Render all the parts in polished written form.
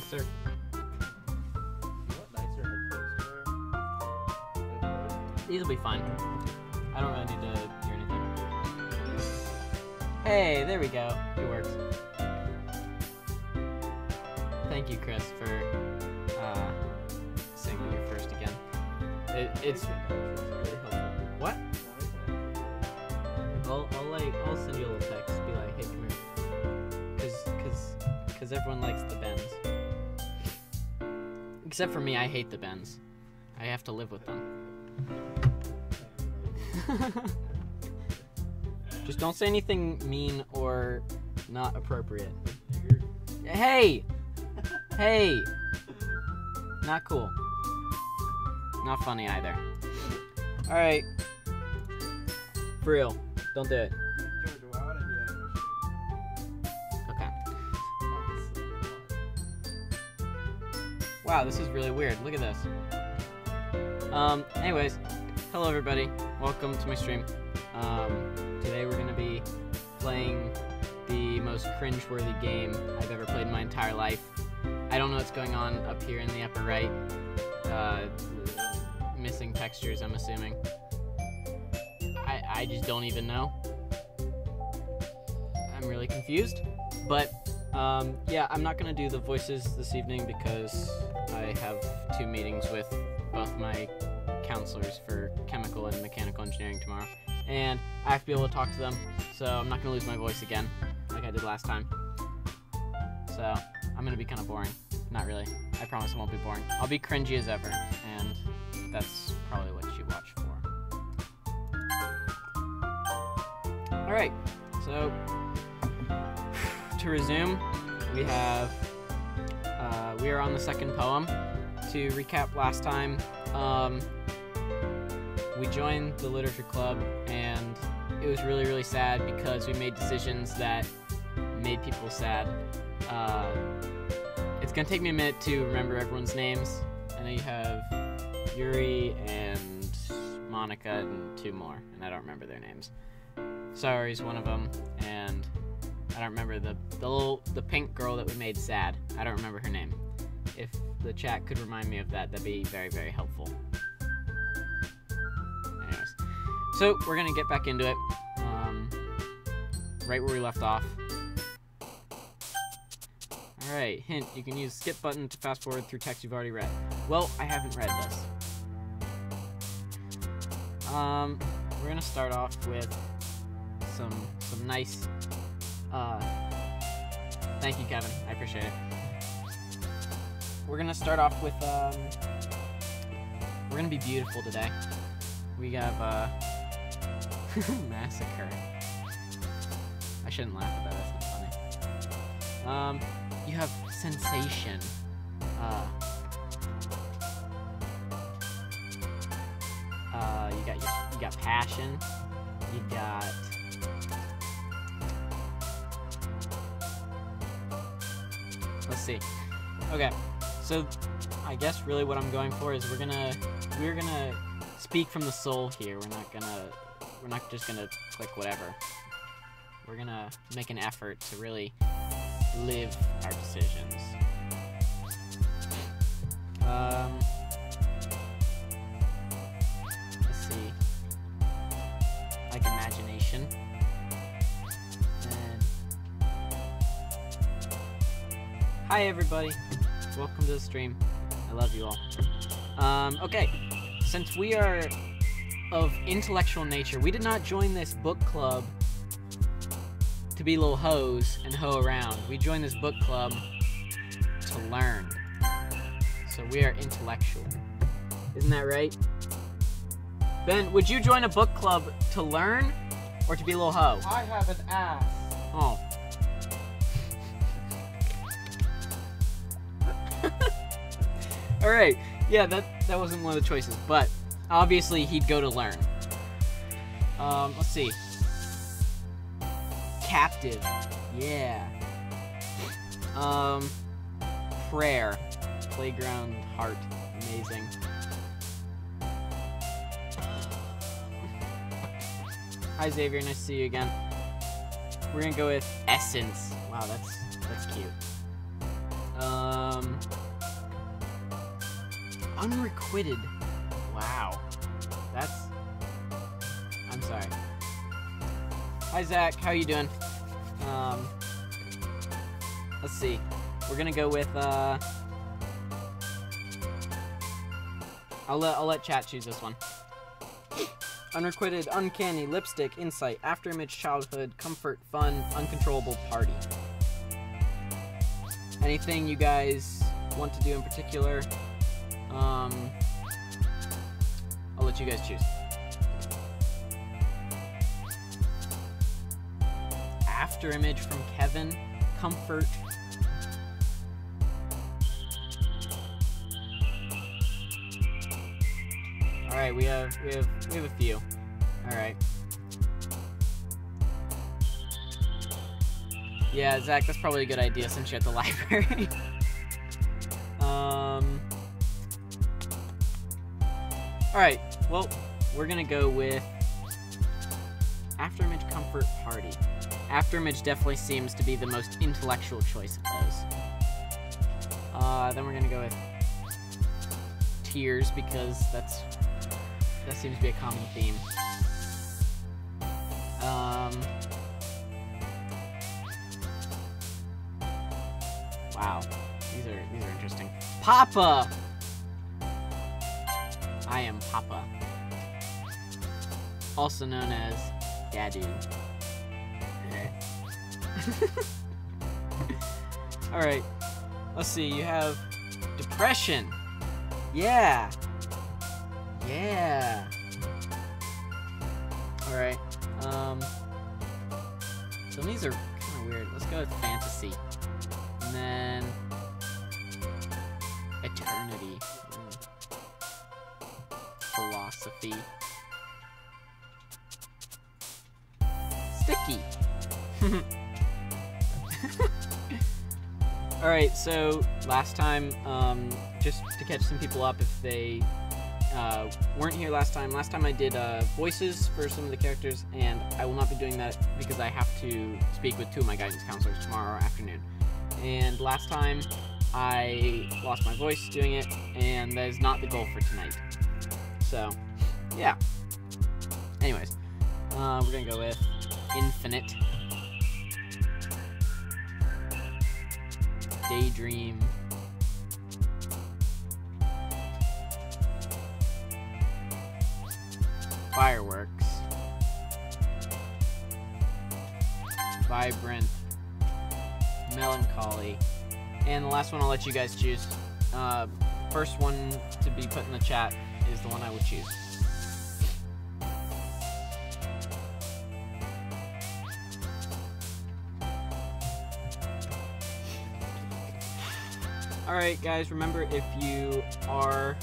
sir. What nicer headphones to wear? These will be fine. I don't really need to hear anything. Hey, there we go. It works. Thank you, Chris, for saying that you're first again. It's really helpful. What? I'll send you a little text. Be like, hey, come here. Cause everyone likes the bends. Except for me, I hate the bends. I have to live with them. Just don't say anything mean or not appropriate. Hey! Hey! Not cool. Not funny either. Alright. For real. Don't do it. George, why would I do that on your stream? Okay. Wow, this is really weird. Look at this. Anyways. Hello everybody. Welcome to my stream. Today we're gonna be playing the most cringe-worthy game I've ever played in my entire life. I don't know what's going on up here in the upper right. Missing textures, I'm assuming. I just don't even know. I'm really confused. But, yeah, I'm not gonna do the voices this evening because I have 2 meetings with both my counselors for chemical and mechanical engineering tomorrow. And I have to be able to talk to them, so I'm not gonna lose my voice again, like I did last time. So, I'm gonna be kind of boring. Not really. I promise I won't be boring. I'll be cringy as ever, and that's probably what you watch for. Alright, so, to resume, we have, we are on the second poem. To recap last time, we joined the literature club, and it was really, really sad because we made decisions that made people sad. It's gonna take me a minute to remember everyone's names. I know you have Yuri and Monica and 2 more, and I don't remember their names. Sorry's one of them, and I don't remember the pink girl that we made sad. I don't remember her name. If the chat could remind me of that, that'd be very, very helpful. Anyways, so we're gonna get back into it, right where we left off. Alright, hint, you can use skip button to fast forward through text you've already read. Well, I haven't read this. We're gonna start off with some nice, thank you, Kevin, I appreciate it. We're gonna start off with, we're gonna be beautiful today. We have, massacre. I shouldn't laugh at that, that's not funny. You have sensation. You got passion. You got let's see. Okay, so I guess really what I'm going for is we're gonna speak from the soul here. We're not just gonna click whatever. We're gonna make an effort to really live our decisions. Let's see. Like imagination. And hi everybody. Welcome to the stream. I love you all. Okay. Since we are of intellectual nature, we did not join this book club to be little hoes and hoe around. We joined this book club to learn. So we are intellectual. Isn't that right? Ben, would you join a book club to learn or to be a little hoe? I have an ass. Oh. Alright, yeah, that wasn't one of the choices, but obviously he'd go to learn. Let's see. Captive. Yeah. Prayer. Playground heart. Amazing. Hi Xavier, nice to see you again. We're gonna go with essence. Wow, that's cute. Unrequited. Wow. That's... I'm sorry. Hi, Zach. How you doing? Let's see. We're gonna go with, I'll let chat choose this one. Unrequited, uncanny, lipstick, insight, afterimage, childhood, comfort, fun, uncontrollable, party. Anything you guys want to do in particular? I'll let you guys choose. Afterimage from Kevin, comfort. All right, we have a few. All right. Yeah, Zach, that's probably a good idea since you're at the library. All right. Well, we're gonna go with afterimage, comfort, party. Afterimage definitely seems to be the most intellectual choice of those. Then we're gonna go with tears because that seems to be a common theme. Wow, these are interesting. Papa. I am Papa, also known as Dadu. All right, let's see. You have depression. Yeah. Yeah. All right. So these are kind of weird. Let's go with fantasy, and then eternity. Philosophy. Sticky. Alright, so last time, just to catch some people up if they weren't here last time I did voices for some of the characters, and I will not be doing that because I have to speak with two of my guidance counselors tomorrow afternoon. And last time I lost my voice doing it, and that is not the goal for tonight. So, yeah. Anyways, we're gonna go with infinite, daydream, fireworks, vibrant, melancholy, and the last one I'll let you guys choose. First one to be put in the chat is the one I would choose. Alright guys, remember if you are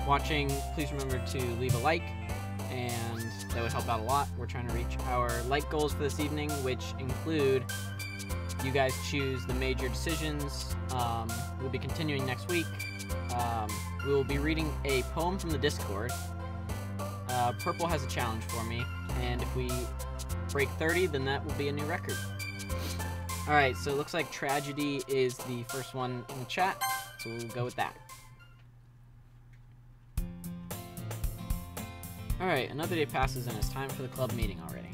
watching, please remember to leave a like, and that would help out a lot. We're trying to reach our like goals for this evening, which include you guys choose the major decisions. We'll be continuing next week. We will be reading a poem from the Discord. Purple has a challenge for me, and if we break 30, then that will be a new record. Alright, so it looks like tragedy is the first one in the chat, so we'll go with that. Alright, another day passes and it's time for the club meeting already.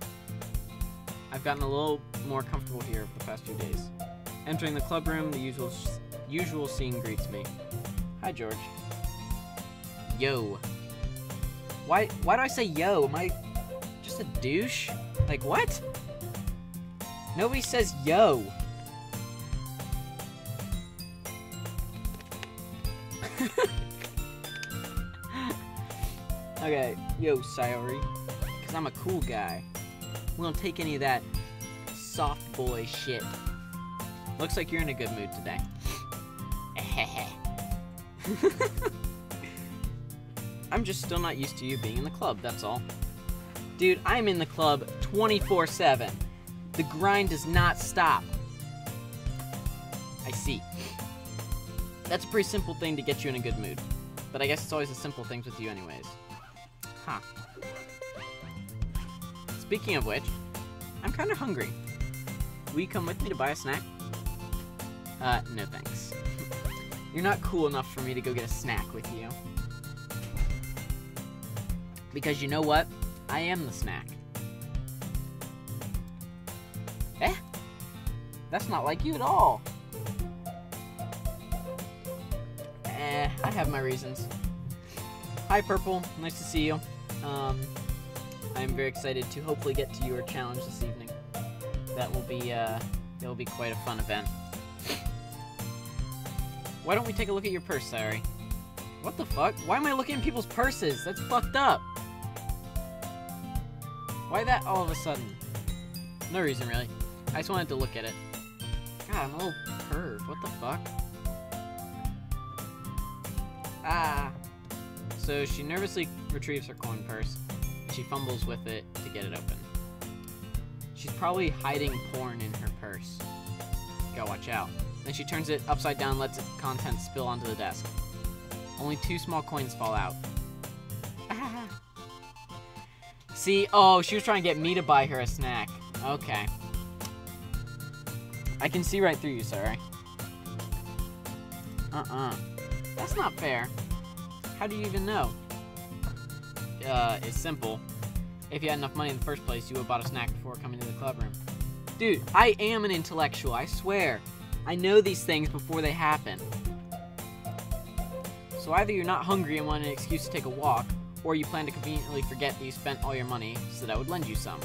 I've gotten a little more comfortable here over the past few days. Entering the club room, the usual scene greets me. Hi, George. Yo. Why do I say yo? Am I just a douche? Like, what? Nobody says yo. Okay, yo, Sayori. Because I'm a cool guy. We don't take any of that soft boy shit. Looks like you're in a good mood today. I'm just still not used to you being in the club, that's all. Dude, I'm in the club 24/7. The grind does not stop. I see. That's a pretty simple thing to get you in a good mood. But I guess it's always the simple things with you anyways. Huh. Speaking of which, I'm kind of hungry. will you come with me to buy a snack? No thanks. You're not cool enough for me to go get a snack with you. Because you know what? I am the snack. Eh? That's not like you at all. I have my reasons. Hi, Purple. Nice to see you. I'm very excited to hopefully get to your challenge this evening. That will be quite a fun event. Why don't we take a look at your purse, Sari? What the fuck? Why am I looking at people's purses? That's fucked up. Why that all of a sudden? No reason, really. I just wanted to look at it. God, I'm a little perv. What the fuck? Ah. So she nervously retrieves her coin purse. She fumbles with it to get it open. She's probably hiding porn in her purse. Gotta watch out. Then she turns it upside down and lets its contents spill onto the desk. Only 2 small coins fall out. Ah. See? Oh, she was trying to get me to buy her a snack. Okay. I can see right through you, sorry. That's not fair. How do you even know? It's simple. If you had enough money in the first place, you would have bought a snack before coming to the club room. Dude, I am an intellectual, I swear. I know these things before they happen. So either you're not hungry and want an excuse to take a walk, or you plan to conveniently forget that you spent all your money so that I would lend you some.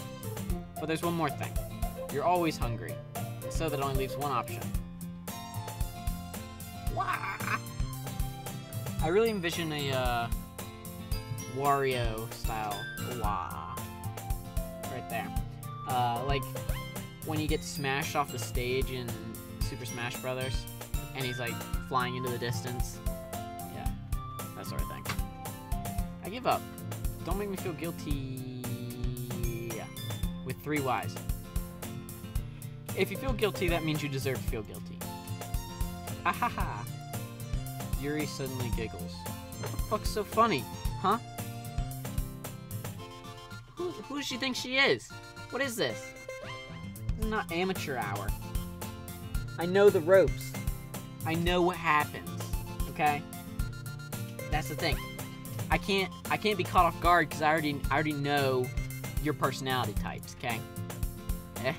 But there's one more thing. You're always hungry, and so that only leaves one option. Wah! I really envision a Wario style wah right there. Like when you get smashed off the stage in Super Smash Brothers, and he's like flying into the distance. Yeah, that sort of thing. I give up. Don't make me feel guilty. Yeah. With 3 Ys. If you feel guilty, that means you deserve to feel guilty. Ha ha ha. Yuri suddenly giggles. What the fuck's so funny? Huh? Who does she think she is? What is this? This is not amateur hour. I know the ropes. I know what happens. Okay? That's the thing. I can't be caught off guard because I already know your personality types, okay? Eh?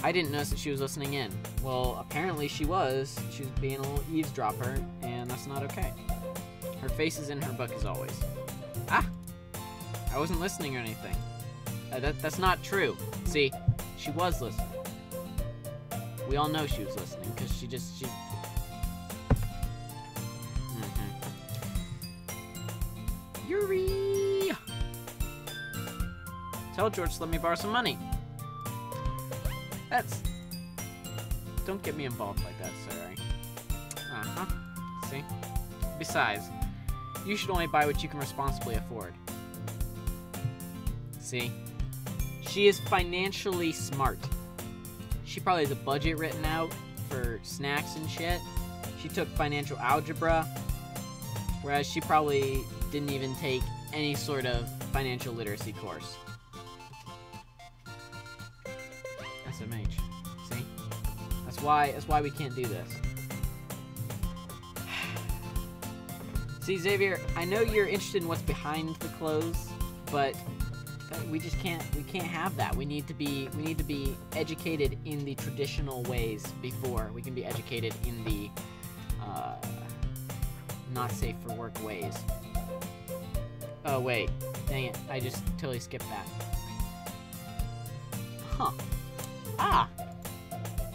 I didn't notice that she was listening in. Well, apparently she was. She was being a little eavesdropper, and that's not okay. Her face is in her book as always. Ah! I wasn't listening or anything. That's not true. See, she was listening. We all know she was listening, because she... Yuri! Tell George to let me borrow some money. Don't get me involved like that, sorry. Uh-huh. See? Besides, you should only buy what you can responsibly afford. See? She is financially smart. She probably has a budget written out for snacks and shit. She took financial algebra, whereas she probably didn't even take any sort of financial literacy course. SMH. See? That's why we can't do this. See, Xavier, I know you're interested in what's behind the clothes, but we can't have that. We need to be educated in the traditional ways before we can be educated in the not safe for work ways. Oh wait, dang it, I just totally skipped that. Huh. Ah!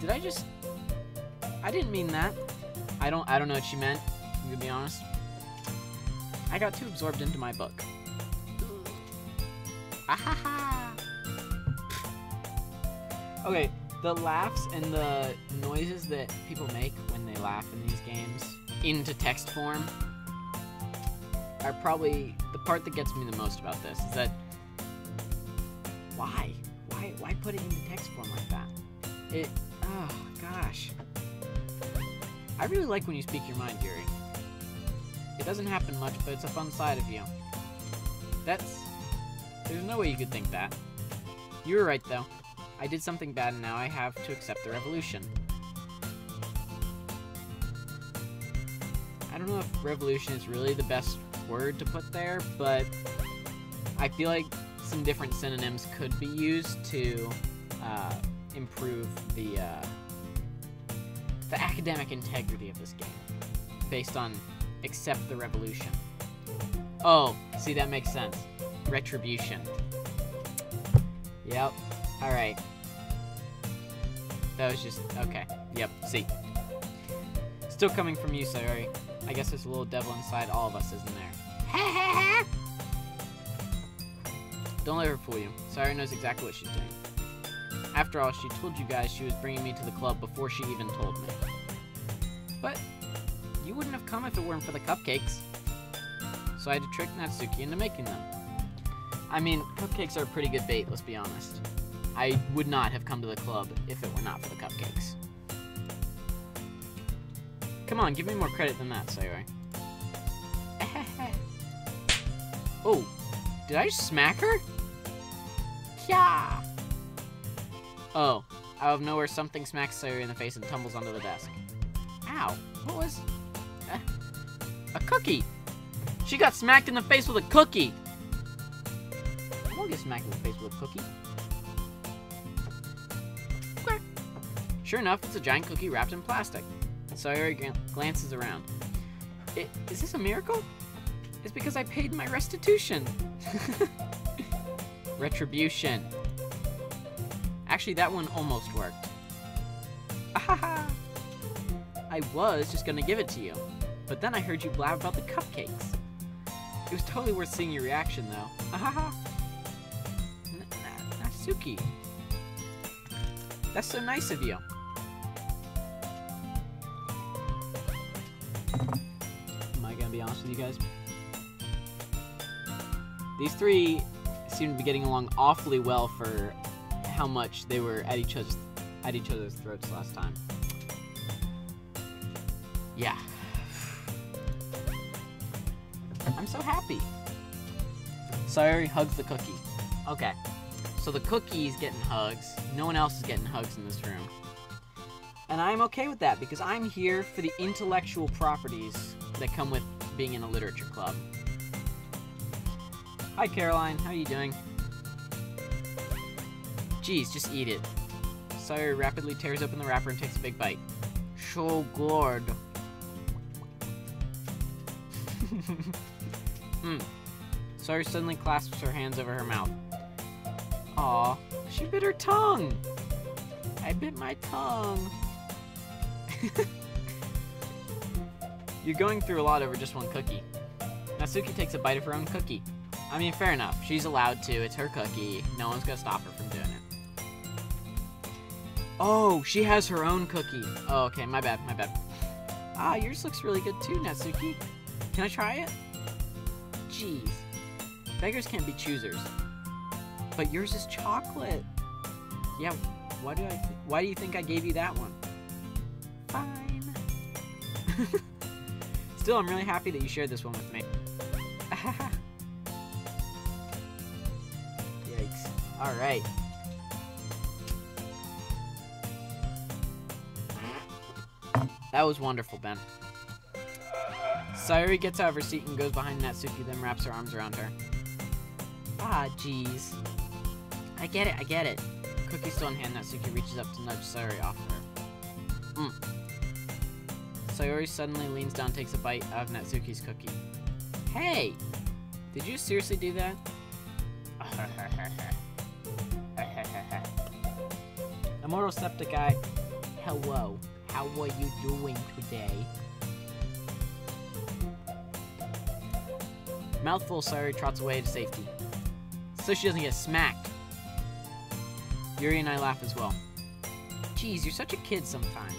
Did I just... I didn't mean that. I don't know what she meant, I'm gonna be honest. I got too absorbed into my book. Ahaha! Okay, the laughs and the noises that people make when they laugh in these games into text form are probably the part that gets me the most about this, is that why put it into text form like that? Oh gosh. I really like when you speak your mind, Yuri. It doesn't happen much, but it's a fun side of you. There's no way you could think that. You were right, though. I did something bad and now I have to accept the revolution. I don't know if revolution is really the best word to put there, but I feel like some different synonyms could be used to improve the academic integrity of this game based on accept the revolution. Oh, see, that makes sense. Retribution. Yep. Alright. That was just... okay. Yep, see. Still coming from you, Sayori. I guess there's a little devil inside all of us, isn't there? Don't let her fool you. Sayori knows exactly what she's doing. After all, she told you guys she was bringing me to the club before she even told me. But you wouldn't have come if it weren't for the cupcakes. So I had to trick Natsuki into making them. I mean, cupcakes are a pretty good bait, let's be honest. I would not have come to the club if it were not for the cupcakes. Come on, give me more credit than that, Sayori. Oh, did I just smack her? Yeah. Oh, out of nowhere, something smacks Sayori in the face and tumbles onto the desk. Ow, what was... a cookie! She got smacked in the face with a cookie! I won't get smacked in the face with a cookie. Quack. Sure enough, it's a giant cookie wrapped in plastic. Sayori glances around. Is this a miracle? It's because I paid my restitution. Retribution. Actually, that one almost worked. Ahaha! I was just gonna give it to you, but then I heard you blab about the cupcakes. It was totally worth seeing your reaction, though. Ahaha! Natsuki. That's so nice of you. Am I gonna be honest with you guys? These three seem to be getting along awfully well for how much they were at each other's throats last time. Yeah. I'm so happy. Sayori hugs the cookie. Okay. So the cookie's getting hugs. No one else is getting hugs in this room. And I'm okay with that because I'm here for the intellectual properties that come with being in a literature club. Hi, Caroline. How are you doing? Geez, just eat it. Sayori rapidly tears open the wrapper and takes a big bite. So good. Sayori suddenly clasps her hands over her mouth. Aw, she bit her tongue. I bit my tongue. You're going through a lot over just one cookie. Natsuki takes a bite of her own cookie. I mean, fair enough. She's allowed to. It's her cookie. No one's gonna stop her from doing it. Oh, she has her own cookie. Oh, okay. My bad. My bad. Ah, yours looks really good too, Natsuki. Can I try it? Jeez. Beggars can't be choosers. But yours is chocolate. Yeah, why do you think I gave you that one? Fine. Still, I'm really happy that you shared this one with me. Yikes. Alright. That was wonderful, Ben. Sayori gets out of her seat and goes behind Natsuki, then wraps her arms around her. Ah, jeez. I get it, I get it. Cookie still in hand, Natsuki reaches up to nudge Sayori off her. Sayori suddenly leans down and takes a bite out of Natsuki's cookie. Hey! Did you seriously do that? Immortal Septic Eye. Hello. How are you doing today? Mouthful, Sayori trots away to safety. So she doesn't get smacked. Yuri and I laugh as well. Geez, you're such a kid sometimes.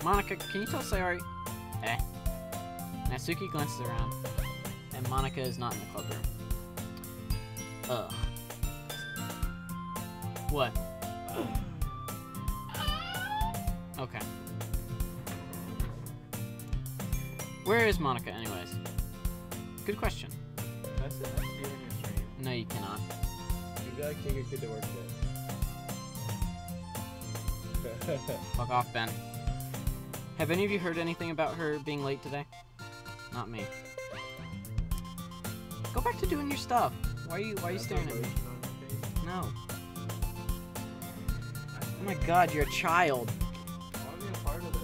Monica, can you tell Sayori? Natsuki glances around, and Monica is not in the club room. Ugh. What? Okay. Where is Monica, anyways? Good question. That's it. I'm stealing your stream. No, you cannot. You gotta take your kid to work today. Fuck off, Ben. Have any of you heard anything about her being late today? Not me. Go back to doing your stuff. Why are you staring at me? No. Oh my god, you're a child. I want to be a part of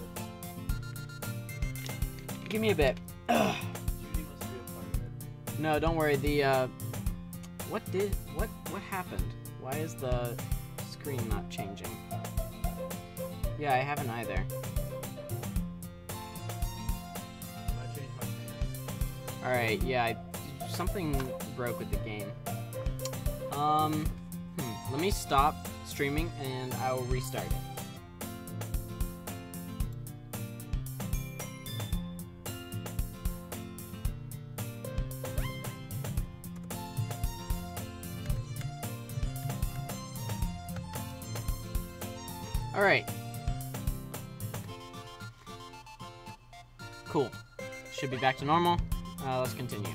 it. Give me a bit. Ugh. Judy must be a part of it. No, don't worry. The what happened? Why is the screen not changing? Yeah, I haven't either. I changed my pants. Alright, yeah, something broke with the game. Let me stop streaming and I will restart it. Alright. Cool. Should be back to normal. Let's continue.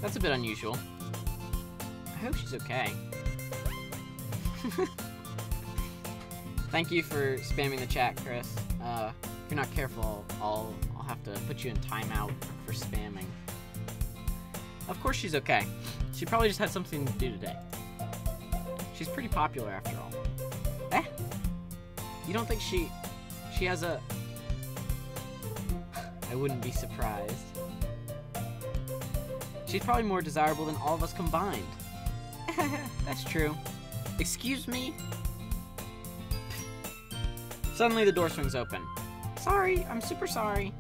That's a bit unusual. I hope she's okay. Thank you for spamming the chat, Chris. If you're not careful, I'll have to put you in timeout for spamming. Of course she's okay. She probably just had something to do today. She's pretty popular after all. Eh? You don't think she has a... I wouldn't be surprised. She's probably more desirable than all of us combined. That's true. Excuse me? Suddenly the door swings open. Sorry, I'm super sorry.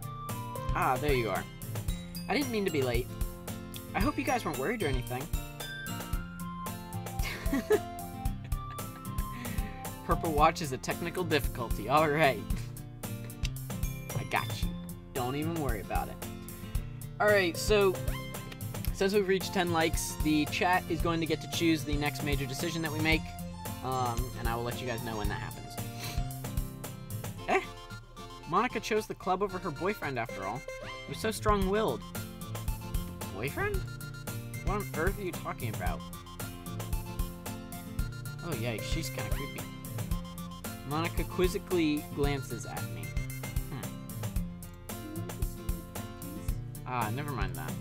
Ah, there you are. I didn't mean to be late. I hope you guys weren't worried or anything. Purple Watch is a technical difficulty. Alright. I got you. Don't even worry about it. Alright, so since we've reached 10 likes, the chat is going to get to choose the next major decision that we make. And I will let you guys know when that happens. Eh? Monica chose the club over her boyfriend after all. He was so strong-willed. Boyfriend? What on earth are you talking about? Oh yeah, she's kind of creepy. Monica quizzically glances at me. Ah, never mind that.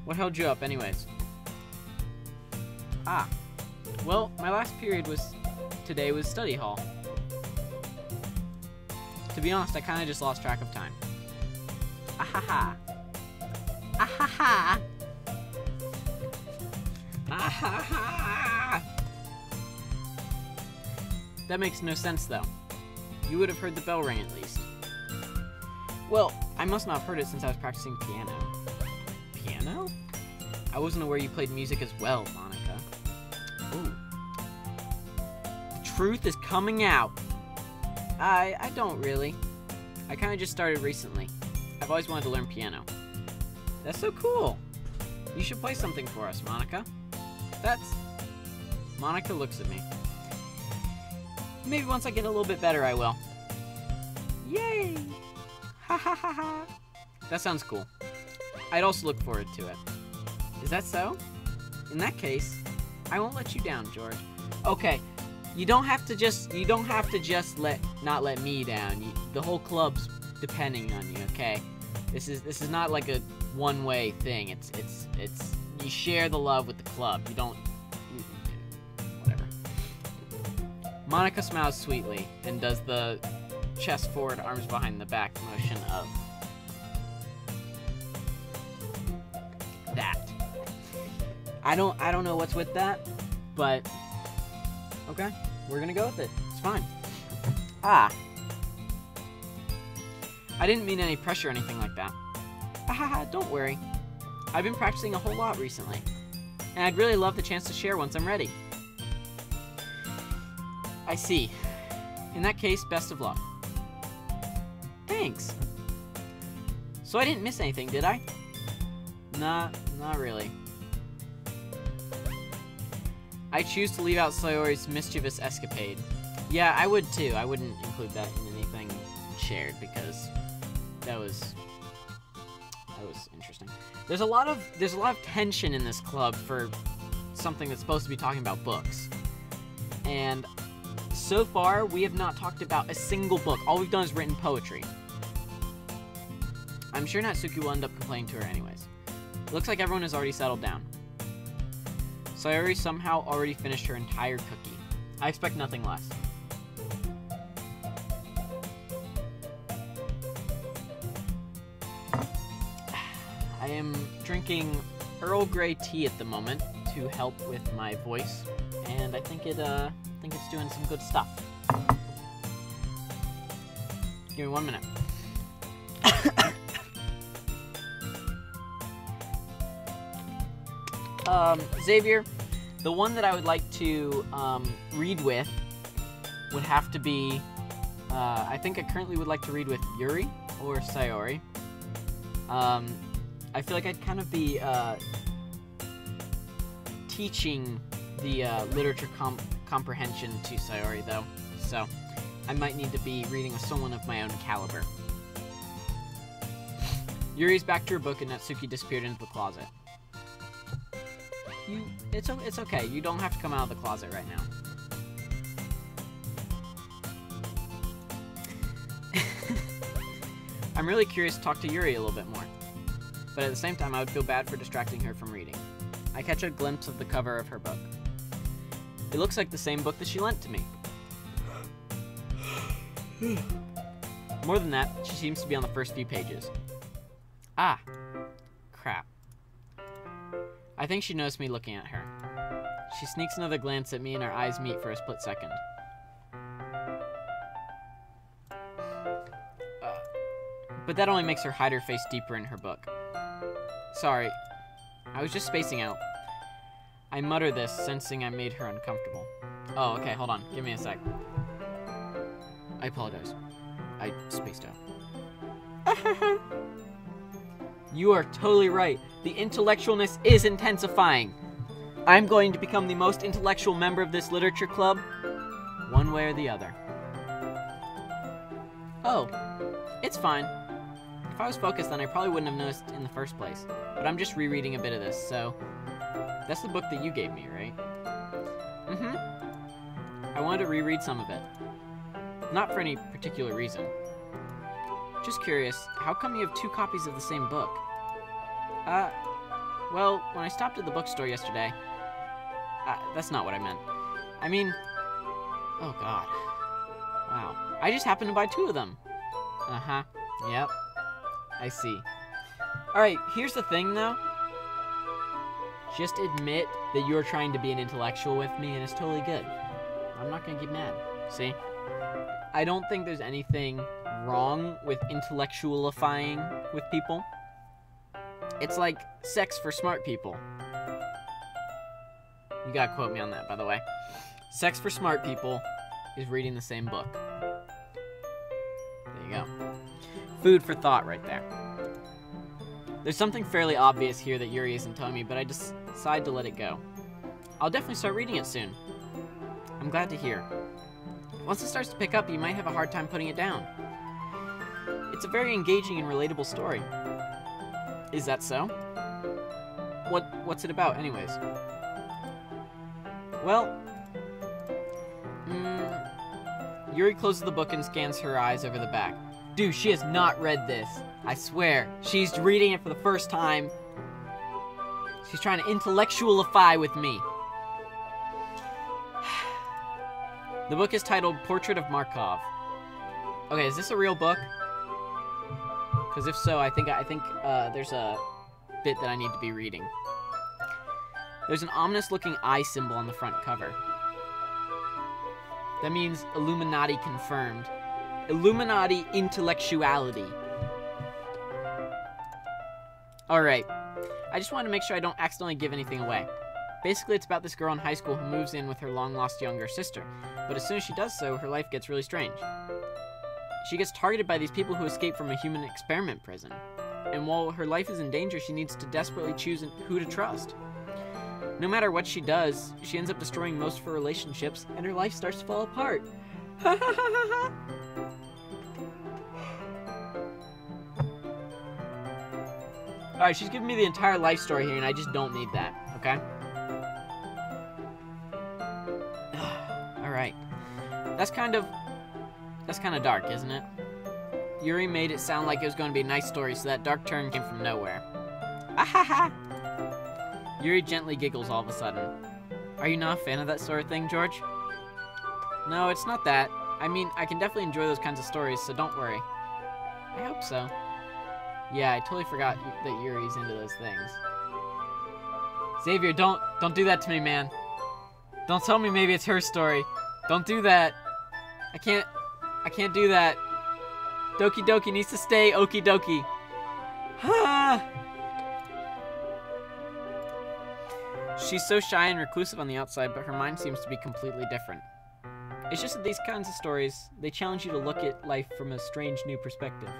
What held you up anyways? Ah. Well, my last period today was study hall. To be honest, I kind of just lost track of time. Ahaha. Ahaha. Ahaha. That makes no sense though. You would have heard the bell ring at least. Well, I must not have heard it since I was practicing piano. Piano? I wasn't aware you played music as well, Monica. Ooh. The truth is coming out. I don't really. I kind of just started recently. I've always wanted to learn piano. That's so cool. You should play something for us, Monica. Monica looks at me. Maybe once I get a little bit better, I will. Yay! Ha ha ha ha! That sounds cool. I'd also look forward to it. Is that so? In that case, I won't let you down, George. Okay, you don't have to just not let me down. The whole club's depending on you, okay? This is not like a one-way thing. It's you share the love with the club. You don't whatever. Monica smiles sweetly and does the chest forward, arms behind the back motion of that. I don't know what's with that, but okay, we're gonna go with it. It's fine. Ah. I didn't mean any pressure or anything like that. Ahaha, don't worry. I've been practicing a whole lot recently, and I'd really love the chance to share once I'm ready. I see. In that case, best of luck. Thanks. So I didn't miss anything, did I? Not really. I choose to leave out Sayori's mischievous escapade. Yeah, I would too. I wouldn't include that in anything shared because that was interesting. There's a lot of tension in this club for something that's supposed to be talking about books. and so far we have not talked about a single book. All we've done is written poetry. I'm sure Natsuki will end up complaining to her anyways. It looks like everyone has already settled down. Sayori somehow already finished her entire cookie. I expect nothing less. I am drinking Earl Grey tea at the moment to help with my voice, and I think it's doing some good stuff. Give me 1 minute. Xavier, the one that I would like to read with would have to be, I think I currently would like to read with Yuri or Sayori. I feel like I'd kind of be teaching the literature comprehension to Sayori, though, so I might need to be reading with someone of my own caliber. Yuri's back to her book, and Natsuki disappeared into the closet. It's okay. You don't have to come out of the closet right now. I'm really curious to talk to Yuri a little bit more, but at the same time, I would feel bad for distracting her from reading. I catch a glimpse of the cover of her book. It looks like the same book that she lent to me. More than that, she seems to be on the first few pages. Ah, crap. I think she noticed me looking at her. She sneaks another glance at me and our eyes meet for a split second. But that only makes her hide her face deeper in her book. Sorry, I was just spacing out. I mutter this, sensing I made her uncomfortable. Oh, okay, hold on. Give me a sec. I apologize. I spaced out. You are totally right. The intellectualness is intensifying. I'm going to become the most intellectual member of this literature club, one way or the other. Oh, it's fine. If I was focused, then I probably wouldn't have noticed in the first place. But I'm just rereading a bit of this, so... That's the book that you gave me, right? Mm-hmm. I wanted to reread some of it. Not for any particular reason. Just curious, how come you have 2 copies of the same book? Well, when I stopped at the bookstore yesterday... that's not what I meant. I mean... Oh, God. Wow. I just happened to buy 2 of them. Uh-huh. Yep. I see. Alright, here's the thing, though. Just admit that you're trying to be an intellectual with me, and it's totally good. I'm not gonna get mad. See? I don't think there's anything wrong with intellectualifying with people. It's like sex for smart people. You gotta quote me on that, by the way. Sex for smart people is reading the same book. There you go. Food for thought right there. There's something fairly obvious here that Yuri isn't telling me, but I just decided to let it go. I'll definitely start reading it soon. I'm glad to hear. Once it starts to pick up, you might have a hard time putting it down. It's a very engaging and relatable story. Is that so? What's it about, anyways? Well, Yuri closes the book and scans her eyes over the back. Dude, she has not read this. I swear. She's reading it for the first time. She's trying to intellectualify with me. The book is titled Portrait of Markov. Okay, is this a real book? Because if so, I think there's a bit that I need to be reading. There's an ominous-looking eye symbol on the front cover. That means Illuminati confirmed. Illuminati intellectuality. Alright. I just wanted to make sure I don't accidentally give anything away. Basically, it's about this girl in high school who moves in with her long-lost younger sister. But as soon as she does so, her life gets really strange. She gets targeted by these people who escape from a human experiment prison. And while her life is in danger, she needs to desperately choose who to trust. No matter what she does, she ends up destroying most of her relationships, and her life starts to fall apart. Alright, she's giving me the entire life story here, and I just don't need that, okay? That's kind of dark, isn't it? Yuri made it sound like it was going to be a nice story, so that dark turn came from nowhere. Ahaha! Yuri gently giggles all of a sudden. Are you not a fan of that sort of thing, George? No, it's not that. I mean, I can definitely enjoy those kinds of stories, so don't worry. I hope so. Yeah, I totally forgot that Yuri's into those things. Xavier, don't do that to me, man. Don't tell me maybe it's her story. Don't do that. I can't do that. Doki Doki needs to stay Okie Doki. She's so shy and reclusive on the outside, but her mind seems to be completely different. It's just that these kinds of stories, they challenge you to look at life from a strange new perspective.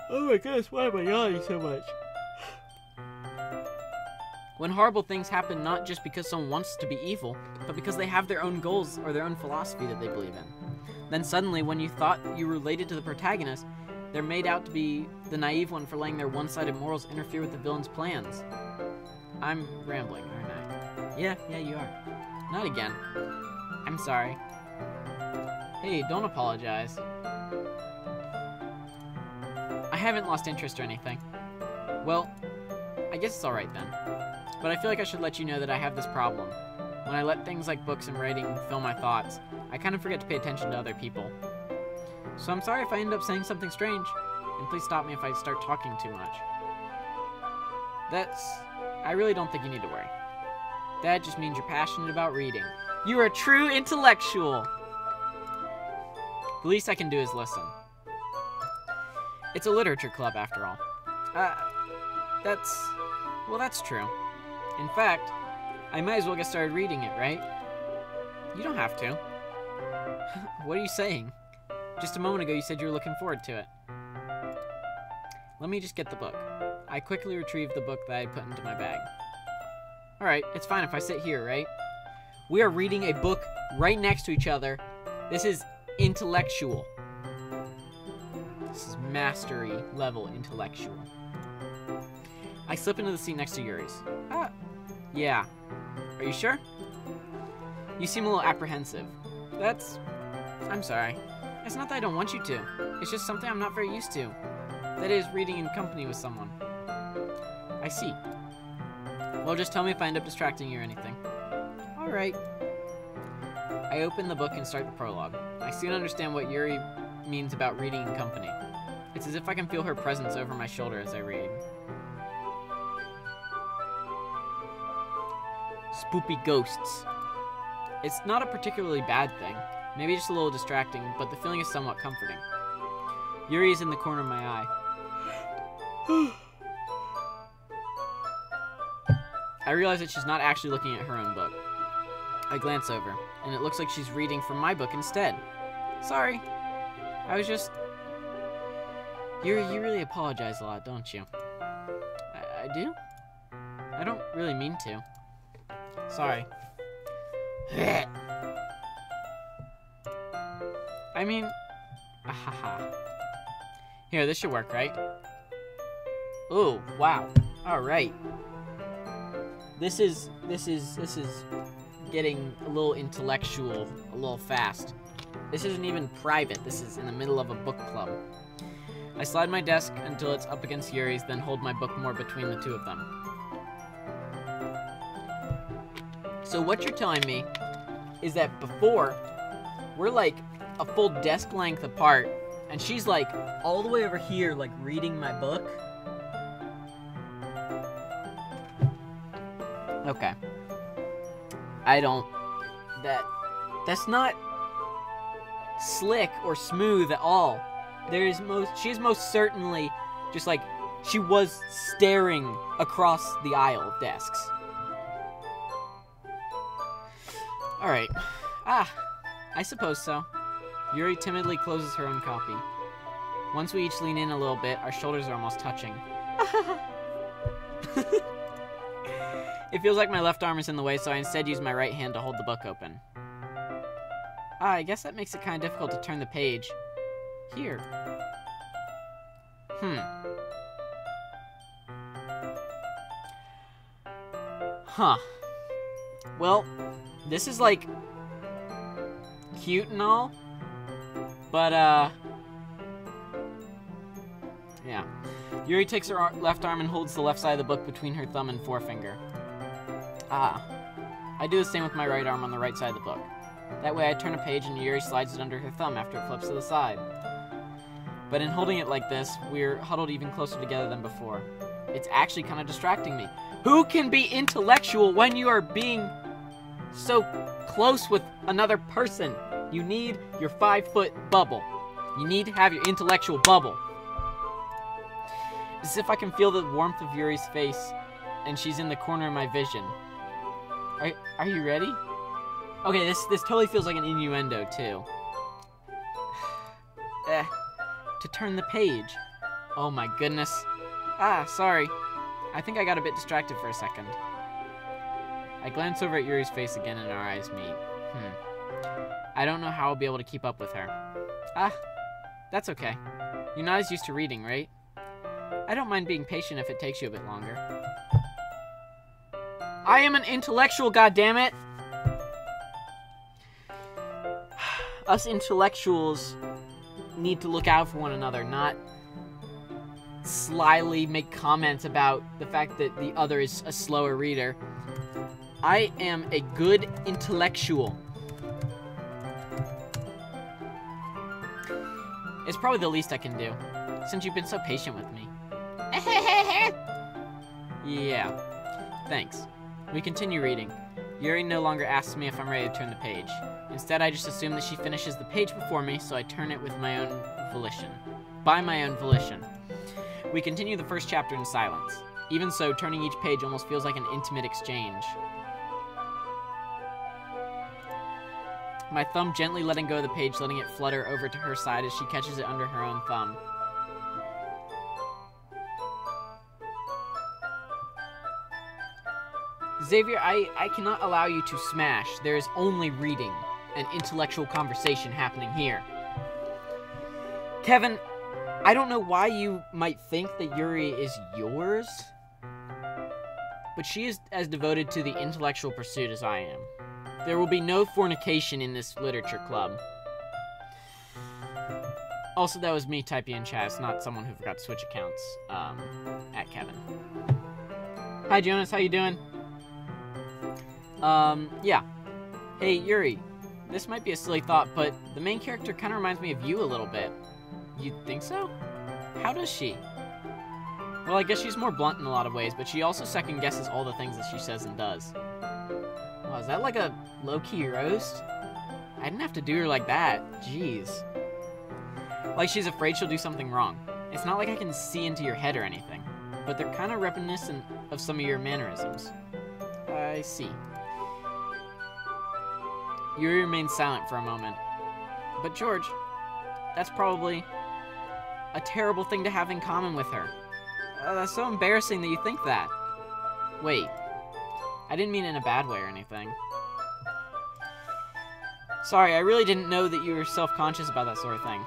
Oh my goodness, why am I yawning so much? When horrible things happen not just because someone wants to be evil, but because they have their own goals or their own philosophy that they believe in. Then suddenly, when you thought you related to the protagonist, they're made out to be the naive one for letting their one-sided morals interfere with the villain's plans. I'm rambling, aren't I? Yeah, you are. Not again. I'm sorry. Hey, don't apologize. I haven't lost interest or anything. Well, I guess it's alright then. But I feel like I should let you know that I have this problem. When I let things like books and writing fill my thoughts, I kind of forget to pay attention to other people. So I'm sorry if I end up saying something strange, and please stop me if I start talking too much. I really don't think you need to worry. That just means you're passionate about reading. You're a true intellectual! The least I can do is listen. It's a literature club, after all. That's true. In fact, I might as well get started reading it, right? You don't have to. What are you saying? Just a moment ago you said you were looking forward to it. Let me just get the book. I quickly retrieved the book that I had put into my bag. Alright, it's fine if I sit here, right? We are reading a book right next to each other. This is intellectual. This is mastery level intellectual. I slip into the seat next to Yuri's. Yeah. Are you sure? You seem a little apprehensive. I'm sorry. It's not that I don't want you to. It's just something I'm not very used to. That is, reading in company with someone. I see. Well, just tell me if I end up distracting you or anything. Alright. I open the book and start the prologue. I soon understand what Yuri means about reading in company. It's as if I can feel her presence over my shoulder as I read. Spoopy ghosts. It's not a particularly bad thing. Maybe just a little distracting, but the feeling is somewhat comforting. Yuri is in the corner of my eye. I realize that she's not actually looking at her own book. I glance over, and it looks like she's reading from my book instead. Sorry. I was just... Yuri, you really apologize a lot, don't you? I do? I don't really mean to. Sorry. I mean... Ahaha. Here, this should work, right? Ooh, wow. Alright. This is getting a little intellectual, a little fast. This isn't even private. This is in the middle of a book club. I slide my desk until it's up against Yuri's, then hold my book more between the two of them. So what you're telling me is that before, we're like a full desk length apart, and she's like all the way over here, like reading my book? Okay. That's not slick or smooth at all. She is most certainly just like, she was staring across the aisle of desks. Alright. I suppose so. Yuri timidly closes her own copy. Once we each lean in a little bit, our shoulders are almost touching. It feels like my left arm is in the way, so I instead use my right hand to hold the book open. I guess that makes it kind of difficult to turn the page. Here. Huh. Well, this is like cute and all, but, yeah. Yuri takes her left arm and holds the left side of the book between her thumb and forefinger. Ah. I do the same with my right arm on the right side of the book. That way I turn a page and Yuri slides it under her thumb after it flips to the side. But in holding it like this, we're huddled even closer together than before. It's actually kind of distracting me. Who can be intellectual when you are being so close with another person? You need your 5-foot bubble. You need to have your intellectual bubble. It's as if I can feel the warmth of Yuri's face, and she's in the corner of my vision. Are you ready? Okay, this totally feels like an innuendo, too. To turn the page. Oh my goodness. Ah, sorry. I think I got a bit distracted for a second. I glance over at Yuri's face again and our eyes meet. I don't know how I'll be able to keep up with her. Ah, that's okay. You're not as used to reading, right? I don't mind being patient if it takes you a bit longer. I am an intellectual, goddammit! Us intellectuals need to look out for one another, not slyly make comments about the fact that the other is a slower reader. I am a good intellectual. It's probably the least I can do, since you've been so patient with me. Yeah, thanks. We continue reading. Yuri no longer asks me if I'm ready to turn the page. Instead, I just assume that she finishes the page before me, so I turn it with my own volition. By my own volition. We continue the first chapter in silence. Even so, turning each page almost feels like an intimate exchange. My thumb gently letting go of the page, letting it flutter over to her side as she catches it under her own thumb. Xavier, I cannot allow you to smash. There is only reading and intellectual conversation happening here. Kevin, I don't know why you might think that Yuri is yours, but she is as devoted to the intellectual pursuit as I am. There will be no fornication in this literature club. Also, that was me typing in chat, it's not someone who forgot to switch accounts, at Kevin. Hi Jonas, how you doing? Yeah. Hey, Yuri. This might be a silly thought, but the main character kind of reminds me of you a little bit. You think so? How does she? Well, I guess she's more blunt in a lot of ways, but she also second-guesses all the things that she says and does. Wow, is that like a low-key roast? I didn't have to do her like that. Jeez. Like she's afraid she'll do something wrong. It's not like I can see into your head or anything, but they're kind of reminiscent of some of your mannerisms. I see. Yuri remains silent for a moment. But George, that's probably a terrible thing to have in common with her. That's so embarrassing that you think that. Wait, I didn't mean it in a bad way or anything. Sorry, I really didn't know that you were self-conscious about that sort of thing.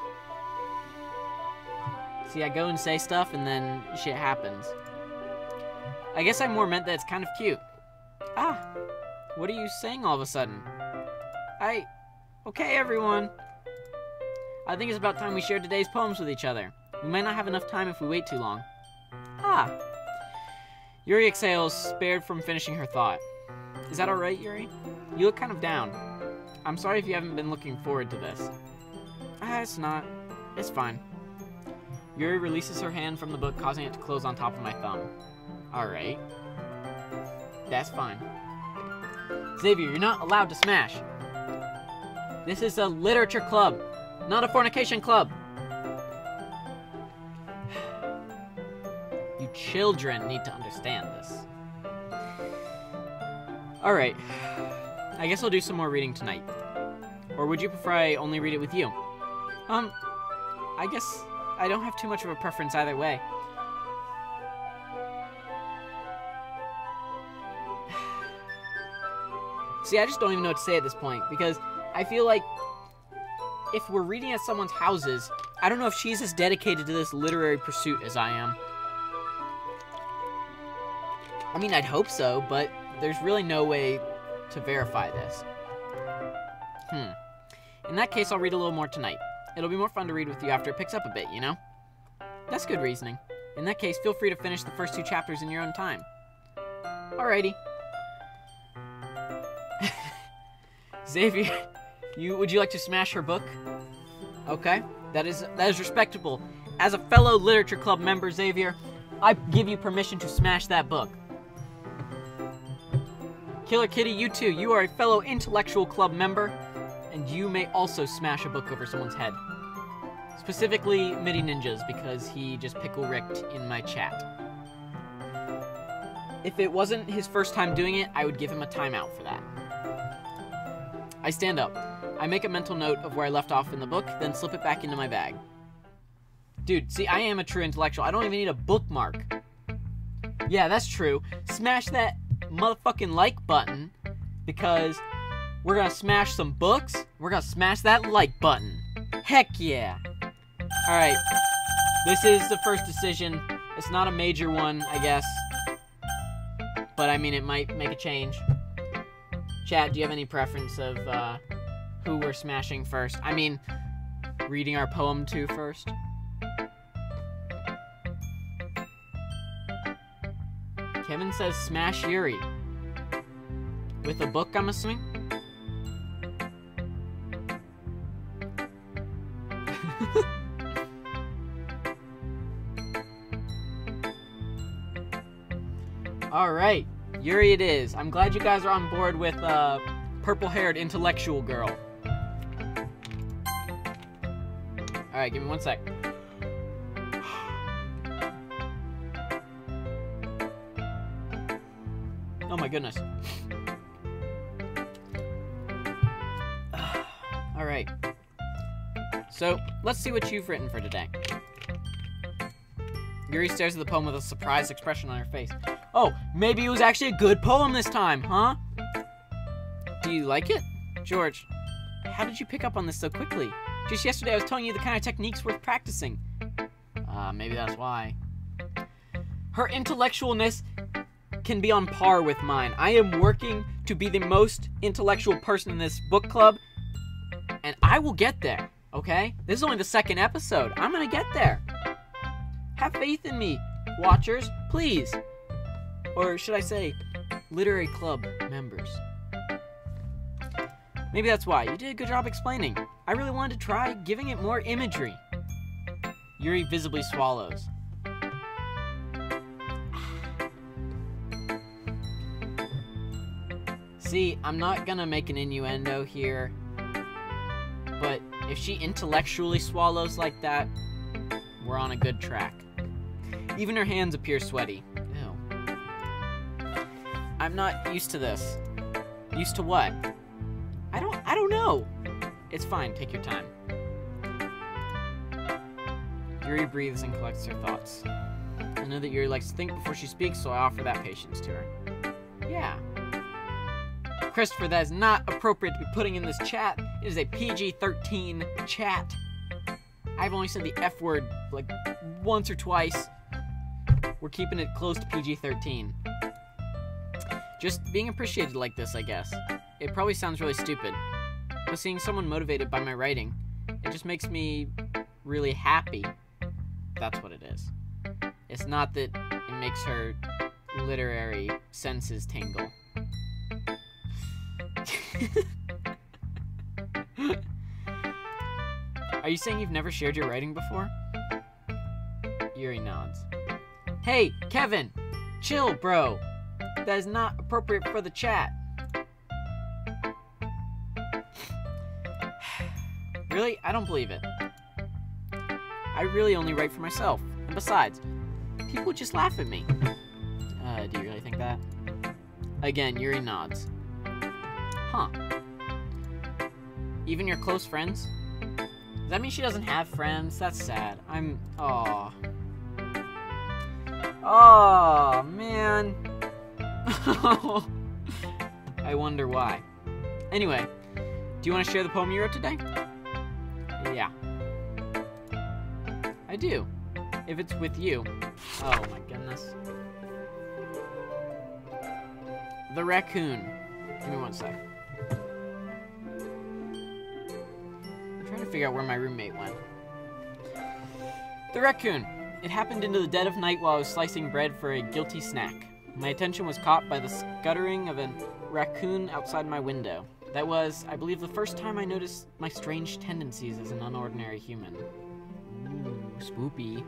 See, I go and say stuff and then shit happens. I guess I more meant that it's kind of cute. Ah, what are you saying all of a sudden? Okay everyone. I think it's about time we shared today's poems with each other. We might not have enough time if we wait too long. Ah. Yuri exhales, spared from finishing her thought. Is that alright, Yuri? You look kind of down. I'm sorry if you haven't been looking forward to this. It's not. It's fine. Yuri releases her hand from the book, causing it to close on top of my thumb. Alright. That's fine. Xavier, you're not allowed to smash. This is a literature club, not a fornication club. You children need to understand this. Alright. I guess I'll do some more reading tonight. Or would you prefer I only read it with you? I guess I don't have too much of a preference either way. See, I just don't even know what to say at this point, because I feel like if we're reading at someone's houses, I don't know if she's as dedicated to this literary pursuit as I am. I mean, I'd hope so, but there's really no way to verify this. In that case, I'll read a little more tonight. It'll be more fun to read with you after it picks up a bit, you know? That's good reasoning. In that case, feel free to finish the first 2 chapters in your own time. Alrighty. Xavier, would you like to smash her book? Okay, that is respectable. As a fellow literature club member, Xavier, I give you permission to smash that book. Killer Kitty, you too. You are a fellow intellectual club member, and you may also smash a book over someone's head. Specifically, Midi Ninjas, because he just pickle-ricked in my chat. If it wasn't his first time doing it, I would give him a timeout for that. I stand up. I make a mental note of where I left off in the book, then slip it back into my bag. Dude, see, I am a true intellectual. I don't even need a bookmark. Yeah, that's true. Smash that motherfucking like button, because we're gonna smash some books. We're gonna smash that like button. Heck yeah. Alright. This is the first decision. It's not a major one, I guess. But, I mean, it might make a change. Chat, do you have any preference of who we're smashing first? I mean, reading our poem to first? Kevin says smash Yuri. With a book, I'm assuming? Alright, Yuri it is. I'm glad you guys are on board with purple-haired intellectual girl. Alright, give me 1 sec. Oh my goodness. Alright. So, let's see what you've written for today. Yuri stares at the poem with a surprised expression on her face. Oh, maybe it was actually a good poem this time, huh? Do you like it? George, how did you pick up on this so quickly? Just yesterday I was telling you the kind of techniques worth practicing. Maybe that's why. Her intellectualness can be on par with mine. I am working to be the most intellectual person in this book club, and I will get there, okay? This is only the 2nd episode. I'm gonna get there. Have faith in me, watchers, please. Or should I say, literary club members. Maybe that's why. You did a good job explaining. I really wanted to try giving it more imagery. Yuri visibly swallows. See, I'm not gonna make an innuendo here, but if she intellectually swallows like that, we're on a good track. Even her hands appear sweaty. Ew. I'm not used to this. Used to what? I don't know. It's fine, take your time. Yuri breathes and collects her thoughts. I know that Yuri likes to think before she speaks, so I offer that patience to her. Yeah. Christopher, that is not appropriate to be putting in this chat. It is a PG-13 chat. I've only said the F word like once or twice. We're keeping it close to PG-13. Just being appreciated like this, I guess. It probably sounds really stupid, but seeing someone motivated by my writing, it just makes me really happy. That's what it is. It's not that it makes her literary senses tingle. Are you saying you've never shared your writing before? Yuri nods. Hey, Kevin! Chill, bro! That is not appropriate for the chat. Really? I don't believe it. I really only write for myself. And besides, people would just laugh at me. Do you really think that? Again, Yuri nods. Huh. Even your close friends? Does that mean she doesn't have friends? That's sad. Aw. Oh, man. I wonder why. Anyway, do you want to share the poem you wrote today? Yeah. I do. If it's with you. Oh my goodness. The raccoon. Give me 1 sec. figure out where my roommate went. The raccoon. It happened into the dead of night while I was slicing bread for a guilty snack. My attention was caught by the scuttering of a raccoon outside my window. That was, I believe, the first time I noticed my strange tendencies as an unordinary human. Ooh, spoopy.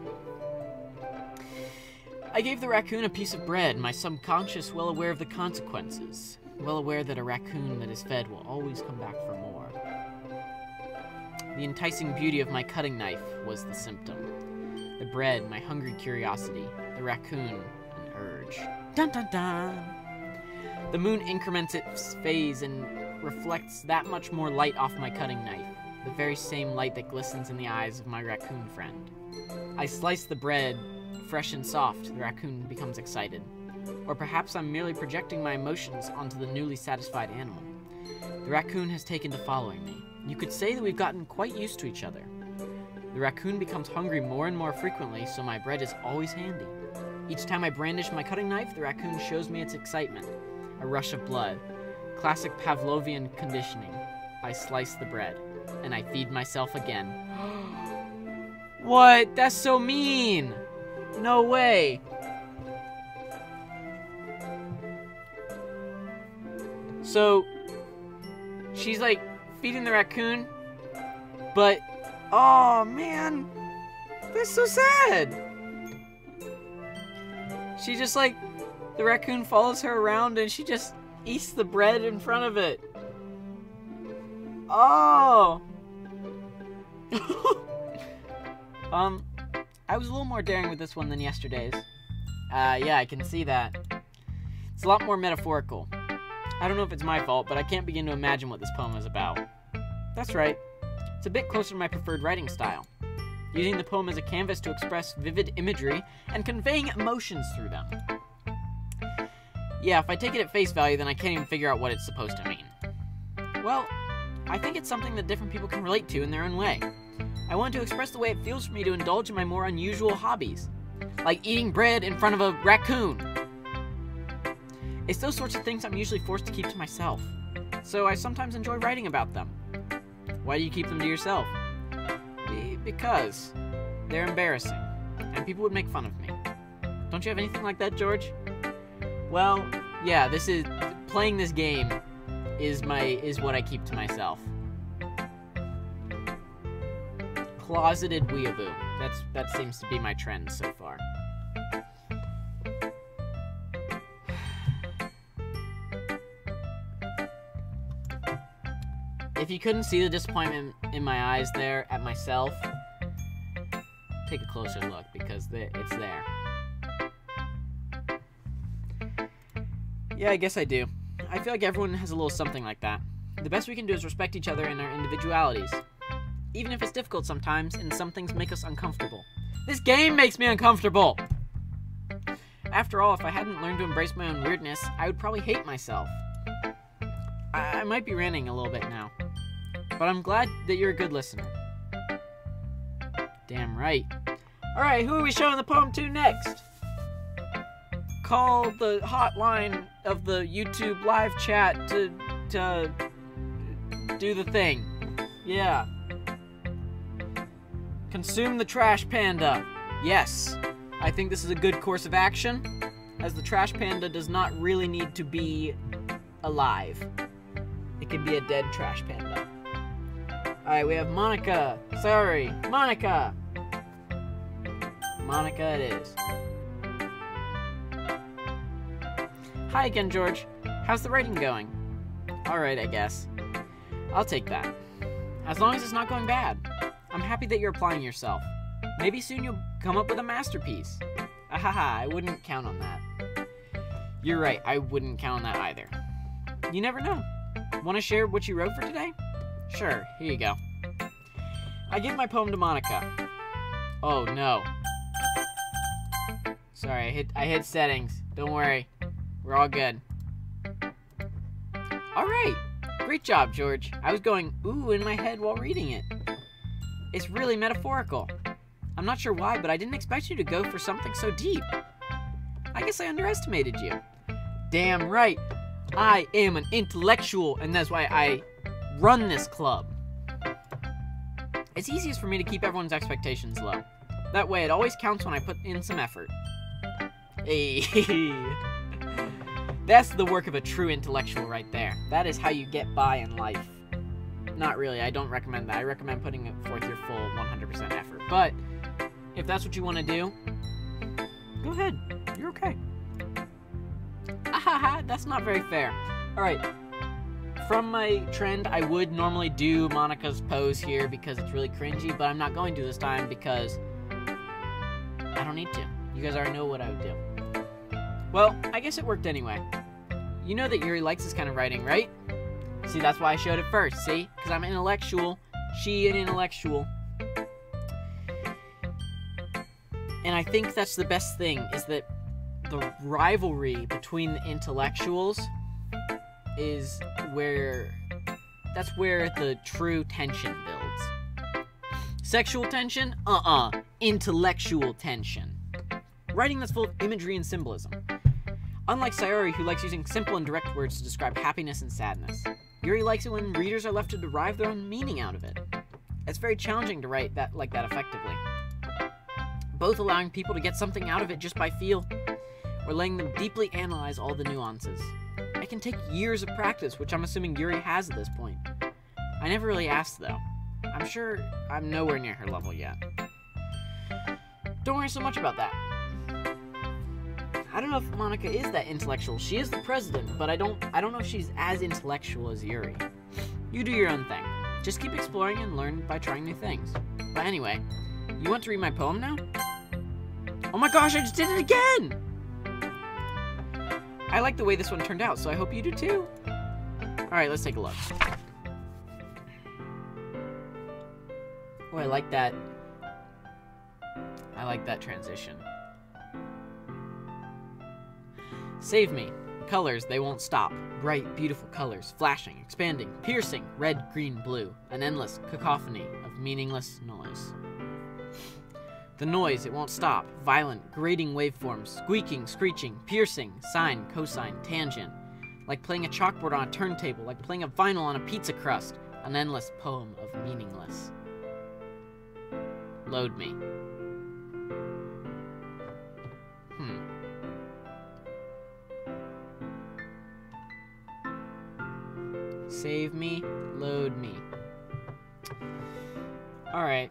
I gave the raccoon a piece of bread, my subconscious well aware of the consequences. Well aware that a raccoon that is fed will always come back for more. The enticing beauty of my cutting knife was the symptom. The bread, my hungry curiosity. The raccoon, an urge. Dun dun dun! The moon increments its phase and reflects that much more light off my cutting knife. The very same light that glistens in the eyes of my raccoon friend. I slice the bread, fresh and soft. The raccoon becomes excited. Or perhaps I'm merely projecting my emotions onto the newly satisfied animal. The raccoon has taken to following me. You could say that we've gotten quite used to each other. The raccoon becomes hungry more and more frequently, so my bread is always handy. Each time I brandish my cutting knife, the raccoon shows me its excitement. A rush of blood. Classic Pavlovian conditioning. I slice the bread, and I feed myself again. What? That's so mean! No way! So, she's like feeding the raccoon, but, oh man, that's so sad. She just like, the raccoon follows her around and she just eats the bread in front of it. Oh. I was a little more daring with this one than yesterday's. Yeah, I can see that. It's a lot more metaphorical. I don't know if it's my fault, but I can't begin to imagine what this poem is about. That's right. It's a bit closer to my preferred writing style. Using the poem as a canvas to express vivid imagery and conveying emotions through them. Yeah, if I take it at face value, then I can't even figure out what it's supposed to mean. Well, I think it's something that different people can relate to in their own way. I want to express the way it feels for me to indulge in my more unusual hobbies, like eating bread in front of a raccoon. It's those sorts of things I'm usually forced to keep to myself, so I sometimes enjoy writing about them. Why do you keep them to yourself? Because they're embarrassing, and people would make fun of me. Don't you have anything like that, George? Well, yeah, playing this game is what I keep to myself. Closeted weeaboo. That seems to be my trend so far. If you couldn't see the disappointment in my eyes there at myself, take a closer look because it's there. Yeah, I guess I do. I feel like everyone has a little something like that. The best we can do is respect each other in our individualities. Even if it's difficult sometimes, and some things make us uncomfortable. This game makes me uncomfortable! After all, if I hadn't learned to embrace my own weirdness, I would probably hate myself. I might be ranting a little bit now. But I'm glad that you're a good listener. Damn right. Alright, who are we showing the poem to next? Call the hotline of the YouTube live chat to do the thing. Yeah. Consume the trash panda. Yes. I think this is a good course of action, as the trash panda does not really need to be alive. It can be a dead trash panda. Alright, we have Monica. Sorry, Monica. Monica it is. Hi again, George. How's the writing going? Alright, I guess. I'll take that. As long as it's not going bad. I'm happy that you're applying yourself. Maybe soon you'll come up with a masterpiece. Ahaha, I wouldn't count on that. You're right, I wouldn't count on that either. You never know. Want to share what you wrote for today? Sure, here you go. I give my poem to Monica. Oh no. Sorry, I hit settings. Don't worry. We're all good. Alright. Great job, George. I was going ooh in my head while reading it. It's really metaphorical. I'm not sure why, but I didn't expect you to go for something so deep. I guess I underestimated you. Damn right. I am an intellectual, and that's why I run this club. It's easiest for me to keep everyone's expectations low. That way, it always counts when I put in some effort. Hey. That's the work of a true intellectual right there. That is how you get by in life. Not really, I don't recommend that. I recommend putting forth your full 100% effort. But, if that's what you want to do, go ahead. You're okay. Ahaha, that's not very fair. Alright. From my trend, I would normally do Monica's pose here because it's really cringy, but I'm not going to this time because I don't need to. You guys already know what I would do. Well, I guess it worked anyway. You know that Yuri likes this kind of writing, right? See, that's why I showed it first, see? Because I'm intellectual, she an intellectual. And I think that's the best thing, is that the rivalry between the intellectuals is where... that's where the true tension builds. Sexual tension? Intellectual tension. Writing that's full of imagery and symbolism. Unlike Sayori, who likes using simple and direct words to describe happiness and sadness, Yuri likes it when readers are left to derive their own meaning out of it. It's very challenging to write that like that effectively. Both allowing people to get something out of it just by feel, or letting them deeply analyze all the nuances. It can take years of practice, which I'm assuming Yuri has at this point. I never really asked, though. I'm sure I'm nowhere near her level yet. Don't worry so much about that. I don't know if Monica is that intellectual. She is the president, but I don't know if she's as intellectual as Yuri. You do your own thing. Just keep exploring and learn by trying new things. But anyway, you want to read my poem now? Oh my gosh, I just did it again! I like the way this one turned out, so I hope you do too. Alright, let's take a look. Oh, I like that. I like that transition. Save me. Colors, they won't stop. Bright, beautiful colors, flashing, expanding, piercing, red, green, blue. An endless cacophony of meaningless noise. The noise, it won't stop. Violent, grating waveforms, squeaking, screeching, piercing, sine, cosine, tangent. Like playing a chalkboard on a turntable, like playing a vinyl on a pizza crust. An endless poem of meaningless. Load me. Save me, load me. Alright.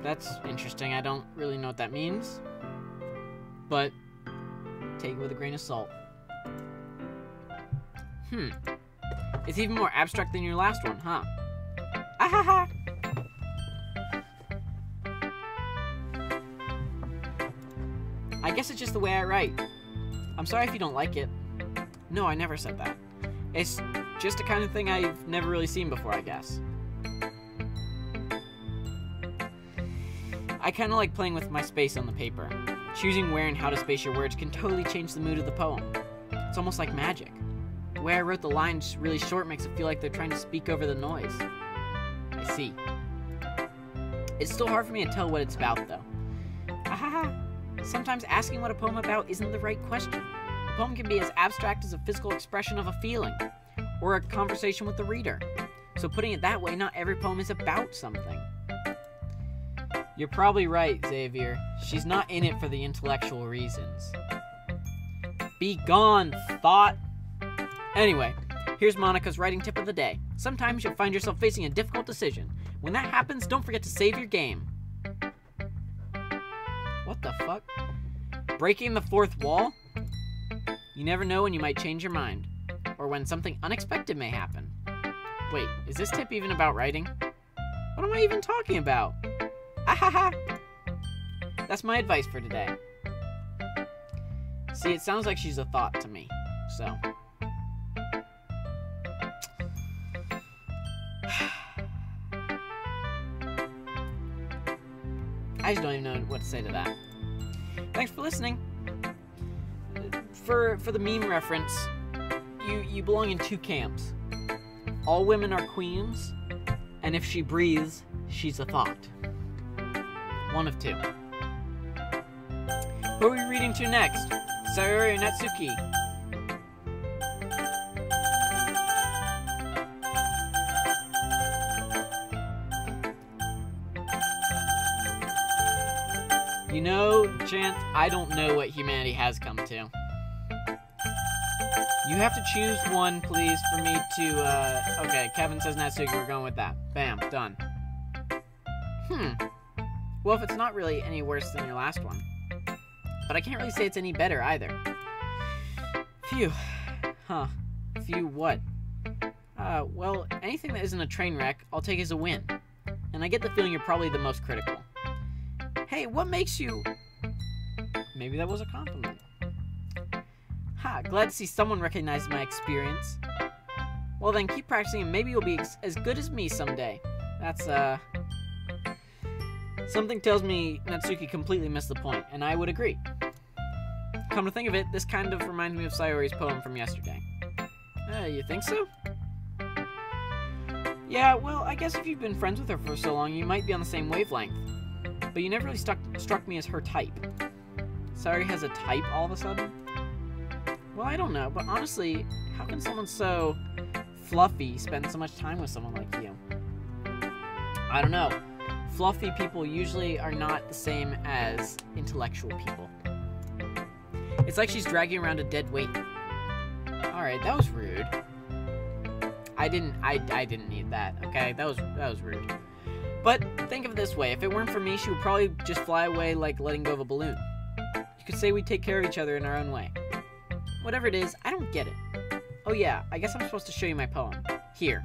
That's interesting. I don't really know what that means. But take it with a grain of salt. It's even more abstract than your last one, huh? Ahaha! I guess it's just the way I write. I'm sorry if you don't like it. No, I never said that. It's just the kind of thing I've never really seen before, I guess. I kind of like playing with my space on the paper. Choosing where and how to space your words can totally change the mood of the poem. It's almost like magic. The way I wrote the lines really short makes it feel like they're trying to speak over the noise. I see. It's still hard for me to tell what it's about, though. Ahaha! Sometimes asking what a poem about isn't the right question. A poem can be as abstract as a physical expression of a feeling, or a conversation with the reader. So putting it that way, not every poem is about something. You're probably right, Xavier. She's not in it for the intellectual reasons. Be gone, thought! Anyway, here's Monica's writing tip of the day. Sometimes you'll find yourself facing a difficult decision. When that happens, don't forget to save your game. What the fuck? Breaking the fourth wall? You never know when you might change your mind. Or when something unexpected may happen. Wait, is this tip even about writing? What am I even talking about? Ahaha! That's my advice for today. See, it sounds like she's a thought to me, so. I just don't even know what to say to that. Thanks for listening. For the meme reference, you belong in two camps. All women are queens, and if she breathes, she's a thought. One of two. Who are we reading to next? Sayori or Natsuki? You know, Chant, I don't know what humanity has come to. You have to choose one, please, for me to, okay, Kevin says Natsuki, we're going with that. Bam, done. Well, if it's not really any worse than your last one. But I can't really say it's any better, either. Phew. Huh. Phew what? Well, anything that isn't a train wreck, I'll take as a win. And I get the feeling you're probably the most critical. Hey, what makes you... Maybe that was a compliment. Ha, glad to see someone recognize my experience. Well then, keep practicing and maybe you'll be as good as me someday. That's, Something tells me Natsuki completely missed the point, and I would agree. Come to think of it, this kind of reminds me of Sayori's poem from yesterday. You think so? Yeah, well, I guess if you've been friends with her for so long, you might be on the same wavelength. But you never really struck me as her type. Sayori has a type all of a sudden? Well, I don't know, but honestly, how can someone so fluffy spend so much time with someone like you? I don't know. Fluffy people usually are not the same as intellectual people. It's like she's dragging around a dead weight. Alright, that was rude. I didn't need that, okay? That was rude. But think of it this way, if it weren't for me, she would probably just fly away like letting go of a balloon. You could say we take care of each other in our own way. Whatever it is, I don't get it. Oh yeah, I guess I'm supposed to show you my poem. Here.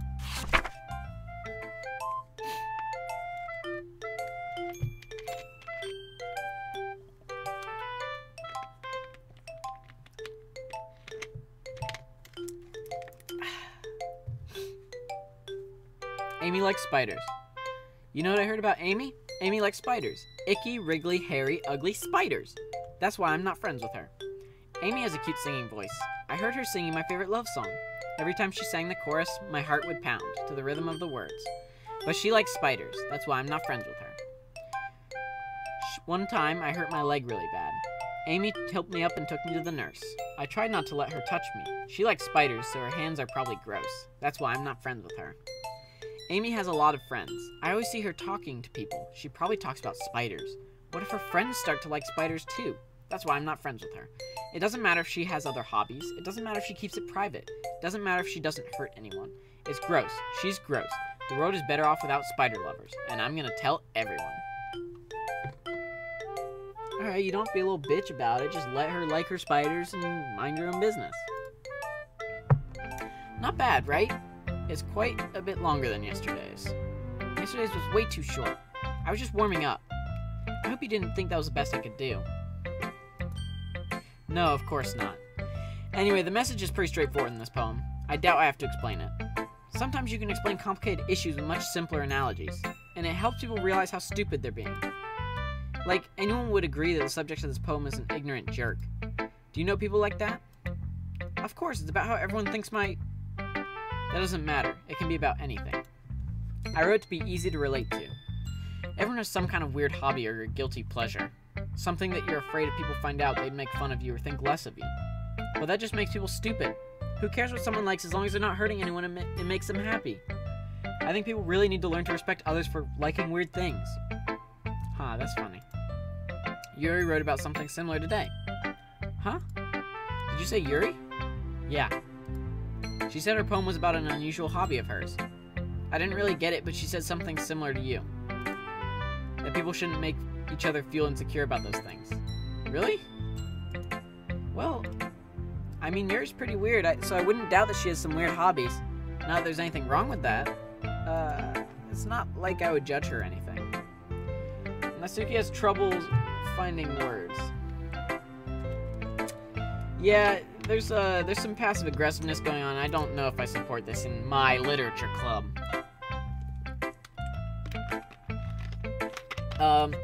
Amy likes spiders. You know what I heard about Amy? Amy likes spiders. Icky, wriggly, hairy, ugly spiders. That's why I'm not friends with her. Amy has a cute singing voice. I heard her singing my favorite love song. Every time she sang the chorus, my heart would pound to the rhythm of the words. But she likes spiders. That's why I'm not friends with her. One time, I hurt my leg really bad. Amy helped me up and took me to the nurse. I tried not to let her touch me. She likes spiders, so her hands are probably gross. That's why I'm not friends with her. Amy has a lot of friends. I always see her talking to people. She probably talks about spiders. What if her friends start to like spiders too? That's why I'm not friends with her. It doesn't matter if she has other hobbies. It doesn't matter if she keeps it private. It doesn't matter if she doesn't hurt anyone. It's gross. She's gross. The world is better off without spider lovers. And I'm gonna tell everyone. Alright, you don't have to be a little bitch about it. Just let her like her spiders and mind your own business. Not bad, right? It's quite a bit longer than yesterday's. Yesterday's was way too short. I was just warming up. I hope you didn't think that was the best I could do. No, of course not. Anyway, the message is pretty straightforward in this poem. I doubt I have to explain it. Sometimes you can explain complicated issues with much simpler analogies, and it helps people realize how stupid they're being. Like, anyone would agree that the subject of this poem is an ignorant jerk. Do you know people like that? Of course, it's about how everyone thinks That doesn't matter. It can be about anything. I wrote it to be easy to relate to. Everyone has some kind of weird hobby or guilty pleasure. Something that you're afraid if people find out they'd make fun of you or think less of you. But that just makes people stupid. Who cares what someone likes as long as they're not hurting anyone and it makes them happy? I think people really need to learn to respect others for liking weird things. Huh, that's funny. Yuri wrote about something similar today. Huh? Did you say Yuri? Yeah. She said her poem was about an unusual hobby of hers. I didn't really get it, but she said something similar to you. That people shouldn't make each other feel insecure about those things. Really? Well, I mean, Yuri's pretty weird, so I wouldn't doubt that she has some weird hobbies. Not that there's anything wrong with that. It's not like I would judge her or anything. Natsuki has trouble finding words. Yeah, there's some passive aggressiveness going on. I don't know if I support this in my literature club.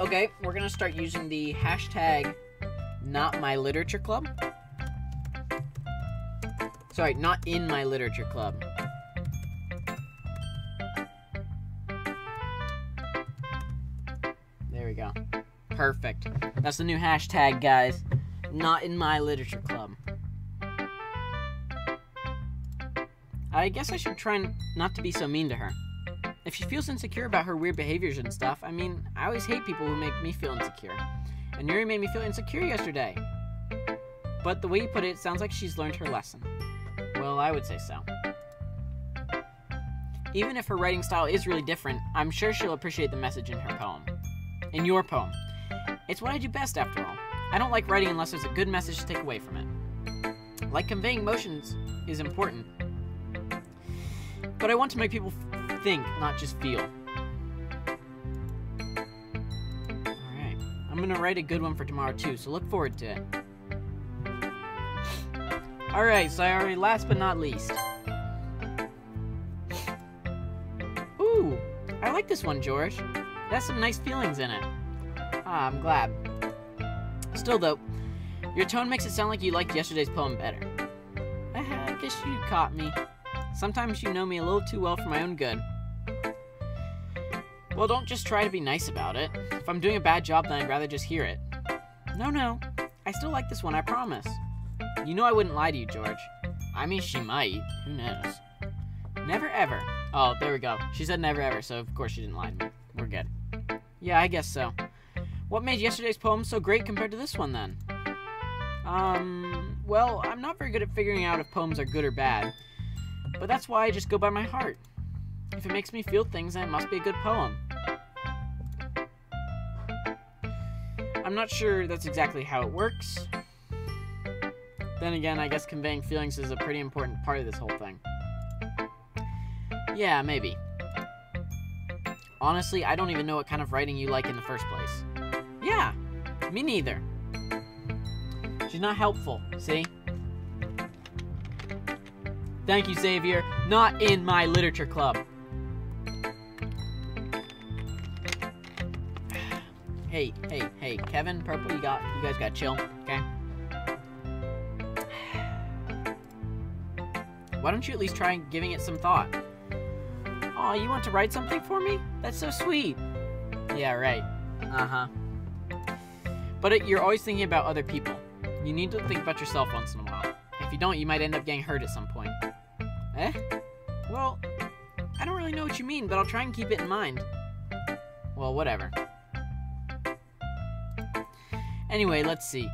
Okay, we're gonna start using the hashtag #NotMyLiteratureClub. Sorry, not in my literature club. There we go. Perfect. That's the new hashtag, guys. Not in my literature club. I guess I should try not to be so mean to her. If she feels insecure about her weird behaviors and stuff, I mean, I always hate people who make me feel insecure. And Yuri made me feel insecure yesterday. But the way you put it, it sounds like she's learned her lesson. Well, I would say so. Even if her writing style is really different, I'm sure she'll appreciate the message in her poem. In your poem. It's what I do best, after all. I don't like writing unless there's a good message to take away from it. Like conveying emotions is important. But I want to make people think, not just feel. Alright. I'm gonna write a good one for tomorrow too, so look forward to it. Alright, so last but not least. Ooh, I like this one, George. It has some nice feelings in it. Ah, I'm glad. Still though, your tone makes it sound like you liked yesterday's poem better. I guess you caught me. Sometimes you know me a little too well for my own good. Well, don't just try to be nice about it. If I'm doing a bad job, then I'd rather just hear it. No. I still like this one, I promise. You know I wouldn't lie to you, George. I mean, she might. Who knows? Never ever. Oh, there we go. She said never ever, so of course she didn't lie to me. We're good. Yeah, I guess so. What made yesterday's poem so great compared to this one, then? Well, I'm not very good at figuring out if poems are good or bad. But that's why I just go by my heart. If it makes me feel things, then it must be a good poem. I'm not sure that's exactly how it works. Then again, I guess conveying feelings is a pretty important part of this whole thing. Yeah, maybe. Honestly, I don't even know what kind of writing you like in the first place. Yeah, me neither. She's not helpful, see? Thank you, Xavier. Not in my literature club. Hey, Kevin, Purple, you guys gotta chill, okay? Why don't you at least try giving it some thought? Aw, you want to write something for me? That's so sweet. Yeah, right. Uh-huh. But you're always thinking about other people. You need to think about yourself once in a while. If you don't, you might end up getting hurt at some point. Eh? Well, I don't really know what you mean, but I'll try and keep it in mind. Well, whatever. Anyway, let's see.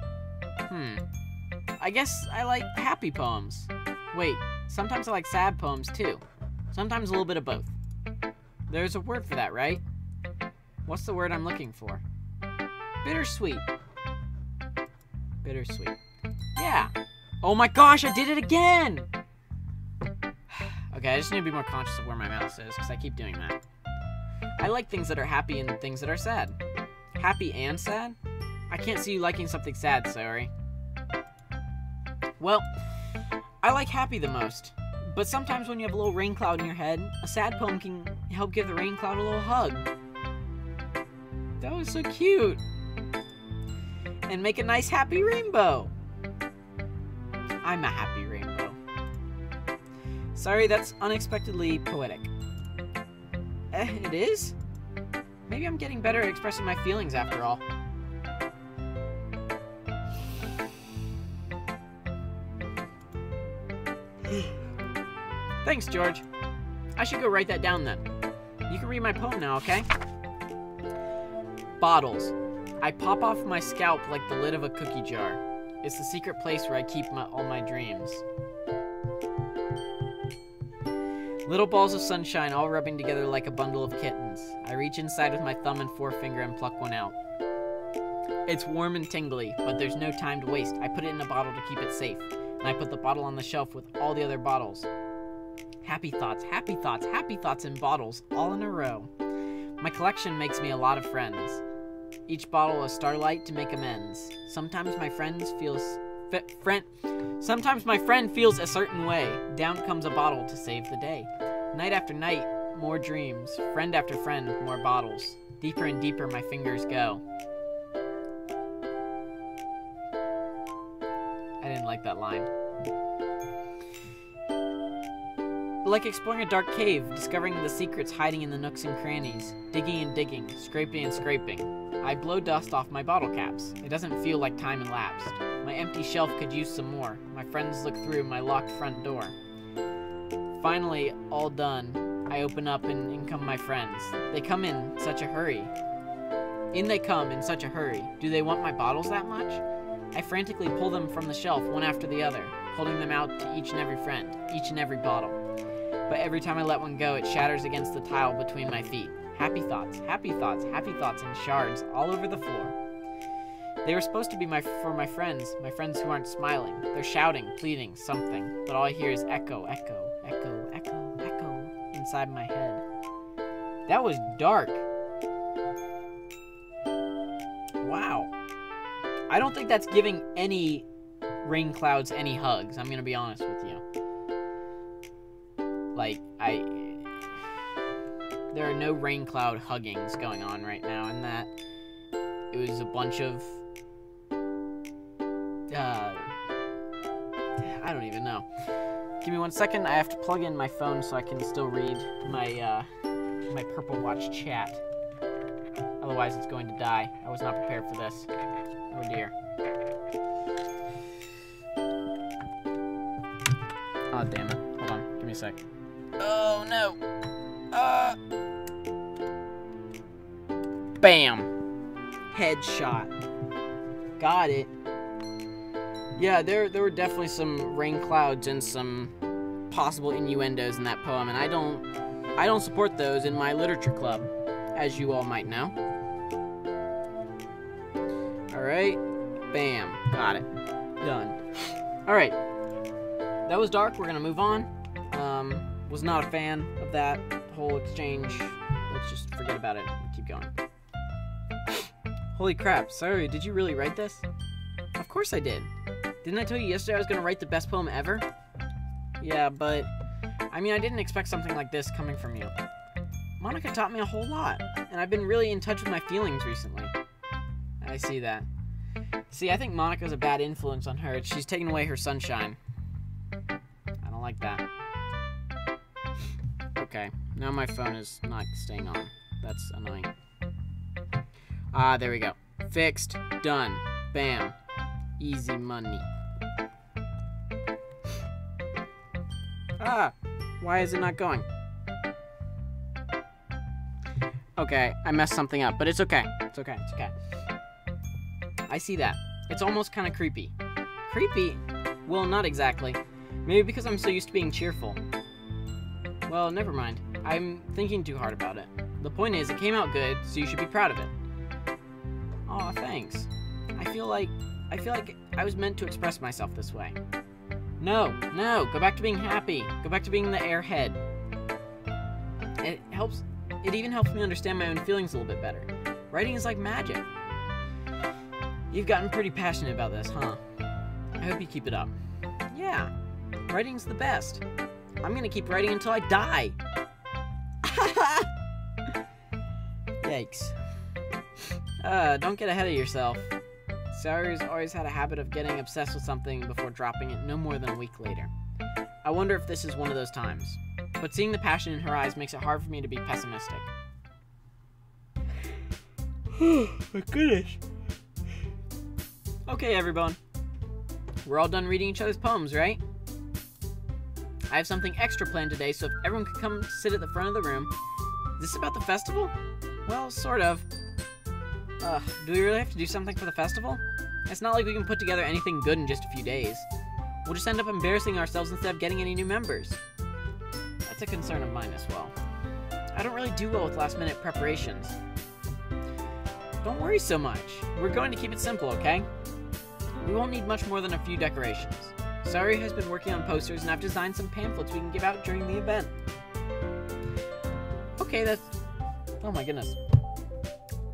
I guess I like happy poems. Wait, sometimes I like sad poems too. Sometimes a little bit of both. There's a word for that, right? What's the word I'm looking for? Bittersweet. Bittersweet. Yeah. Oh my gosh, I did it again! Okay, I just need to be more conscious of where my mouse is, because I keep doing that. I like things that are happy and things that are sad. Happy and sad? I can't see you liking something sad, sorry. Well, I like happy the most. But sometimes when you have a little rain cloud in your head, a sad poem can help give the rain cloud a little hug. That was so cute. And make a nice happy rainbow. I'm a happy rainbow. Sorry, that's unexpectedly poetic. It is? Maybe I'm getting better at expressing my feelings after all. Thanks, George. I should go write that down then. You can read my poem now, okay? Bottles. I pop off my scalp like the lid of a cookie jar. It's the secret place where I keep all my dreams. Little balls of sunshine all rubbing together like a bundle of kittens. I reach inside with my thumb and forefinger and pluck one out. It's warm and tingly, but there's no time to waste. I put it in a bottle to keep it safe, and I put the bottle on the shelf with all the other bottles. Happy thoughts, happy thoughts, happy thoughts in bottles, all in a row. My collection makes me a lot of friends. Each bottle a starlight to make amends. Sometimes my friend feels a certain way. Down comes a bottle to save the day. Night after night, more dreams. Friend after friend, more bottles. Deeper and deeper my fingers go. I didn't like that line. Like exploring a dark cave, discovering the secrets hiding in the nooks and crannies, digging and digging, scraping and scraping. I blow dust off my bottle caps. It doesn't feel like time elapsed. My empty shelf could use some more. My friends look through my locked front door. Finally, all done, I open up and in come my friends. They come in such a hurry. In they come in such a hurry. Do they want my bottles that much? I frantically pull them from the shelf one after the other, holding them out to each and every friend, each and every bottle. But every time I let one go, it shatters against the tile between my feet. Happy thoughts, happy thoughts, happy thoughts in shards all over the floor. They were supposed to be for my friends who aren't smiling. They're shouting, pleading, something, but all I hear is echo, echo, echo, echo, echo inside my head. That was dark. Wow. I don't think that's giving any rain clouds any hugs, I'm gonna be honest with you. Like, there are no rain cloud huggings going on right now, and that it was a bunch of I don't even know. Give me 1 second. I have to plug in my phone so I can still read my my Purple Watch chat. Otherwise, it's going to die. I was not prepared for this. Oh dear. Oh damn it! Hold on. Give me a sec. Oh no. Bam. Headshot. Got it. Yeah, there were definitely some rain clouds and some possible innuendos in that poem, and I don't support those in my literature club, as you all might know. Alright. Bam. Got it. Done. Alright. That was dark. We're gonna move on. Was not a fan of that whole exchange. Let's just forget about it and keep going. Holy crap. Sorry, did you really write this? Of course I did. Didn't I tell you yesterday I was gonna write the best poem ever? Yeah, but I mean, I didn't expect something like this coming from you. Monica taught me a whole lot, and I've been really in touch with my feelings recently. I see that. See, I think Monica's a bad influence on her. She's taken away her sunshine. I don't like that. Okay, now my phone is not staying on. That's annoying. Ah, there we go. Fixed. Done. Bam. Easy money. Ah! Why is it not going? Okay, I messed something up, but it's okay. It's okay, it's okay. I see that. It's almost kind of creepy. Creepy? Well, not exactly. Maybe because I'm so used to being cheerful. Well, never mind. I'm thinking too hard about it. The point is, it came out good, so you should be proud of it. Aw, thanks. I feel like I was meant to express myself this way. No, go back to being happy. Go back to being the airhead. It even helps me understand my own feelings a little bit better. Writing is like magic. You've gotten pretty passionate about this, huh? I hope you keep it up. Yeah, writing's the best. I'm gonna keep writing until I die. Yikes. Don't get ahead of yourself. Sayori's always had a habit of getting obsessed with something before dropping it no more than a week later. I wonder if this is one of those times. But seeing the passion in her eyes makes it hard for me to be pessimistic. Oh my goodness. Okay, everyone. We're all done reading each other's poems, right? I have something extra planned today, so if everyone could come sit at the front of the room. Is this about the festival? Well, sort of. Do we really have to do something for the festival? It's not like we can put together anything good in just a few days. We'll just end up embarrassing ourselves instead of getting any new members. That's a concern of mine as well. I don't really do well with last-minute preparations. Don't worry so much. We're going to keep it simple, okay? We won't need much more than a few decorations. Sayori has been working on posters, and I've designed some pamphlets we can give out during the event. Okay, that's... Oh my goodness.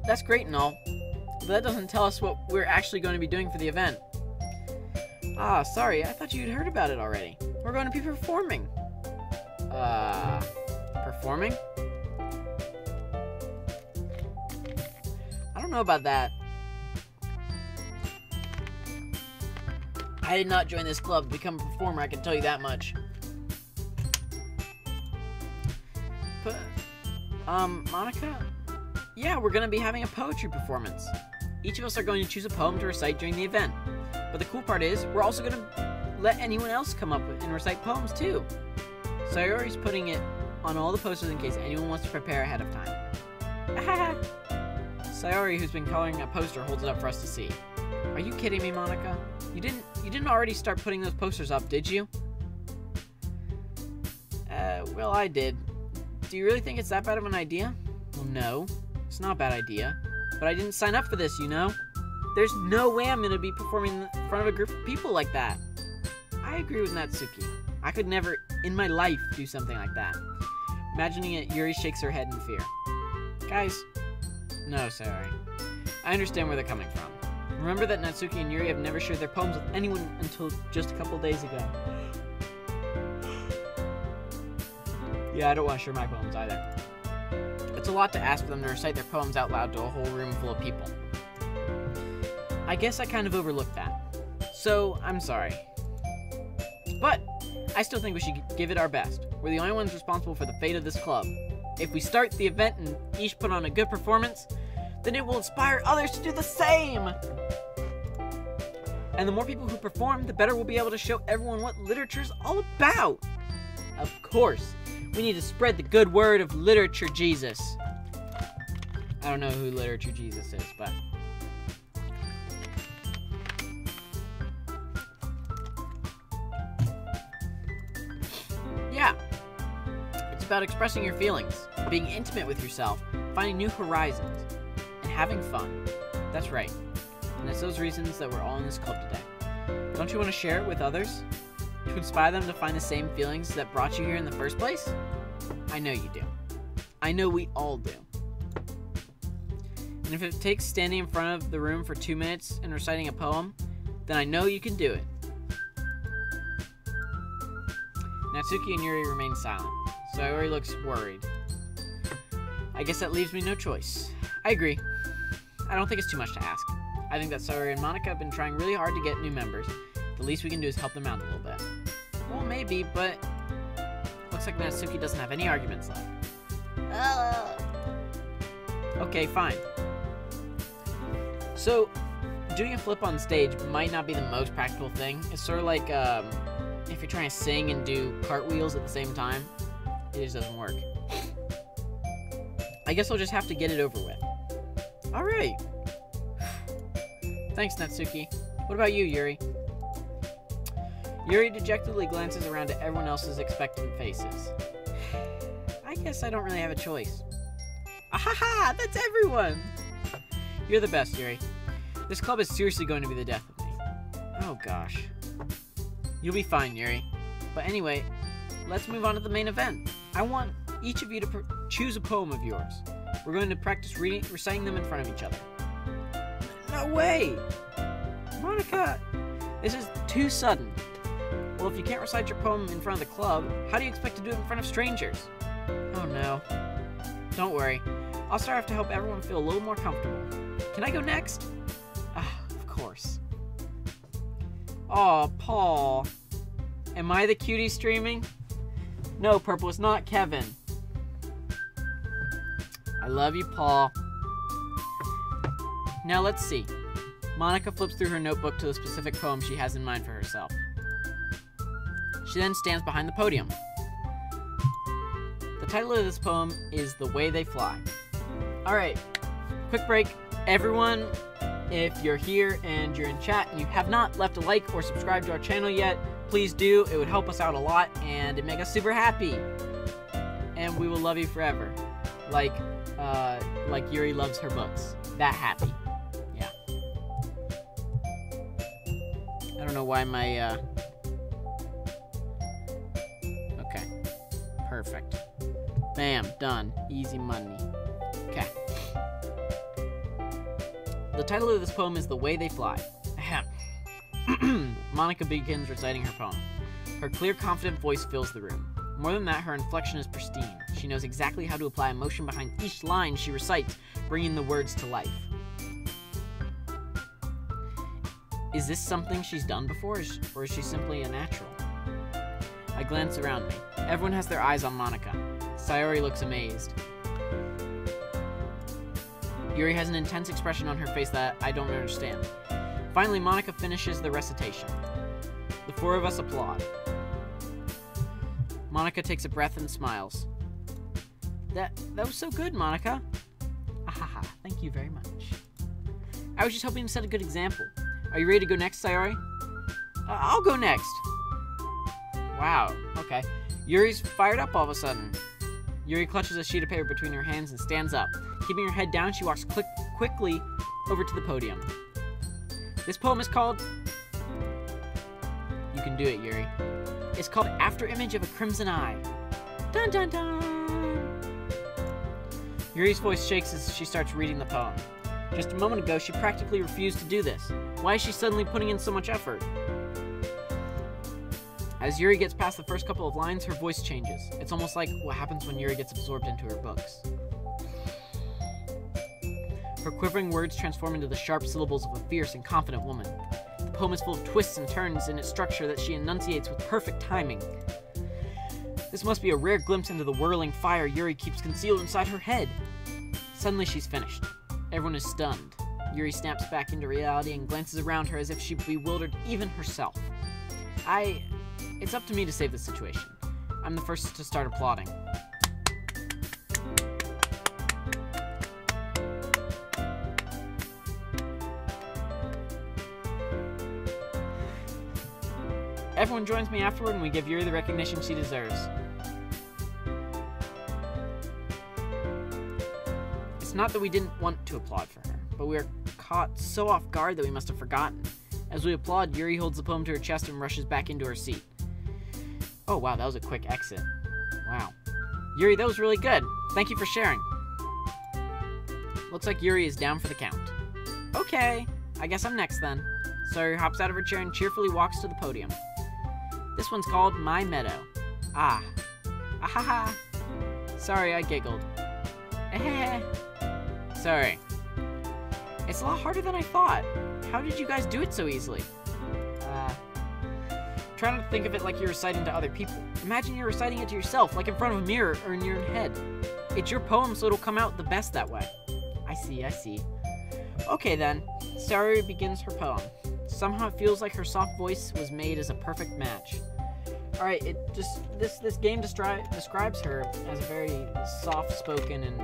That's great and all, but that doesn't tell us what we're actually going to be doing for the event. Ah, sorry, I thought you'd heard about it already. We're going to be performing. Performing? I don't know about that. I did not join this club to become a performer, I can tell you that much. But, Monica? Yeah, we're gonna be having a poetry performance. Each of us are going to choose a poem to recite during the event. But the cool part is, we're also gonna let anyone else come up and recite poems too. Sayori's putting it on all the posters in case anyone wants to prepare ahead of time. Sayori, who's been coloring a poster, holds it up for us to see. Are you kidding me, Monica? You didn't already start putting those posters up, did you? Well, I did. Do you really think it's that bad of an idea? Well, no. It's not a bad idea. But I didn't sign up for this, you know? There's no way I'm gonna be performing in front of a group of people like that. I agree with Natsuki. I could never, in my life, do something like that. Imagining it, Yuri shakes her head in fear. Guys, no, sorry. I understand where they're coming from. Remember that Natsuki and Yuri have never shared their poems with anyone until just a couple days ago. Yeah, I don't want to share my poems either. It's a lot to ask for them to recite their poems out loud to a whole room full of people. I guess I kind of overlooked that. So, I'm sorry. But, I still think we should give it our best. We're the only ones responsible for the fate of this club. If we start the event and each put on a good performance, then it will inspire others to do the same! And the more people who perform, the better we'll be able to show everyone what literature's all about! Of course, we need to spread the good word of Literature Jesus. I don't know who Literature Jesus is, but... yeah. It's about expressing your feelings, being intimate with yourself, finding new horizons, and having fun. That's right. And it's those reasons that we're all in this club today. Don't you want to share it with others? To inspire them to find the same feelings that brought you here in the first place? I know you do. I know we all do. And if it takes standing in front of the room for 2 minutes and reciting a poem, then I know you can do it. Natsuki and Yuri remain silent. Sayori looks worried. I guess that leaves me no choice. I agree. I don't think it's too much to ask. I think that Sayori and Monica have been trying really hard to get new members. The least we can do is help them out a little bit. Well, maybe, but... looks like Natsuki doesn't have any arguments left. Okay, fine. So, doing a flip on stage might not be the most practical thing. It's sort of like, if you're trying to sing and do cartwheels at the same time, it just doesn't work. I guess I'll just have to get it over with. Alright. Thanks, Natsuki. What about you, Yuri? Yuri dejectedly glances around at everyone else's expectant faces. I guess I don't really have a choice. Ahaha! That's everyone! You're the best, Yuri. This club is seriously going to be the death of me. Oh gosh. You'll be fine, Yuri. But anyway, let's move on to the main event. I want each of you to choose a poem of yours. We're going to practice reciting them in front of each other. No way! Monica! This is too sudden. Well, if you can't recite your poem in front of the club, how do you expect to do it in front of strangers? Oh no. Don't worry. I'll start off to help everyone feel a little more comfortable. Can I go next? Ah, of course. Aw, Paul. Am I the cutie streaming? No, Purple, it's not Kevin. I love you, Paul. Now let's see. Monica flips through her notebook to the specific poem she has in mind for herself. She then stands behind the podium. The title of this poem is The Way They Fly. Alright, quick break. Everyone, if you're here and you're in chat and you have not left a like or subscribed to our channel yet, please do. It would help us out a lot and it'd make us super happy. And we will love you forever. Like Yuri loves her books. That happy. Yeah. I don't know why my, okay. Perfect. Bam, done. Easy money. Okay. The title of this poem is The Way They Fly. Ahem. Monica begins reciting her poem. Her clear, confident voice fills the room. More than that, her inflection is pristine. She knows exactly how to apply emotion behind each line she recites, bringing the words to life. Is this something she's done before, or is she simply a natural? I glance around me. Everyone has their eyes on Monica. Sayori looks amazed. Yuri has an intense expression on her face that I don't understand. Finally, Monica finishes the recitation. The four of us applaud. Monica takes a breath and smiles. That was so good, Monica. Ahaha. Haha, thank you very much. I was just hoping to set a good example. Are you ready to go next, Sayori? I'll go next. Wow, okay. Yuri's fired up all of a sudden. Yuri clutches a sheet of paper between her hands and stands up. Keeping her head down, she walks quickly over to the podium. This poem is called... You can do it, Yuri. It's called After Image of a Crimson Eye. Dun dun dun! Yuri's voice shakes as she starts reading the poem. Just a moment ago, she practically refused to do this. Why is she suddenly putting in so much effort? As Yuri gets past the first couple of lines, her voice changes. It's almost like what happens when Yuri gets absorbed into her books. Her quivering words transform into the sharp syllables of a fierce and confident woman. The poem is full of twists and turns in its structure that she enunciates with perfect timing. This must be a rare glimpse into the whirling fire Yuri keeps concealed inside her head. Suddenly she's finished. Everyone is stunned. Yuri snaps back into reality and glances around her as if she bewildered even herself. It's up to me to save the situation. I'm the first to start applauding. Everyone joins me afterward and we give Yuri the recognition she deserves. It's not that we didn't want to applaud for her, but we were caught so off guard that we must have forgotten. As we applaud, Yuri holds the poem to her chest and rushes back into her seat. Oh wow, that was a quick exit. Wow. Yuri, that was really good. Thank you for sharing. Looks like Yuri is down for the count. Okay, I guess I'm next then. Sayori hops out of her chair and cheerfully walks to the podium. This one's called My Meadow. Ah. Ahaha. Sorry, I giggled. Sorry. It's a lot harder than I thought. How did you guys do it so easily? Try not to think of it like you're reciting to other people. Imagine you're reciting it to yourself, like in front of a mirror or in your head. It's your poem, so it'll come out the best that way. I see. Okay then, Sayori begins her poem. Somehow it feels like her soft voice was made as a perfect match. Alright, this game describes her as a very soft-spoken and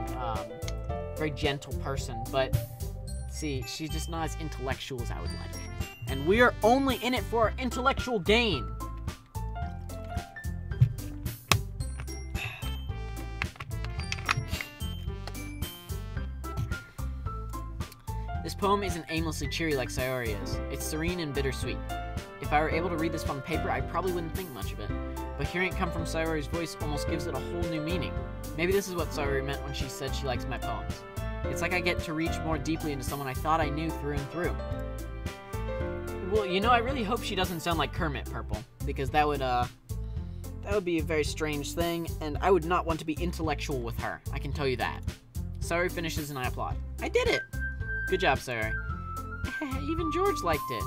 very gentle person, but see, she's just not as intellectual as I would like. And we are only in it for our intellectual gain. This poem isn't aimlessly cheery like Sayori is. It's serene and bittersweet. If I were able to read this on paper, I probably wouldn't think much of it. But hearing it come from Sayori's voice almost gives it a whole new meaning. Maybe this is what Sayori meant when she said she likes my poems. It's like I get to reach more deeply into someone I thought I knew through and through. Well, you know, I really hope she doesn't sound like Kermit Purple, because that would be a very strange thing, and I would not want to be intellectual with her. I can tell you that. Sayori finishes and I applaud. I did it! Good job, Sayori. Even George liked it.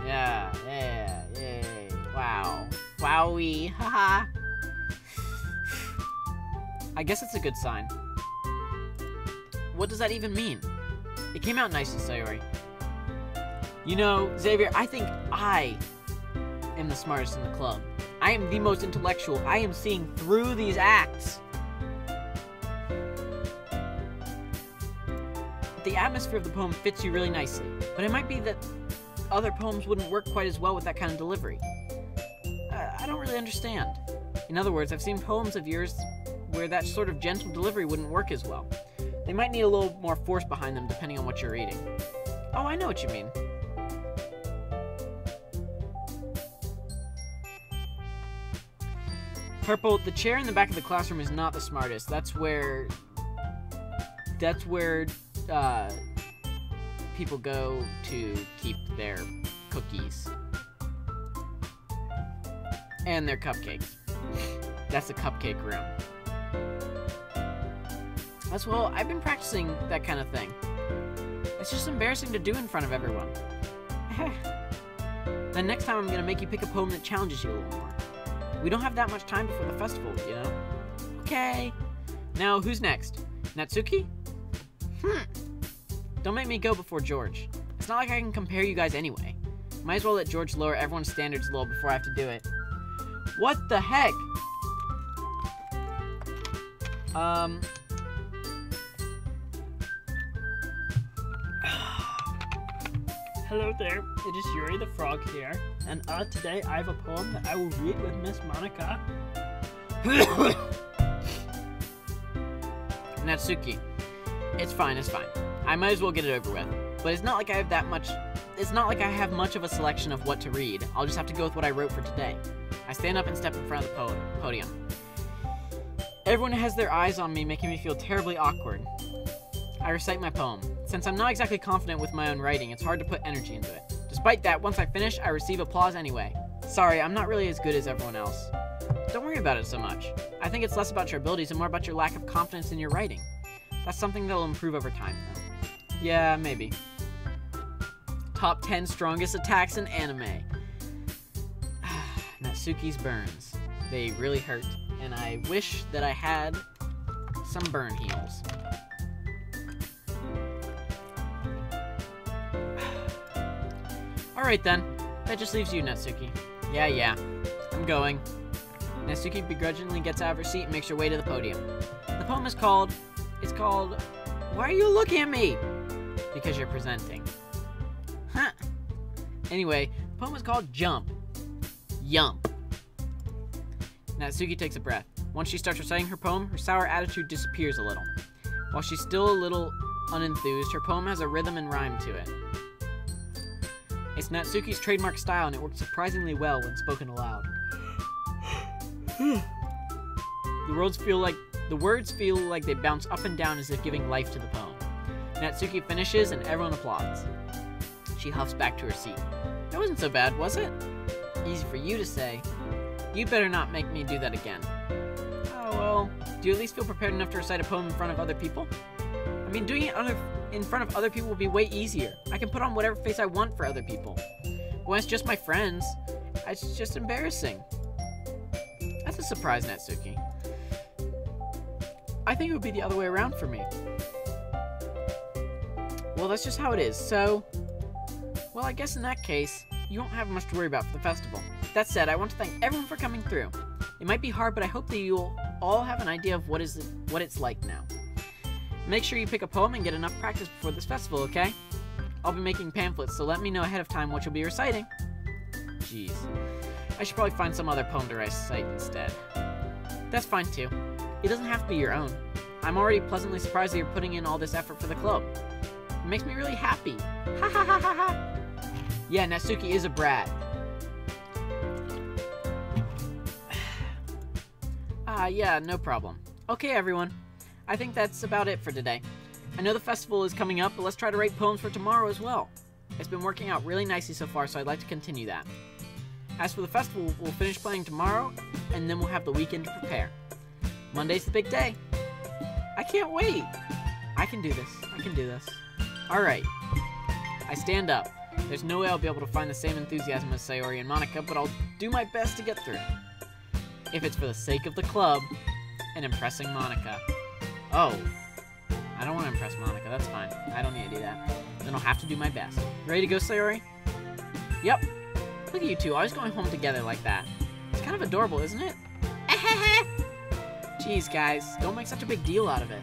Yeah, yay. Wow. Wowie, haha. I guess it's a good sign. What does that even mean? It came out nicely, Sayori. You know, Xavier, I think I am the smartest in the club. I am the most intellectual. I am seeing through these acts. The atmosphere of the poem fits you really nicely, but it might be that other poems wouldn't work quite as well with that kind of delivery. I don't really understand. In other words, I've seen poems of yours where that sort of gentle delivery wouldn't work as well. They might need a little more force behind them depending on what you're reading. Oh, I know what you mean. Purple, the chair in the back of the classroom is not the smartest. That's where people go to keep their cookies. And their cupcakes. That's the cupcake room. Well, I've been practicing that kind of thing. It's just embarrassing to do in front of everyone. Then next time I'm gonna make you pick a poem that challenges you a little more. We don't have that much time before the festival, you know? Okay. Now, who's next? Natsuki? Don't make me go before George. It's not like I can compare you guys anyway. Might as well let George lower everyone's standards a little before I have to do it. What the heck? Hello there, it is Yuri the Frog here, and today I have a poem that I will read with Miss Monica. Natsuki, it's fine, it's fine. I might as well get it over with. But it's not like I have much of a selection of what to read. I'll just have to go with what I wrote for today. I stand up and step in front of the podium. Everyone has their eyes on me, making me feel terribly awkward. I recite my poem. Since I'm not exactly confident with my own writing, it's hard to put energy into it. Despite that, once I finish, I receive applause anyway. Sorry, I'm not really as good as everyone else. Don't worry about it so much. I think it's less about your abilities and more about your lack of confidence in your writing. That's something that'll improve over time, though. Yeah, maybe. Top 10 strongest attacks in anime. Natsuki's burns. They really hurt, and I wish that I had some burn heals. Alright then, that just leaves you, Natsuki. Yeah, I'm going. Natsuki begrudgingly gets out of her seat and makes her way to the podium. The poem is called, Why Are You Looking at Me? Because you're presenting. Huh. Anyway, the poem is called Jump. Yump. Natsuki takes a breath. Once she starts reciting her poem, her sour attitude disappears a little. While she's still a little unenthused, her poem has a rhythm and rhyme to it. It's Natsuki's trademark style, and it works surprisingly well when spoken aloud. The words feel like they bounce up and down as if giving life to the poem. Natsuki finishes, and everyone applauds. She huffs back to her seat. That wasn't so bad, was it? Easy for you to say. You better not make me do that again. Oh, well, do you at least feel prepared enough to recite a poem in front of other people? I mean, doing it in front of other people will be way easier. I can put on whatever face I want for other people. But when it's just my friends, it's just embarrassing. That's a surprise, Natsuki. I think it would be the other way around for me. Well, that's just how it is, so... Well, I guess in that case, you won't have much to worry about for the festival. That said, I want to thank everyone for coming through. It might be hard, but I hope that you'll all have an idea of what it's like now. Make sure you pick a poem and get enough practice before this festival, okay? I'll be making pamphlets, so let me know ahead of time what you'll be reciting. Jeez. I should probably find some other poem to recite instead. That's fine too. It doesn't have to be your own. I'm already pleasantly surprised that you're putting in all this effort for the club. It makes me really happy. Ha ha ha ha ha! Yeah, Natsuki is a brat. Yeah, no problem. Okay, everyone. I think that's about it for today. I know the festival is coming up, but let's try to write poems for tomorrow as well. It's been working out really nicely so far, so I'd like to continue that. As for the festival, we'll finish playing tomorrow, and then we'll have the weekend to prepare. Monday's the big day. I can't wait. I can do this. I can do this. Alright. I stand up. There's no way I'll be able to find the same enthusiasm as Sayori and Monica, but I'll do my best to get through. If it's for the sake of the club and impressing Monica. Oh. I don't want to impress Monica. That's fine. I don't need to do that. Then I'll have to do my best. Ready to go, Sayori? Yep. Look at you two, always going home together like that. It's kind of adorable, isn't it? Jeez, guys, don't make such a big deal out of it.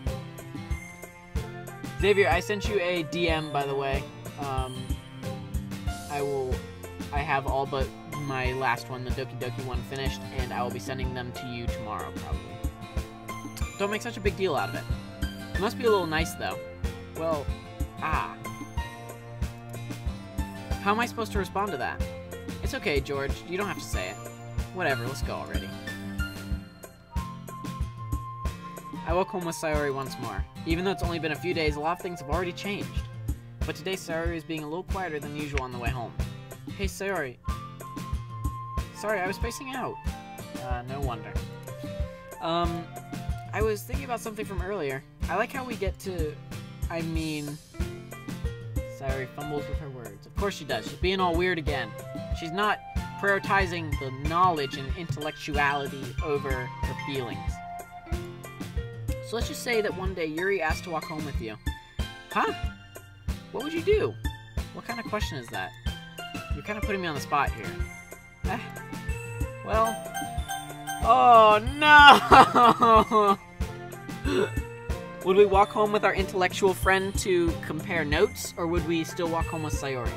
Xavier, I sent you a DM, by the way. I have all but my last one, the Doki Doki one, finished, and I will be sending them to you tomorrow, probably. Don't make such a big deal out of it. It must be a little nice, though. Well, How am I supposed to respond to that? It's okay, George. You don't have to say it. Whatever, let's go already. I woke home with Sayori once more. Even though it's only been a few days, a lot of things have already changed. But today, Sayori is being a little quieter than usual on the way home. Hey, Sayori. Sorry, I was spacing out. No wonder. I was thinking about something from earlier. I like how we get to... Sayori fumbles with her words. Of course she does. She's being all weird again. She's not prioritizing the knowledge and intellectuality over her feelings. So let's just say that one day Yuri asked to walk home with you. Huh? What would you do? What kind of question is that? You're kind of putting me on the spot here. Well... Oh, no! Would we walk home with our intellectual friend to compare notes, or would we still walk home with Sayori?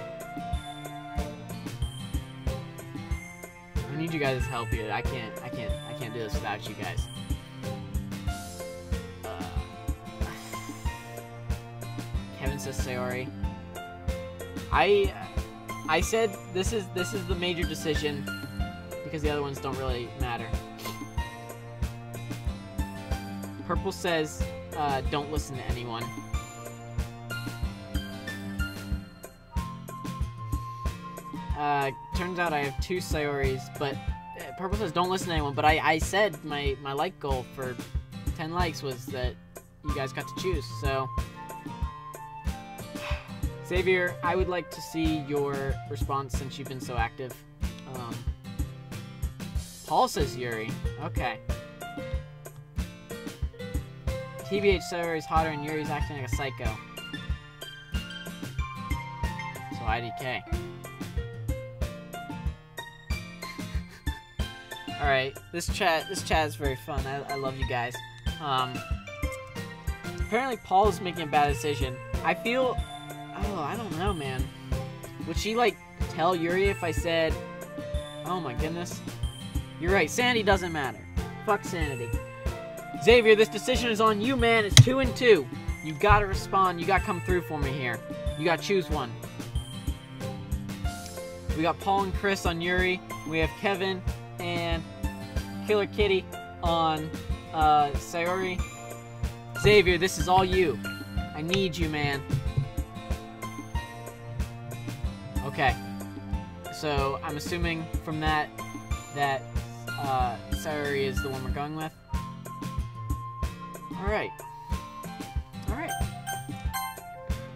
need you guys' help here. I can't do this without you guys. Kevin says Sayori. I said this is the major decision because the other ones don't really matter. Purple says don't listen to anyone. Turns out I have 2 Sayoris, but Purple says don't listen to anyone, but I said my like goal for 10 likes was that you guys got to choose, so... Xavier, I would like to see your response since you've been so active. Paul says Yuri. Okay. TBH Sayori's hotter and Yuri's acting like a psycho. So IDK. Alright, this chat is very fun. I love you guys. Apparently Paul is making a bad decision. I feel... Oh, I don't know, man. Would she, like, tell Yuri if I said... Oh my goodness. You're right, sanity doesn't matter. Fuck sanity. Xavier, this decision is on you, man. It's 2 and 2. You gotta respond. You gotta come through for me here. You gotta choose one. We got Paul and Chris on Yuri. We have Kevin and Killer Kitty on Sayori. Xavier, this is all you. I need you, man. Okay. So, I'm assuming from that Sayori is the one we're going with. Alright. Alright.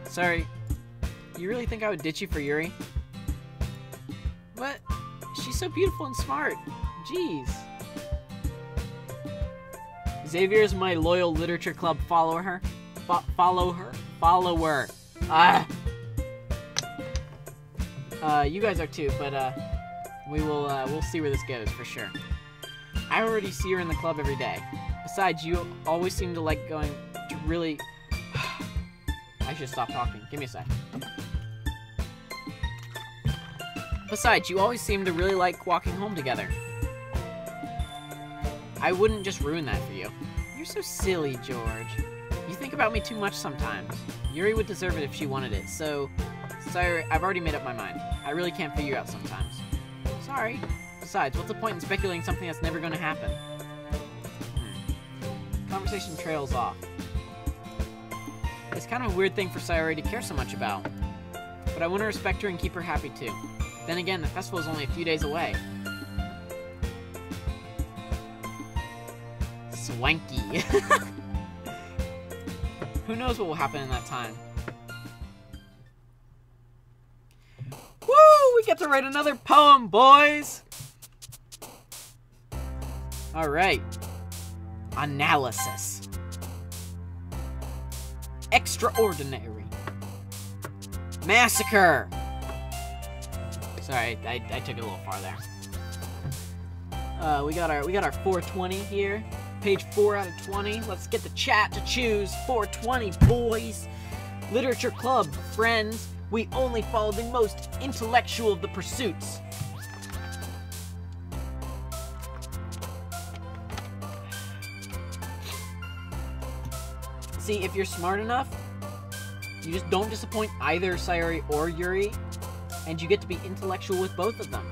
Sorry. You really think I would ditch you for Yuri? What? She's so beautiful and smart. Jeez. Xavier is my loyal literature club follower. Follower. Ah! You guys are too, but, we'll see where this goes, for sure. I already see her in the club every day. Besides, you always seem to like going to really... I should stop talking. Give me a sec. Besides, you always seem to really like walking home together. I wouldn't just ruin that for you. You're so silly, George. You think about me too much sometimes. Yuri would deserve it if she wanted it, so... Sorry, I've already made up my mind. I really can't figure out sometimes. Sorry. Besides, what's the point in speculating something that's never going to happen? Conversation trails off. It's kind of a weird thing for Sayori to care so much about. But I want to respect her and keep her happy too. Then again, the festival is only a few days away. Swanky. Who knows what will happen in that time? Woo! We get to write another poem, boys! Alright. Analysis. Extraordinary. Massacre! Sorry, I took it a little far there. We got our 420 here. Page 4 out of 20. Let's get the chat to choose 420, boys. Literature Club, friends. We only follow the most intellectual of the pursuits. See, if you're smart enough, you just don't disappoint either Sayori or Yuri, and you get to be intellectual with both of them.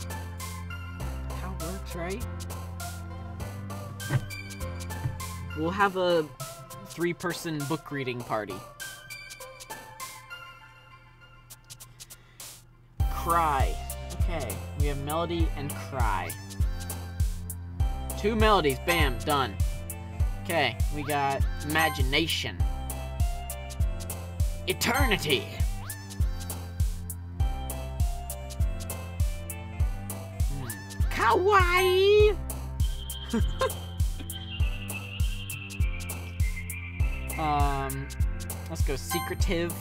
How it works, right? We'll have a 3-person book reading party. Cry. Okay, we have melody and cry. 2 melodies, bam, done. Okay, we got imagination. Eternity. Kawaii. Let's go secretive.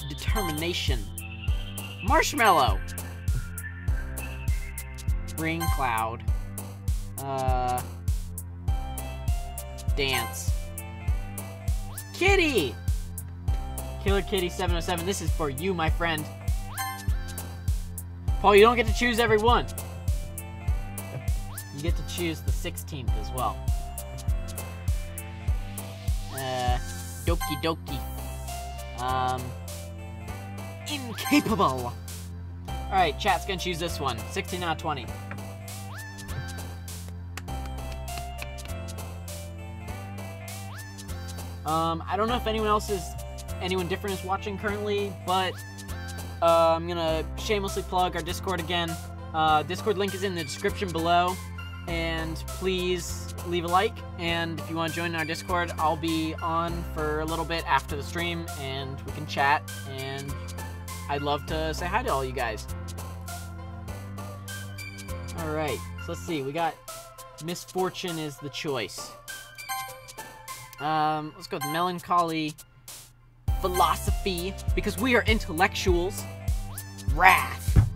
Determination. Marshmallow. Ring cloud. Dance. Kitty! Killer Kitty 707, this is for you, my friend. Paul, you don't get to choose every one. You get to choose the 16th as well. Doki Doki. Incapable. Alright, chat's gonna choose this one. 16 out of 20. I don't know if anyone different is watching currently, but I'm gonna shamelessly plug our Discord again. Discord link is in the description below, and please leave a like, and if you want to join our Discord, I'll be on for a little bit after the stream, and we can chat, and I'd love to say hi to all you guys. Alright, so let's see, we got misfortune is the choice. Let's go with melancholy, philosophy, because we are intellectuals, wrath,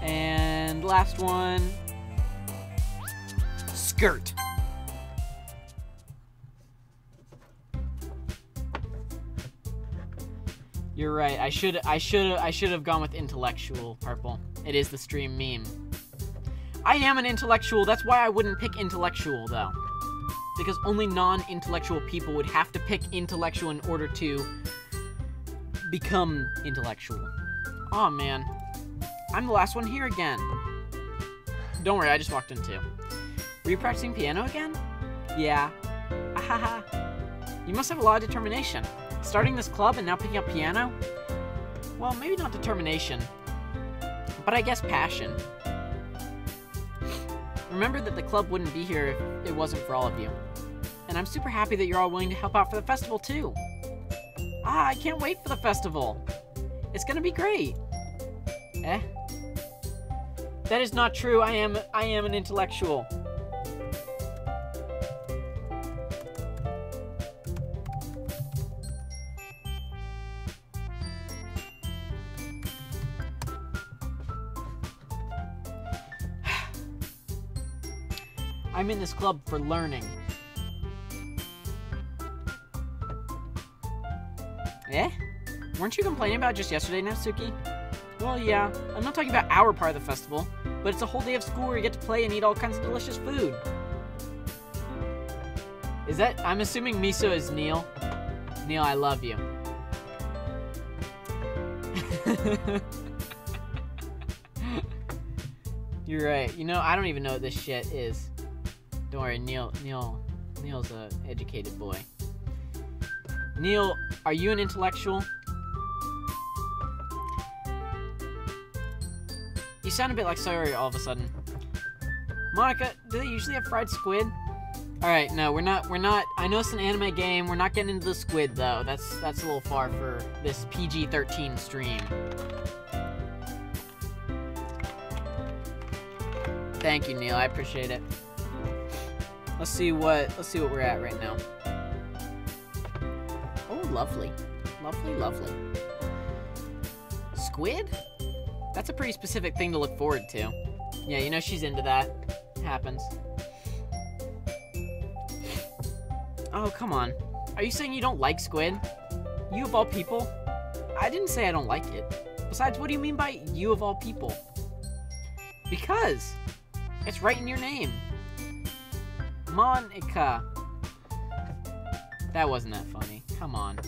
and last one, skirt. You're right. I should have gone with intellectual, Purple. It is the stream meme. I am an intellectual. That's why I wouldn't pick intellectual though. Because only non-intellectual people would have to pick intellectual in order to become intellectual. Aw, man. I'm the last one here again. Don't worry, I just walked in too. Were you practicing piano again? Yeah. Ahaha. You must have a lot of determination. Starting this club and now picking up piano? Well, maybe not determination, but I guess passion. Remember that the club wouldn't be here if it wasn't for all of you. And I'm super happy that you're all willing to help out for the festival too. Ah, I can't wait for the festival. It's gonna be great. Eh? That is not true. I am an intellectual. I'm in this club for learning. Eh? Weren't you complaining about it just yesterday, Natsuki? Well, yeah. I'm not talking about our part of the festival, but it's a whole day of school where you get to play and eat all kinds of delicious food. Is that... I'm assuming Miso is Neil. Neil, I love you. You're right. You know, I don't even know what this shit is. Don't worry, Neil's a educated boy. Neil, are you an intellectual? You sound a bit like Sawyer all of a sudden. Monica, do they usually have fried squid? Alright, no, we're not, I know it's an anime game, we're not getting into the squid though. That's a little far for this PG-13 stream. Thank you, Neil, I appreciate it. Let's see what we're at right now. Oh, lovely. Lovely, lovely. Squid? That's a pretty specific thing to look forward to. Yeah, you know she's into that. It happens. Oh, come on. Are you saying you don't like squid? You of all people? I didn't say I don't like it. Besides, what do you mean by you of all people? Because it's right in your name. Monica. That wasn't that funny. Come on.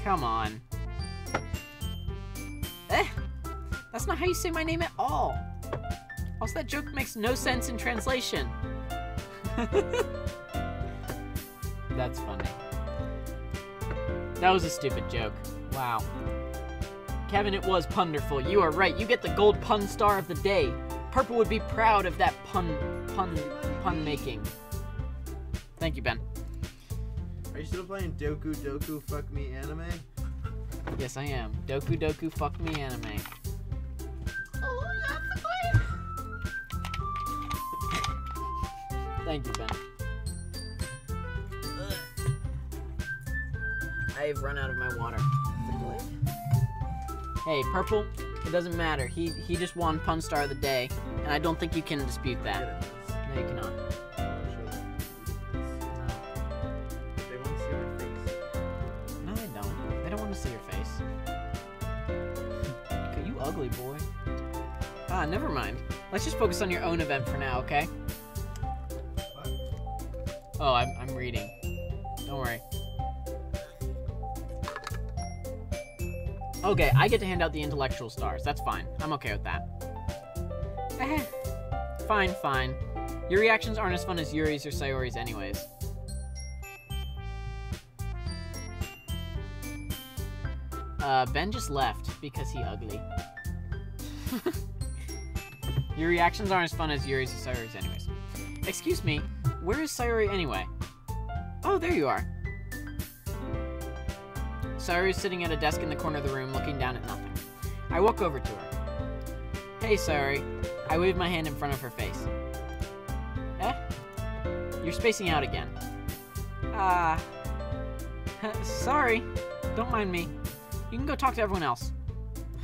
Come on. Eh! That's not how you say my name at all. Also, that joke makes no sense in translation. That's funny. That was a stupid joke. Wow. Kevin, it was punderful. You are right. You get the gold pun star of the day. Purple would be proud of that pun making. Thank you, Ben. Are you still playing Doku Doku Fuck Me Anime? Yes, I am. Doku Doku Fuck Me Anime. Oh, that's the Thank you, Ben. I've run out of my water. Hey, Purple, it doesn't matter. He just won Pun Star of the Day, and I don't think you can dispute that. No, you cannot. They want to see our face. No, they don't. They don't want to see your face. You ugly boy. Ah, never mind. Let's just focus on your own event for now, okay? What? Oh, I'm reading. Don't worry. Okay, I get to hand out the intellectual stars. That's fine. I'm okay with that. Fine, fine. Your reactions aren't as fun as Yuri's or Sayori's anyways. Ben just left because he ugly. Your reactions aren't as fun as Yuri's or Sayori's anyways. Excuse me, where is Sayori anyway? Oh, there you are. Sayori is sitting at a desk in the corner of the room looking down at nothing. I walk over to her. Hey, Sayori. I wave my hand in front of her face. Eh? You're spacing out again. Sorry. Don't mind me. You can go talk to everyone else.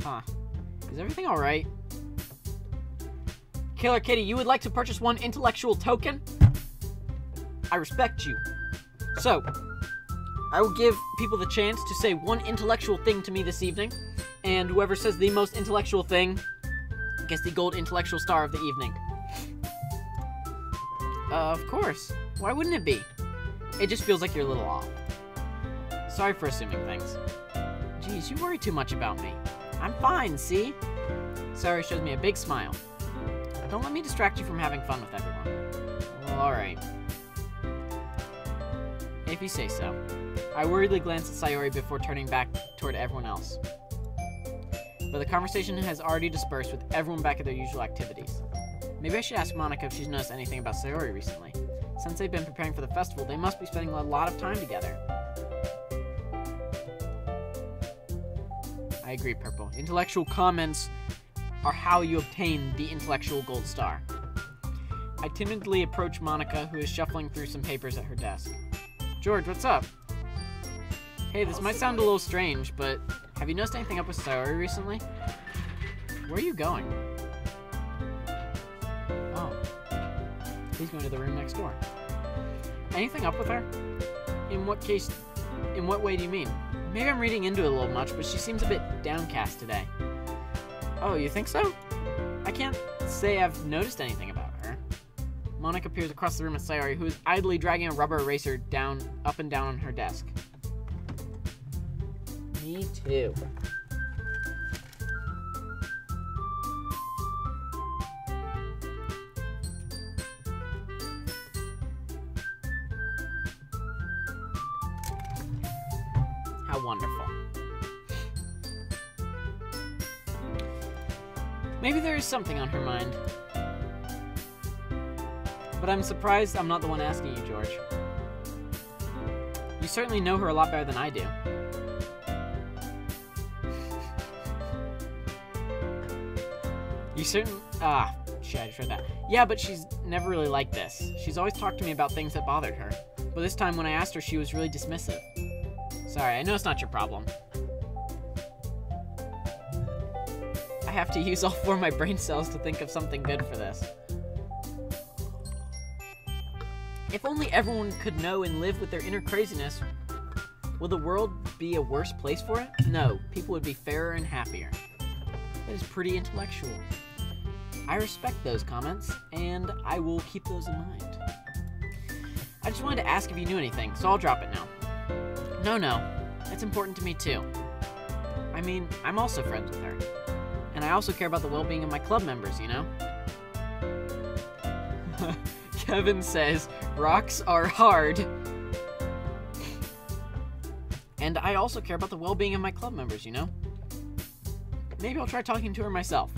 Huh. Is everything alright? Killer Kitty, you would like to purchase one intellectual token? I respect you. So, I will give people the chance to say one intellectual thing to me this evening, and whoever says the most intellectual thing gets the gold intellectual star of the evening. Of course. Why wouldn't it be? It just feels like you're a little off. Sorry for assuming things. Geez, you worry too much about me. I'm fine, see? Sayori shows me a big smile. Don't let me distract you from having fun with everyone. Well, alright. If you say so. I worriedly glance at Sayori before turning back toward everyone else. But the conversation has already dispersed with everyone back at their usual activities. Maybe I should ask Monica if she's noticed anything about Sayori recently. Since they've been preparing for the festival, they must be spending a lot of time together. I agree, Purple. Intellectual comments are how you obtain the intellectual gold star. I timidly approach Monica, who is shuffling through some papers at her desk. George, what's up? Hey, this might sound a little strange, but have you noticed anything up with Sayori recently? Where are you going? Oh. He's going to the room next door. Anything up with her? In what way do you mean? Maybe I'm reading into it a little much, but she seems a bit downcast today. Oh, you think so? I can't say I've noticed anything about her. Monica peers across the room at Sayori, who is idly dragging a rubber eraser up and down on her desk. Me too. How wonderful. Maybe there is something on her mind. But I'm surprised I'm not the one asking you, George. You certainly know her a lot better than I do. You certainly... shit, I just read that. Yeah, but she's never really like this. She's always talked to me about things that bothered her. But this time when I asked her, she was really dismissive. Sorry, I know it's not your problem. I have to use all 4 of my brain cells to think of something good for this. If only everyone could know and live with their inner craziness, will the world be a worse place for it? No, people would be fairer and happier. That is pretty intellectual. I respect those comments, and I will keep those in mind. I just wanted to ask if you knew anything, so I'll drop it now. No, it's important to me too. I mean, I'm also friends with her. And I also care about the well-being of my club members, you know? Kevin says, rocks are hard. And I also care about the well-being of my club members, you know? Maybe I'll try talking to her myself.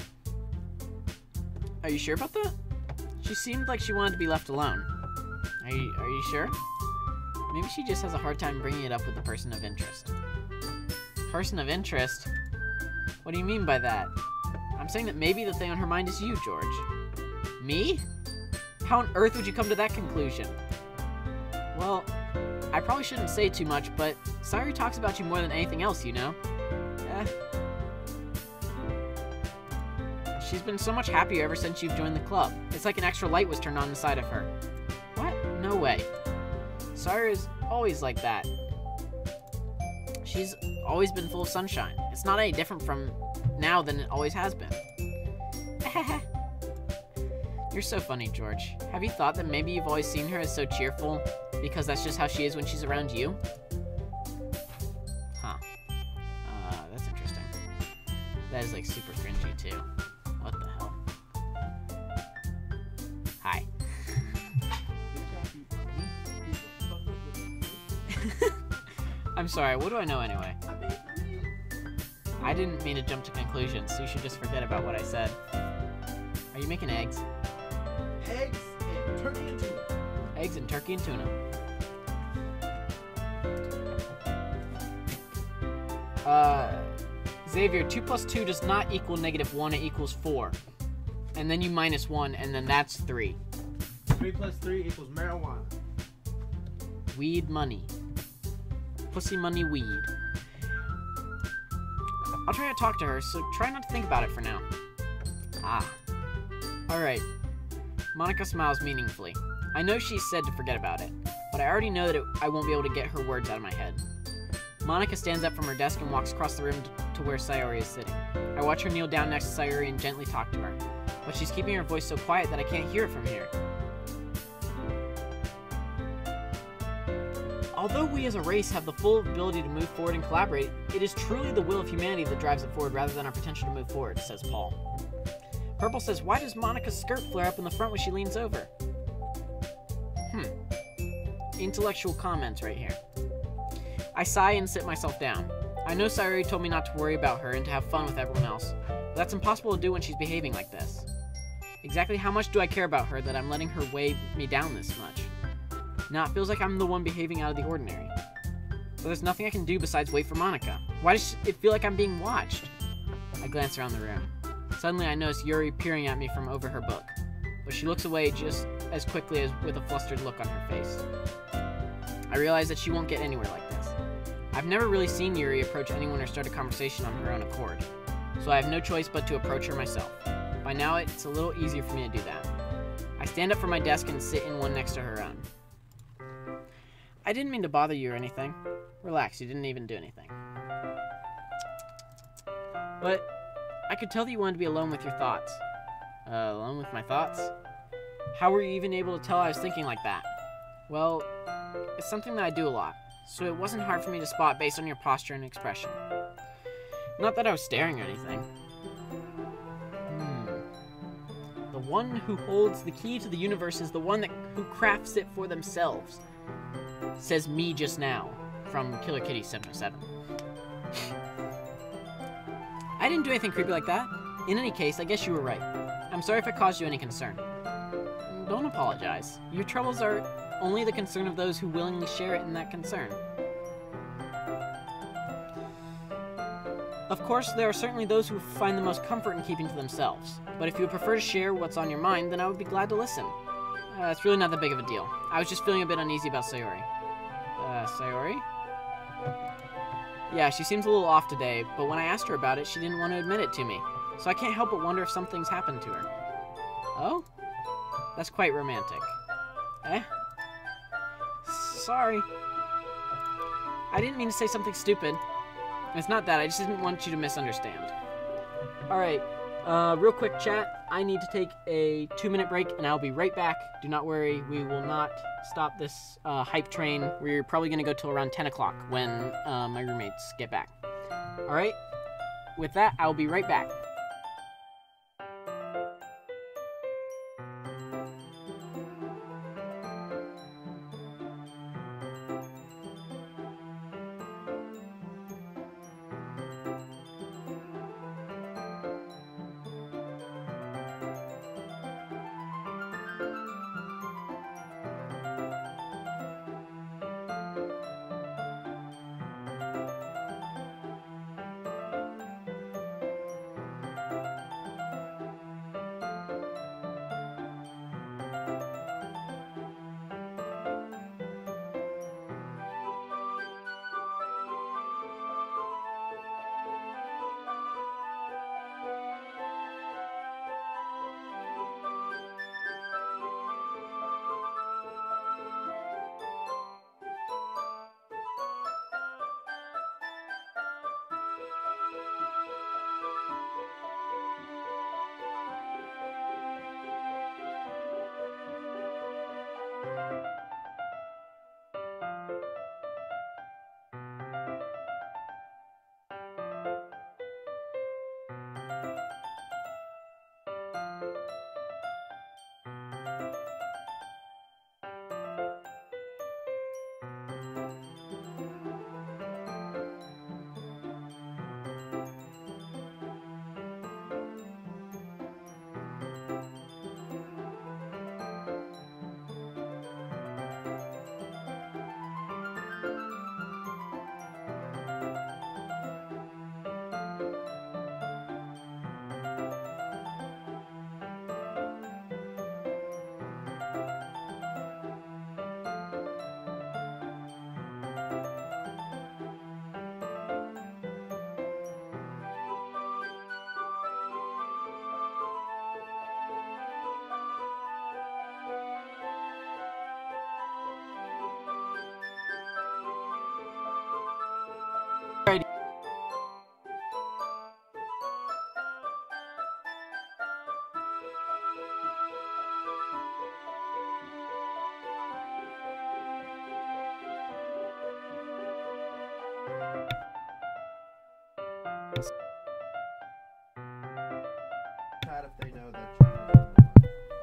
Are you sure about that? She seemed like she wanted to be left alone. Are you sure? Maybe she just has a hard time bringing it up with the person of interest. Person of interest? What do you mean by that? I'm saying that maybe the thing on her mind is you, George. Me? How on earth would you come to that conclusion? Well, I probably shouldn't say too much, but Sayori talks about you more than anything else, you know? She's been so much happier ever since you've joined the club. It's like an extra light was turned on inside of her. What? No way. Sayori is always like that. She's always been full of sunshine. It's not any different from now than it always has been. You're so funny, George. Have you thought that maybe you've always seen her as so cheerful because that's just how she is when she's around you? Huh. That's interesting. That is like super cringy too. What the hell? Hi. I'm sorry, what do I know anyway? I didn't mean to jump to conclusions, so you should just forget about what I said. Are you making eggs? Eggs and turkey and tuna. Eggs and turkey and tuna. Xavier, 2 plus 2 does not equal -1, it equals 4. And then you minus 1, and then that's 3. 3 plus 3 equals marijuana. Weed money. Pussy money weed. I'll try to talk to her, so try not to think about it for now. Ah. Alright. Monica smiles meaningfully. I know she said to forget about it, but I already know that I won't be able to get her words out of my head. Monica stands up from her desk and walks across the room to where Sayori is sitting. I watch her kneel down next to Sayori and gently talk to her, but she's keeping her voice so quiet that I can't hear it from here. Although we as a race have the full ability to move forward and collaborate, it is truly the will of humanity that drives it forward rather than our potential to move forward, says Paul. Purple says, why does Monica's skirt flare up in the front when she leans over? Intellectual comments right here. I sigh and sit myself down. I know Sayori told me not to worry about her and to have fun with everyone else, but that's impossible to do when she's behaving like this. Exactly how much do I care about her that I'm letting her weigh me down this much? Now it feels like I'm the one behaving out of the ordinary. But there's nothing I can do besides wait for Monica. Why does it feel like I'm being watched? I glance around the room. Suddenly I notice Yuri peering at me from over her book, but she looks away just as quickly as with a flustered look on her face. I realize that she won't get anywhere like this. I've never really seen Yuri approach anyone or start a conversation on her own accord, so I have no choice but to approach her myself. By now it's a little easier for me to do that. I stand up from my desk and sit in one next to her own. I didn't mean to bother you or anything. Relax, you didn't even do anything. But I could tell that you wanted to be alone with your thoughts. Alone with my thoughts? How were you even able to tell I was thinking like that? Well, it's something that I do a lot, so it wasn't hard for me to spot based on your posture and expression. Not that I was staring or anything. The one who holds the key to the universe is the one who crafts it for themselves. Says me just now, from Killer Kitty 707. I didn't do anything creepy like that. In any case, I guess you were right. I'm sorry if I caused you any concern. Don't apologize. Your troubles are only the concern of those who willingly share it in that concern. Of course, there are certainly those who find the most comfort in keeping to themselves, but if you would prefer to share what's on your mind, then I would be glad to listen. It's really not that big of a deal. I was just feeling a bit uneasy about Sayori. Sayori? Yeah, she seems a little off today, but when I asked her about it, she didn't want to admit it to me, so I can't help but wonder if something's happened to her. Oh? That's quite romantic. Eh? Sorry. I didn't mean to say something stupid. It's not that, I just didn't want you to misunderstand. Alright, real quick chat. I need to take a 2-minute break, and I'll be right back. Do not worry, we will not stop this hype train. We're probably going to go till around 10 o'clock when my roommates get back. Alright, with that, I'll be right back.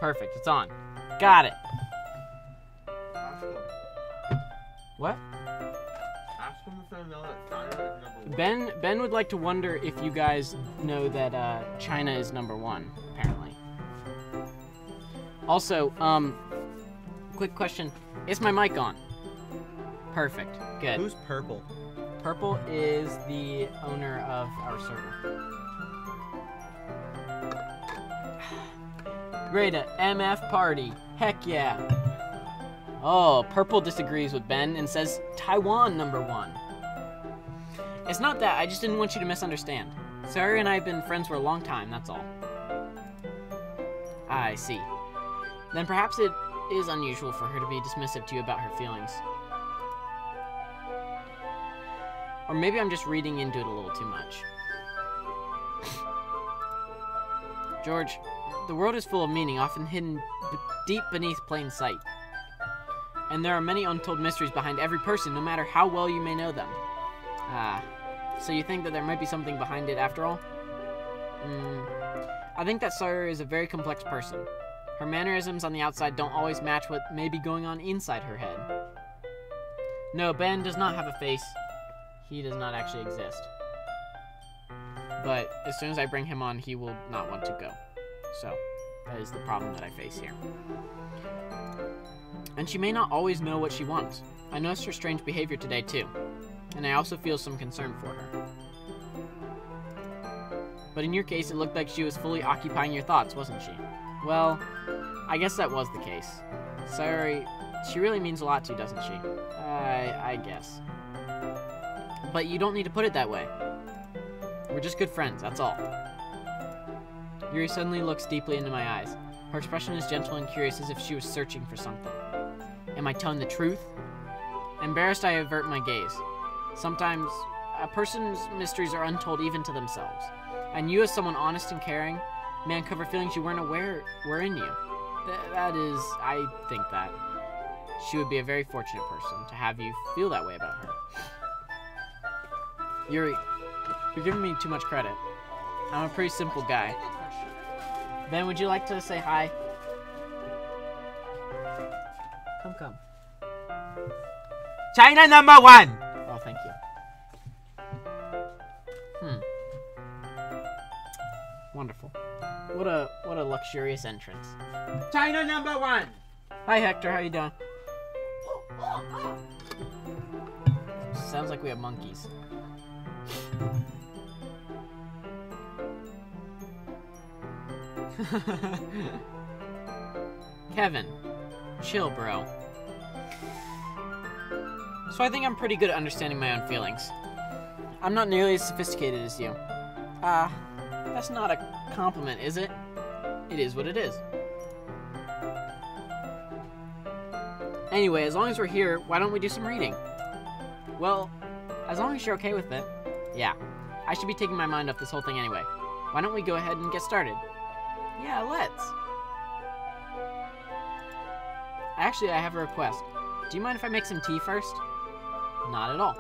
Perfect, it's on. Got it. Ask him. What? Ask him if they know that China is number 1. Ben would like to wonder if you guys know that China is #1, apparently. Also, quick question. Is my mic on? Perfect. Good. Who's purple? Purple is the owner of our server. Great MF party. Heck yeah. Oh, Purple disagrees with Ben and says Taiwan #1. It's not that, I just didn't want you to misunderstand. Sarah and I have been friends for a long time, that's all. I see. Then perhaps it is unusual for her to be dismissive to you about her feelings. Or maybe I'm just reading into it a little too much. George, the world is full of meaning, often hidden deep beneath plain sight. And there are many untold mysteries behind every person, no matter how well you may know them. Ah, so you think that there might be something behind it after all? I think that Sawyer is a very complex person. Her mannerisms on the outside don't always match what may be going on inside her head. No, Ben does not have a face. He does not actually exist. But as soon as I bring him on, he will not want to go. So, that is the problem that I face here. And she may not always know what she wants. I noticed her strange behavior today, too. And I also feel some concern for her. But in your case, it looked like she was fully occupying your thoughts, wasn't she? Well, I guess that was the case. Sorry, she really means a lot to you, doesn't she? I guess. But you don't need to put it that way. We're just good friends, that's all. Yuri suddenly looks deeply into my eyes. Her expression is gentle and curious, as if she was searching for something. Am I telling the truth? Embarrassed, I avert my gaze. Sometimes, a person's mysteries are untold even to themselves. And you, as someone honest and caring, may uncover feelings you weren't aware were in you. That is, I think that she would be a very fortunate person to have you feel that way about her. Yuri, you're giving me too much credit. I'm a pretty simple guy. Ben, would you like to say hi? Come. China #1! Oh, thank you. Wonderful. What a luxurious entrance. China #1! Hi, Hector. How you doing? Sounds like we have monkeys. Kevin, chill, bro. So I think I'm pretty good at understanding my own feelings. I'm not nearly as sophisticated as you. That's not a compliment, is it? It is what it is. Anyway, as long as we're here, why don't we do some reading? Well, as long as you're okay with it. Yeah, I should be taking my mind off this whole thing anyway. Why don't we go ahead and get started? Yeah, let's. Actually, I have a request. Do you mind if I make some tea first? Not at all.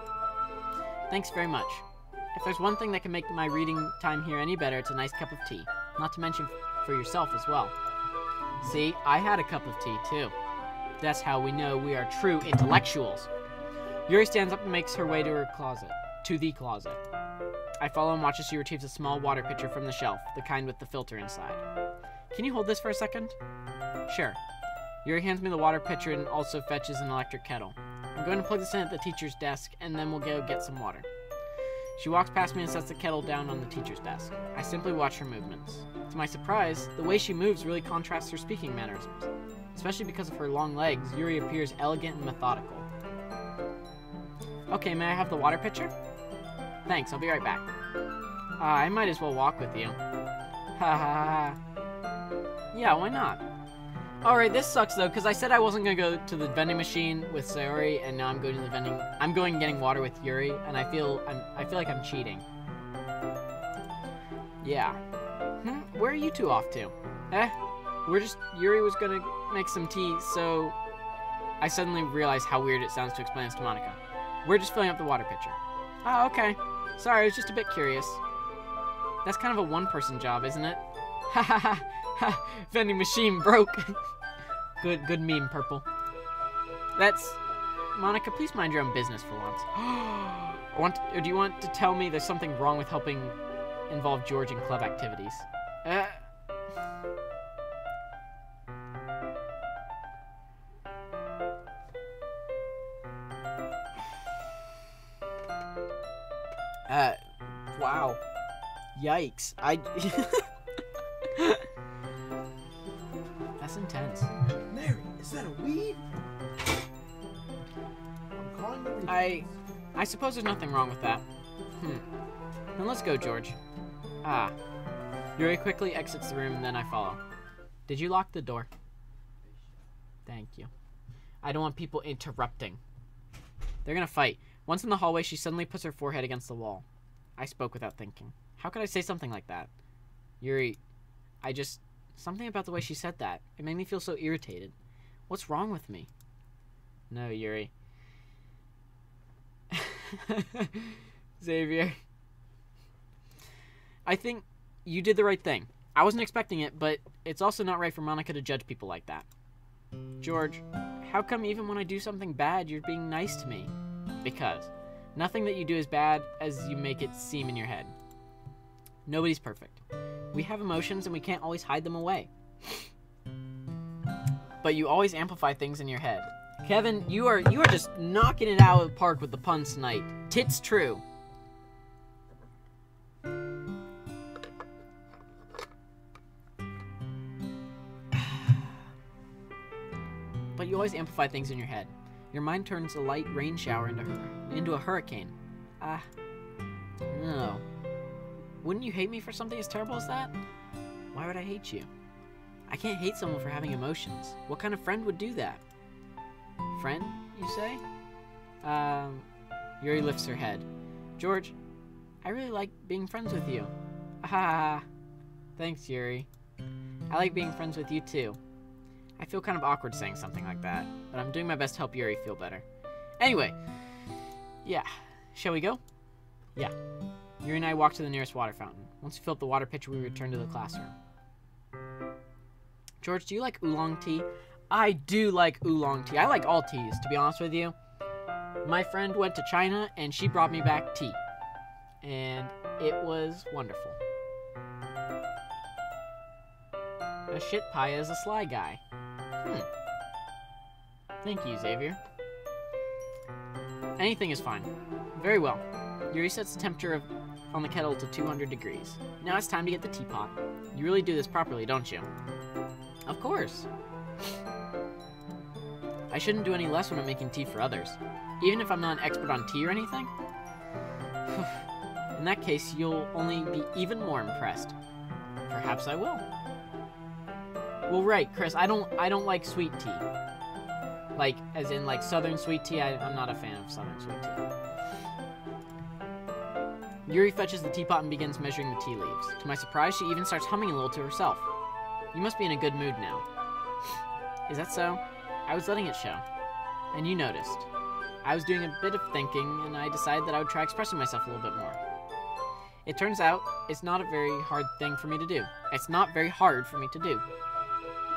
Thanks very much. If there's one thing that can make my reading time here any better, it's a nice cup of tea. Not to mention for yourself as well. See, I had a cup of tea too. That's how we know we are true intellectuals. Yuri stands up and makes her way to the closet. I follow and watch as she retrieves a small water pitcher from the shelf, the kind with the filter inside. Can you hold this for a second? Sure. Yuri hands me the water pitcher and also fetches an electric kettle. I'm going to plug this in at the teacher's desk, and then we'll go get some water. She walks past me and sets the kettle down on the teacher's desk. I simply watch her movements. To my surprise, the way she moves really contrasts her speaking mannerisms. Especially because of her long legs, Yuri appears elegant and methodical. Okay, may I have the water pitcher? Thanks, I'll be right back. I might as well walk with you. Ha ha ha. Yeah, why not? Alright, this sucks though, because I said I wasn't going to go to the vending machine with Sayori, and now I'm going to the vending... I'm going and getting water with Yuri, and I feel like I'm cheating. Yeah. Where are you two off to? Yuri was going to make some tea, so... I suddenly realized how weird it sounds to explain this to Monica. We're just filling up the water pitcher. Oh, okay. Sorry, I was just a bit curious. That's kind of a one-person job, isn't it? Ha ha ha ha! Vending machine broke. Good meme, Purple. That's... Monica, please mind your own business for once. Or do you want to tell me there's something wrong with helping involve George in club activities? Wow. Yikes. That's intense. Mary, is that a weed? I'm calling the I suppose there's nothing wrong with that. Then let's go, George. Ah. Yuri quickly exits the room, and then I follow. Did you lock the door? Thank you. I don't want people interrupting. They're gonna fight. Once in the hallway, she suddenly puts her forehead against the wall. I spoke without thinking. How could I say something like that? Yuri, something about the way she said that. It made me feel so irritated. What's wrong with me? No, Yuri. Xavier. I think you did the right thing. I wasn't expecting it, but it's also not right for Monica to judge people like that. George, how come even when I do something bad, you're being nice to me? Because nothing that you do is bad as you make it seem in your head. Nobody's perfect. We have emotions and we can't always hide them away. But you always amplify things in your head. Kevin, you are just knocking it out of the park with the puns tonight. Tits true. But you always amplify things in your head. Your mind turns a light rain shower into a hurricane. No. Wouldn't you hate me for something as terrible as that? Why would I hate you? I can't hate someone for having emotions. What kind of friend would do that? Friend, you say? Yuri lifts her head. George, I really like being friends with you. Ah, thanks, Yuri. I like being friends with you, too. I feel kind of awkward saying something like that, but I'm doing my best to help Yuri feel better. Anyway, yeah. Shall we go? Yeah. Yuri and I walk to the nearest water fountain. Once we fill up the water pitcher, we return to the classroom. George, do you like oolong tea? I do like oolong tea. I like all teas, to be honest with you. My friend went to China, and she brought me back tea. And it was wonderful. A shit pie is a sly guy. Thank you, Xavier. Anything is fine. Very well. Yuri sets the temperature on the kettle to 200 degrees. Now it's time to get the teapot. You really do this properly, don't you? Of course. I shouldn't do any less when I'm making tea for others. Even if I'm not an expert on tea or anything? In that case, you'll only be even more impressed. Perhaps I will. Well, right, Chris, I don't like sweet tea. Like, as in, like, southern sweet tea. I'm not a fan of southern sweet tea. Yuri fetches the teapot and begins measuring the tea leaves. To my surprise, she even starts humming a little to herself. You must be in a good mood now. Is that so? I was letting it show. And you noticed. I was doing a bit of thinking, and I decided that I would try expressing myself a little bit more. It turns out, it's not a very hard thing for me to do. It's not very hard for me to do.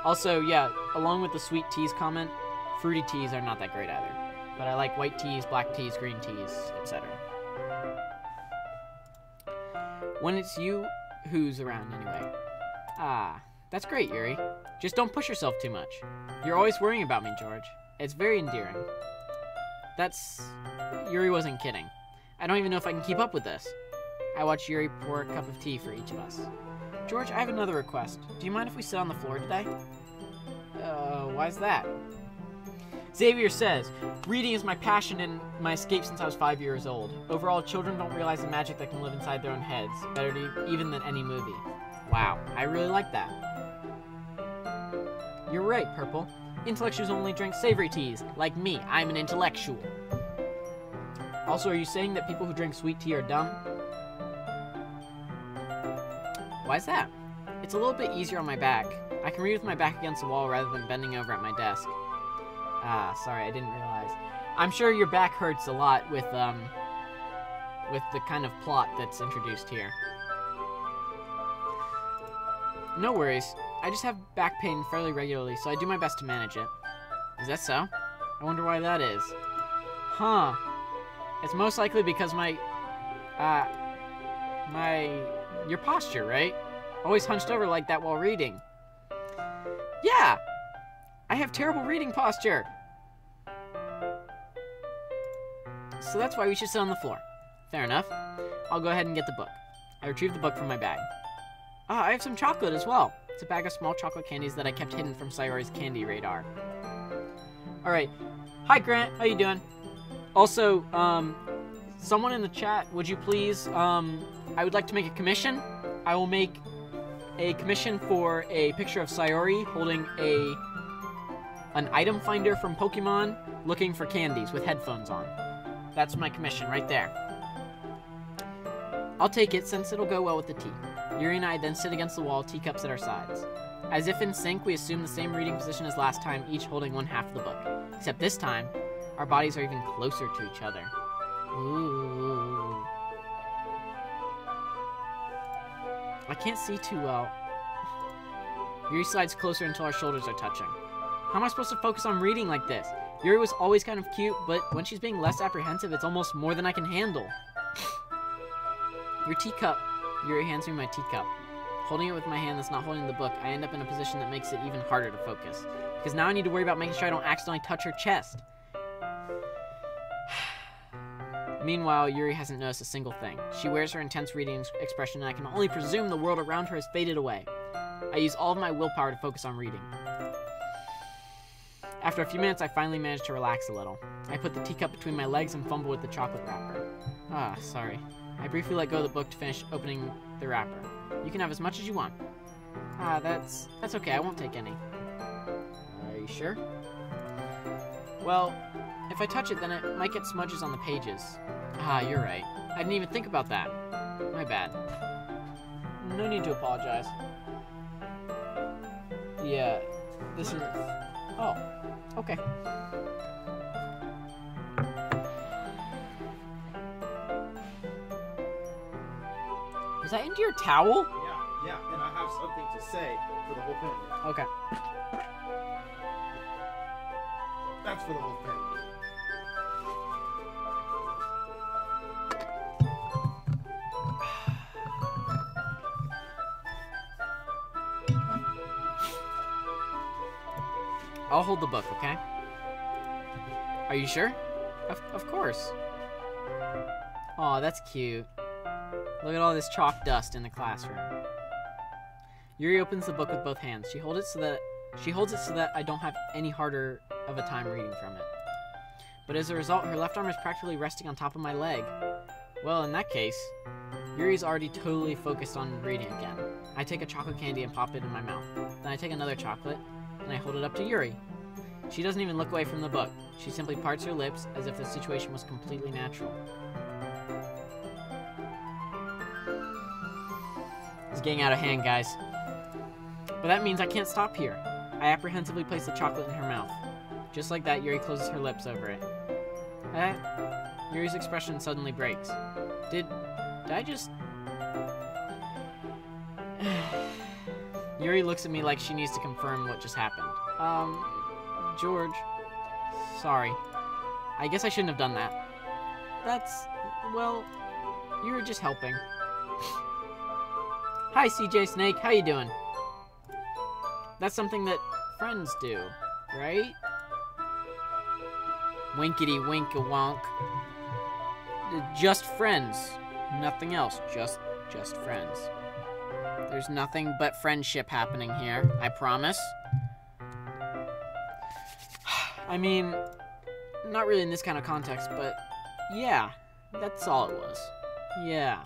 Also, yeah, along with the sweet teas comment, fruity teas are not that great either. But I like white teas, black teas, green teas, etc. When it's you who's around, anyway. Ah, that's great, Yuri. Just don't push yourself too much. You're always worrying about me, George. It's very endearing. Yuri wasn't kidding. I don't even know if I can keep up with this. I watch Yuri pour a cup of tea for each of us. George, I have another request. Do you mind if we sit on the floor today? Why's that? Xavier says, reading is my passion and my escape since I was 5 years old. Overall, children don't realize the magic that can live inside their own heads, better even than any movie. Wow, I really like that. You're right, Purple. Intellectuals only drink savory teas. Like me, I'm an intellectual. Also, are you saying that people who drink sweet tea are dumb? Why's that? It's a little bit easier on my back. I can read with my back against the wall rather than bending over at my desk. Ah, sorry, I didn't realize. I'm sure your back hurts a lot with the kind of plot that's introduced here. No worries. I just have back pain fairly regularly, so I do my best to manage it. Is that so? I wonder why that is. Huh. It's most likely because your posture, right? Always hunched over like that while reading. Yeah! I have terrible reading posture. So that's why we should sit on the floor. Fair enough. I'll go ahead and get the book. I retrieve the book from my bag. Ah, I have some chocolate as well. It's a bag of small chocolate candies that I kept hidden from Sayori's candy radar. Alright. Hi, Grant. How you doing? Also, someone in the chat, would you please, I would like to make a commission. I will make a commission for a picture of Sayori holding an item finder from Pokemon looking for candies with headphones on. That's my commission right there. I'll take it since it'll go well with the tea. Yuri and I then sit against the wall, teacups at our sides. As if in sync, we assume the same reading position as last time, each holding one half of the book. Except this time, our bodies are even closer to each other. Ooh. I can't see too well. Yuri slides closer until our shoulders are touching. How am I supposed to focus on reading like this? Yuri was always kind of cute, but when she's being less apprehensive, it's almost more than I can handle. Your teacup. Yuri hands me my teacup. Holding it with my hand that's not holding the book, I end up in a position that makes it even harder to focus. Because now I need to worry about making sure I don't accidentally touch her chest. Meanwhile, Yuri hasn't noticed a single thing. She wears her intense reading expression, and I can only presume the world around her has faded away. I use all of my willpower to focus on reading. After a few minutes, I finally manage to relax a little. I put the teacup between my legs and fumble with the chocolate wrapper. Ah, sorry. I briefly let go of the book to finish opening the wrapper. You can have as much as you want. Ah, that's okay. I won't take any. Are you sure? Well, if I touch it, then it might get smudges on the pages. Ah, you're right. I didn't even think about that. My bad. No need to apologize. Yeah, this is... Oh, okay. Was that into your towel? Yeah, and I have something to say for the whole family. Okay. That's for the whole family. I'll hold the book, okay? Are you sure? Of course. Aw, that's cute. Look at all this chalk dust in the classroom. Yuri opens the book with both hands. She holds it so that I don't have any harder of a time reading from it. But as a result, her left arm is practically resting on top of my leg. Well, in that case, Yuri's already totally focused on reading again. I take a chocolate candy and pop it in my mouth. Then I take another chocolate, and I hold it up to Yuri. She doesn't even look away from the book. She simply parts her lips as if the situation was completely natural. It's getting out of hand, guys. But that means I can't stop here. I apprehensively place the chocolate in her mouth. Just like that, Yuri closes her lips over it. Yuri's expression suddenly breaks. Did I just... Yuri looks at me like she needs to confirm what just happened. George. Sorry. I guess I shouldn't have done that. Well, you were just helping. Hi, CJ Snake. How you doing? That's something that friends do, right? Winkety wink-a-wonk. Just friends. Nothing else. Just friends. There's nothing but friendship happening here, I promise. I mean, not really in this kind of context, but yeah, that's all it was. Yeah.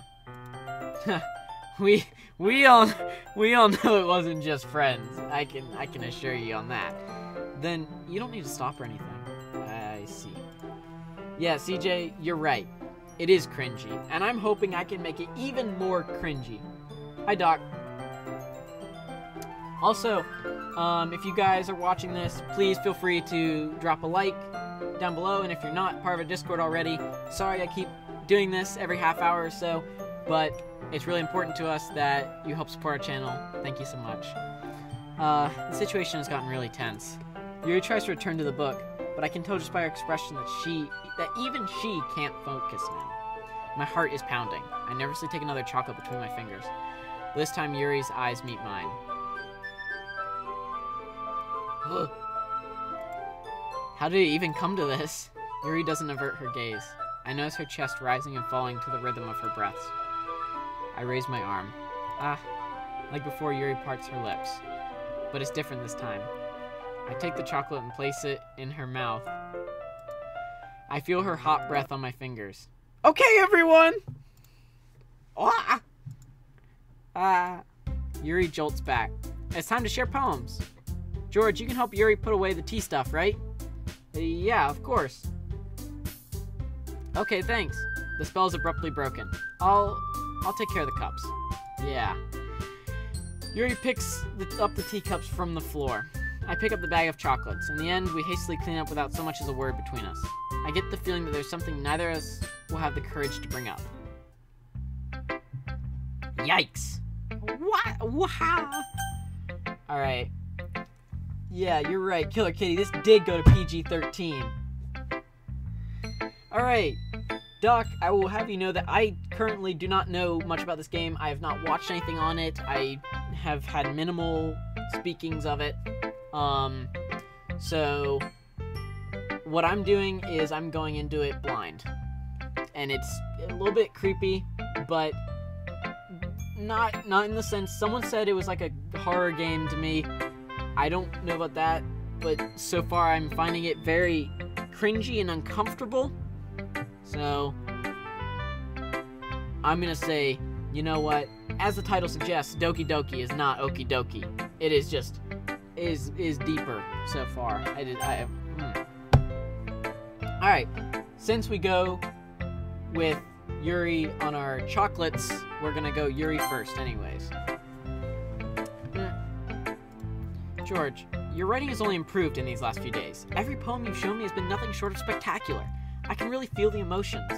we all know it wasn't just friends. I can assure you on that. Then you don't need to stop or anything. I see. Yeah, CJ, you're right. It is cringy, and I'm hoping I can make it even more cringy. Hi, Doc. Also, if you guys are watching this, please feel free to drop a like down below, and if you're not part of a Discord already, sorry I keep doing this every half hour or so, but It's really important to us that you help support our channel. Thank you so much. The situation has gotten really tense. Yuri tries to return to the book, but I can tell just by her expression that even she can't focus now. My heart is pounding. I nervously take another chocolate between my fingers. This time, Yuri's eyes meet mine. How did it even come to this? Yuri doesn't avert her gaze. I notice her chest rising and falling to the rhythm of her breaths. I raise my arm. Like before, Yuri parts her lips. But it's different this time. I take the chocolate and place it in her mouth. I feel her hot breath on my fingers. Okay, everyone! Yuri jolts back. It's time to share poems. George, you can help Yuri put away the tea stuff, right? Yeah, of course. Okay, thanks. The spell is abruptly broken. I'll take care of the cups. Yeah. Yuri picks up the teacups from the floor. I pick up the bag of chocolates. In the end, we hastily clean up without so much as a word between us. I get the feeling that there's something neither of us will have the courage to bring up. Yikes. What? Wow. Alright. Yeah, you're right, Killer Kitty. This did go to PG-13. Alright. Doc, I will have you know that I currently do not know much about this game. I have not watched anything on it. I have had minimal speakings of it. So what I'm doing is I'm going into it blind. And it's a little bit creepy, but not in the sense, someone said it was like a horror game to me. I don't know about that, but so far I'm finding it very cringy and uncomfortable. So I'm gonna say, you know what? As the title suggests, Doki Doki is not Okie Doki. It is just is deeper so far. Alright, since we go with Yuri on our chocolates, we're gonna go Yuri first anyways. George, your writing has only improved in these last few days. Every poem you've shown me has been nothing short of spectacular. I can really feel the emotions.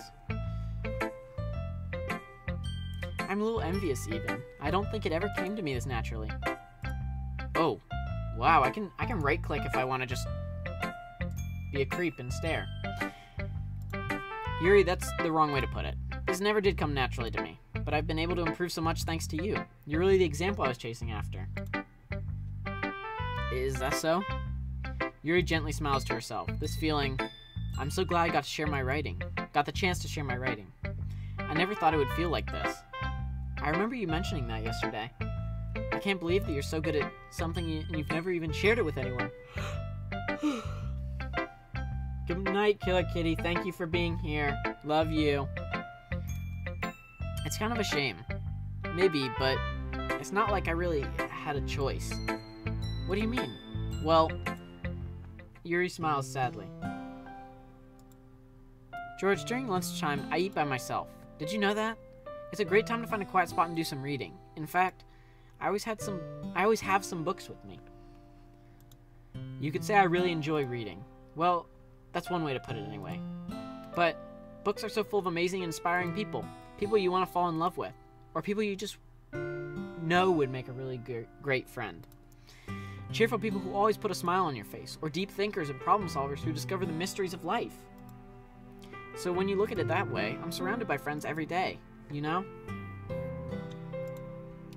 I'm a little envious even. I don't think it ever came to me this naturally. Oh, wow, I can right click if I want to just be a creep and stare. Yuri, that's the wrong way to put it. This never did come naturally to me, but I've been able to improve so much thanks to you. You're really the example I was chasing after. Is that so? Yuri gently smiles to herself. This feeling, I'm so glad I got to share my writing. Got the chance to share my writing. I never thought it would feel like this. I remember you mentioning that yesterday. I can't believe that you're so good at something and you've never even shared it with anyone. Good night, Killer Kitty. Thank you for being here. Love you. It's kind of a shame. Maybe, but it's not like I really had a choice. What do you mean? Well, Yuri smiles sadly. George, during lunchtime, I eat by myself. Did you know that? It's a great time to find a quiet spot and do some reading. In fact, I always have some books with me. You could say I really enjoy reading. Well, that's one way to put it anyway. But books are so full of amazing and inspiring people. People you want to fall in love with. Or people you just know would make a really great friend. Cheerful people who always put a smile on your face. Or deep thinkers and problem solvers who discover the mysteries of life. So when you look at it that way, I'm surrounded by friends every day, you know?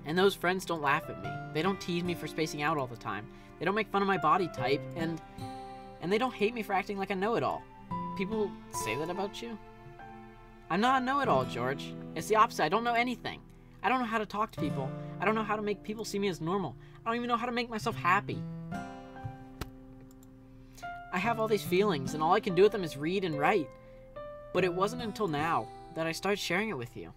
And those friends don't laugh at me. They don't tease me for spacing out all the time. They don't make fun of my body type, and they don't hate me for acting like a know-it-all. People say that about you? I'm not a know-it-all, George. It's the opposite. I don't know anything. I don't know how to talk to people. I don't know how to make people see me as normal. I don't even know how to make myself happy. I have all these feelings, and all I can do with them is read and write. But it wasn't until now that I started sharing it with you.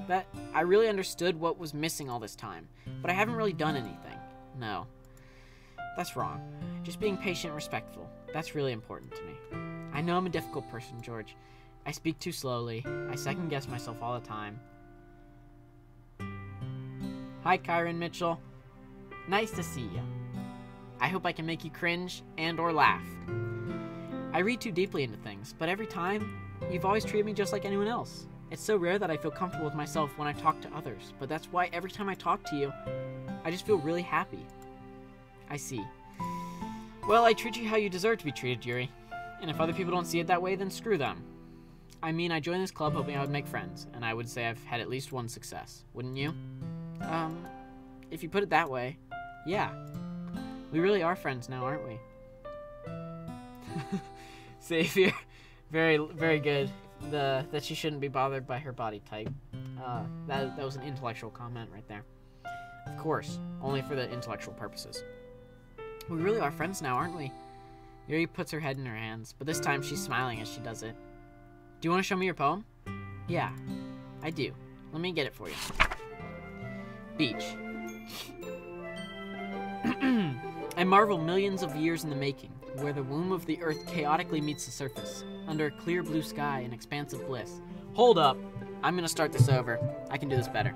That I really understood what was missing all this time. But I haven't really done anything. No. That's wrong. Just being patient and respectful. That's really important to me. I know I'm a difficult person, George. I speak too slowly. I second-guess myself all the time. Hi, Kyron Mitchell. Nice to see you. I hope I can make you cringe and or laugh. I read too deeply into things, but every time, you've always treated me just like anyone else. It's so rare that I feel comfortable with myself when I talk to others, but that's why every time I talk to you, I just feel really happy. I see. Well, I treat you how you deserve to be treated, Yuri. And if other people don't see it that way, then screw them. I mean, I joined this club hoping I would make friends, and I would say I've had at least one success. Wouldn't you? If you put it that way, yeah. We really are friends now, aren't we? Xavier, very, very good. That she shouldn't be bothered by her body type. That was an intellectual comment right there. Of course, only for the intellectual purposes. We really are friends now, aren't we? Yuri puts her head in her hands, but this time she's smiling as she does it. Do you want to show me your poem? Yeah, I do. Let me get it for you. Beach. I marvel millions of years in the making, where the womb of the earth chaotically meets the surface, under a clear blue sky and expansive bliss. Hold up! I'm gonna start this over. I can do this better.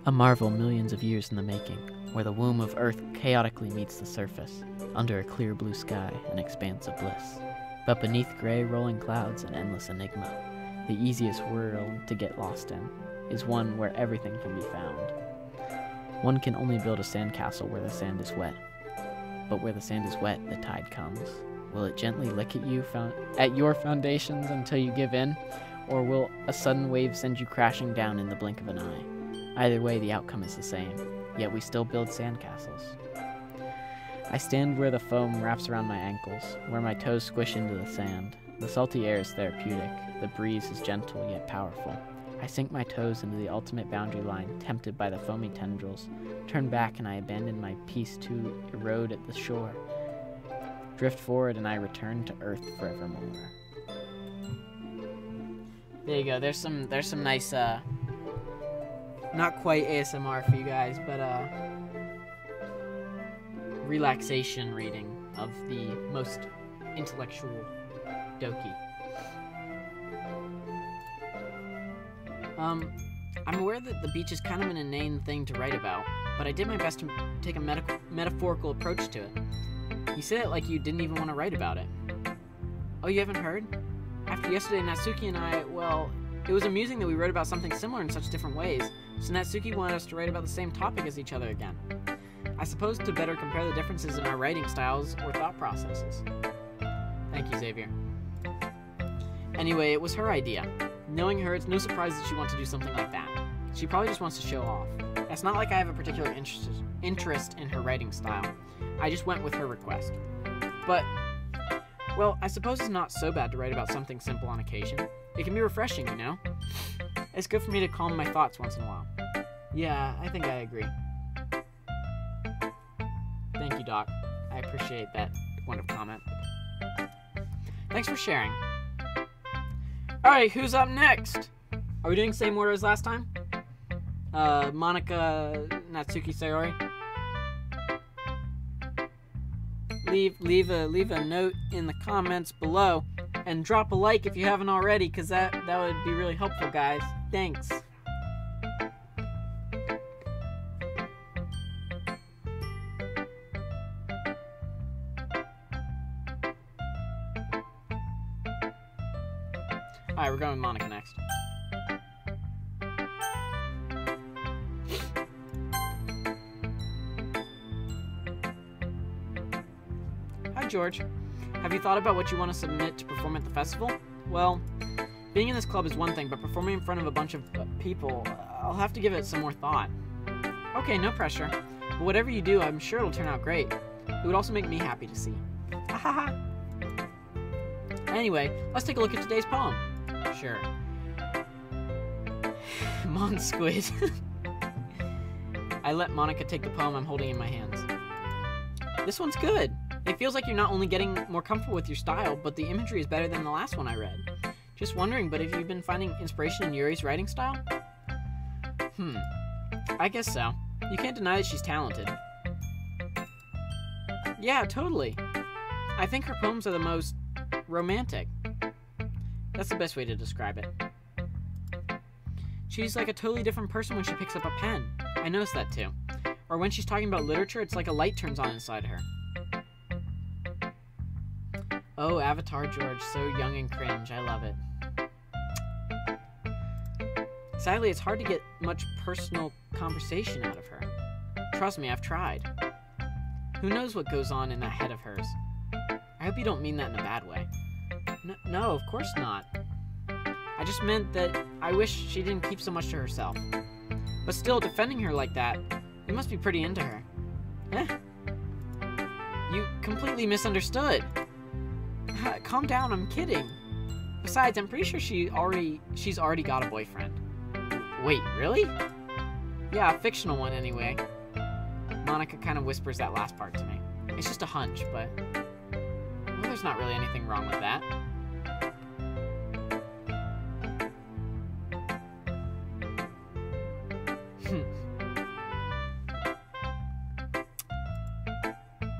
A marvel millions of years in the making, where the womb of earth chaotically meets the surface, under a clear blue sky and expansive bliss. But beneath gray rolling clouds and endless enigma, the easiest world to get lost in is one where everything can be found. One can only build a sandcastle where the sand is wet. But where the sand is wet, the tide comes. Will it gently lick at you at your foundations until you give in? Or will a sudden wave send you crashing down in the blink of an eye? Either way, the outcome is the same, yet we still build sandcastles. I stand where the foam wraps around my ankles, where my toes squish into the sand. The salty air is therapeutic, the breeze is gentle yet powerful. I sink my toes into the ultimate boundary line, tempted by the foamy tendrils, turn back and I abandon my peace to erode at the shore. Drift forward and I return to earth forevermore. There you go, there's some nice, not quite ASMR for you guys, but, relaxation reading of the most intellectual Doki. I'm aware that the beach is kind of an inane thing to write about, but I did my best to take a metaphorical approach to it. You said it like you didn't even want to write about it. Oh, you haven't heard? After yesterday, Natsuki and I, well, it was amusing that we wrote about something similar in such different ways, so Natsuki wanted us to write about the same topic as each other again. I suppose to better compare the differences in our writing styles or thought processes. Thank you, Xavier. Anyway, it was her idea. Knowing her, it's no surprise that she wants to do something like that. She probably just wants to show off. It's not like I have a particular interest in her writing style. I just went with her request. But, well, I suppose it's not so bad to write about something simple on occasion. It can be refreshing, you know? It's good for me to calm my thoughts once in a while. Yeah, I think I agree. Thank you, Doc. I appreciate that wonderful comment. Thanks for sharing. Alright, who's up next? Are we doing the same order as last time? Monica, Natsuki, Sayori? Leave a note in the comments below and drop a like if you haven't already, because that would be really helpful, guys. Thanks. Alright, we're going with Monica next. Hi, George. Have you thought about what you want to submit to perform at the festival? Well, being in this club is one thing, but performing in front of a bunch of people, I'll have to give it some more thought. Okay, no pressure. But whatever you do, I'm sure it'll turn out great. It would also make me happy to see. Ha ha ha. Anyway, let's take a look at today's poem. Sure. Mon Squid. I let Monica take the poem I'm holding in my hands. This one's good. It feels like you're not only getting more comfortable with your style, but the imagery is better than the last one I read. Just wondering, but have you been finding inspiration in Yuri's writing style? I guess so. You can't deny that she's talented. Yeah, totally. I think her poems are the most romantic. That's the best way to describe it. She's like a totally different person when she picks up a pen. I noticed that too. Or when she's talking about literature, it's like a light turns on inside her. Oh, Avatar George, so young and cringe. I love it. Sadly, it's hard to get much personal conversation out of her. Trust me, I've tried. Who knows what goes on in that head of hers? I hope you don't mean that in a bad way. No, of course not. I just meant that I wish she didn't keep so much to herself. But still, defending her like that, you must be pretty into her. Eh? You completely misunderstood. Calm down, I'm kidding. Besides, I'm pretty sure she's already got a boyfriend. Wait, really? Yeah, a fictional one anyway. Monica kind of whispers that last part to me. It's just a hunch, but well, there's not really anything wrong with that.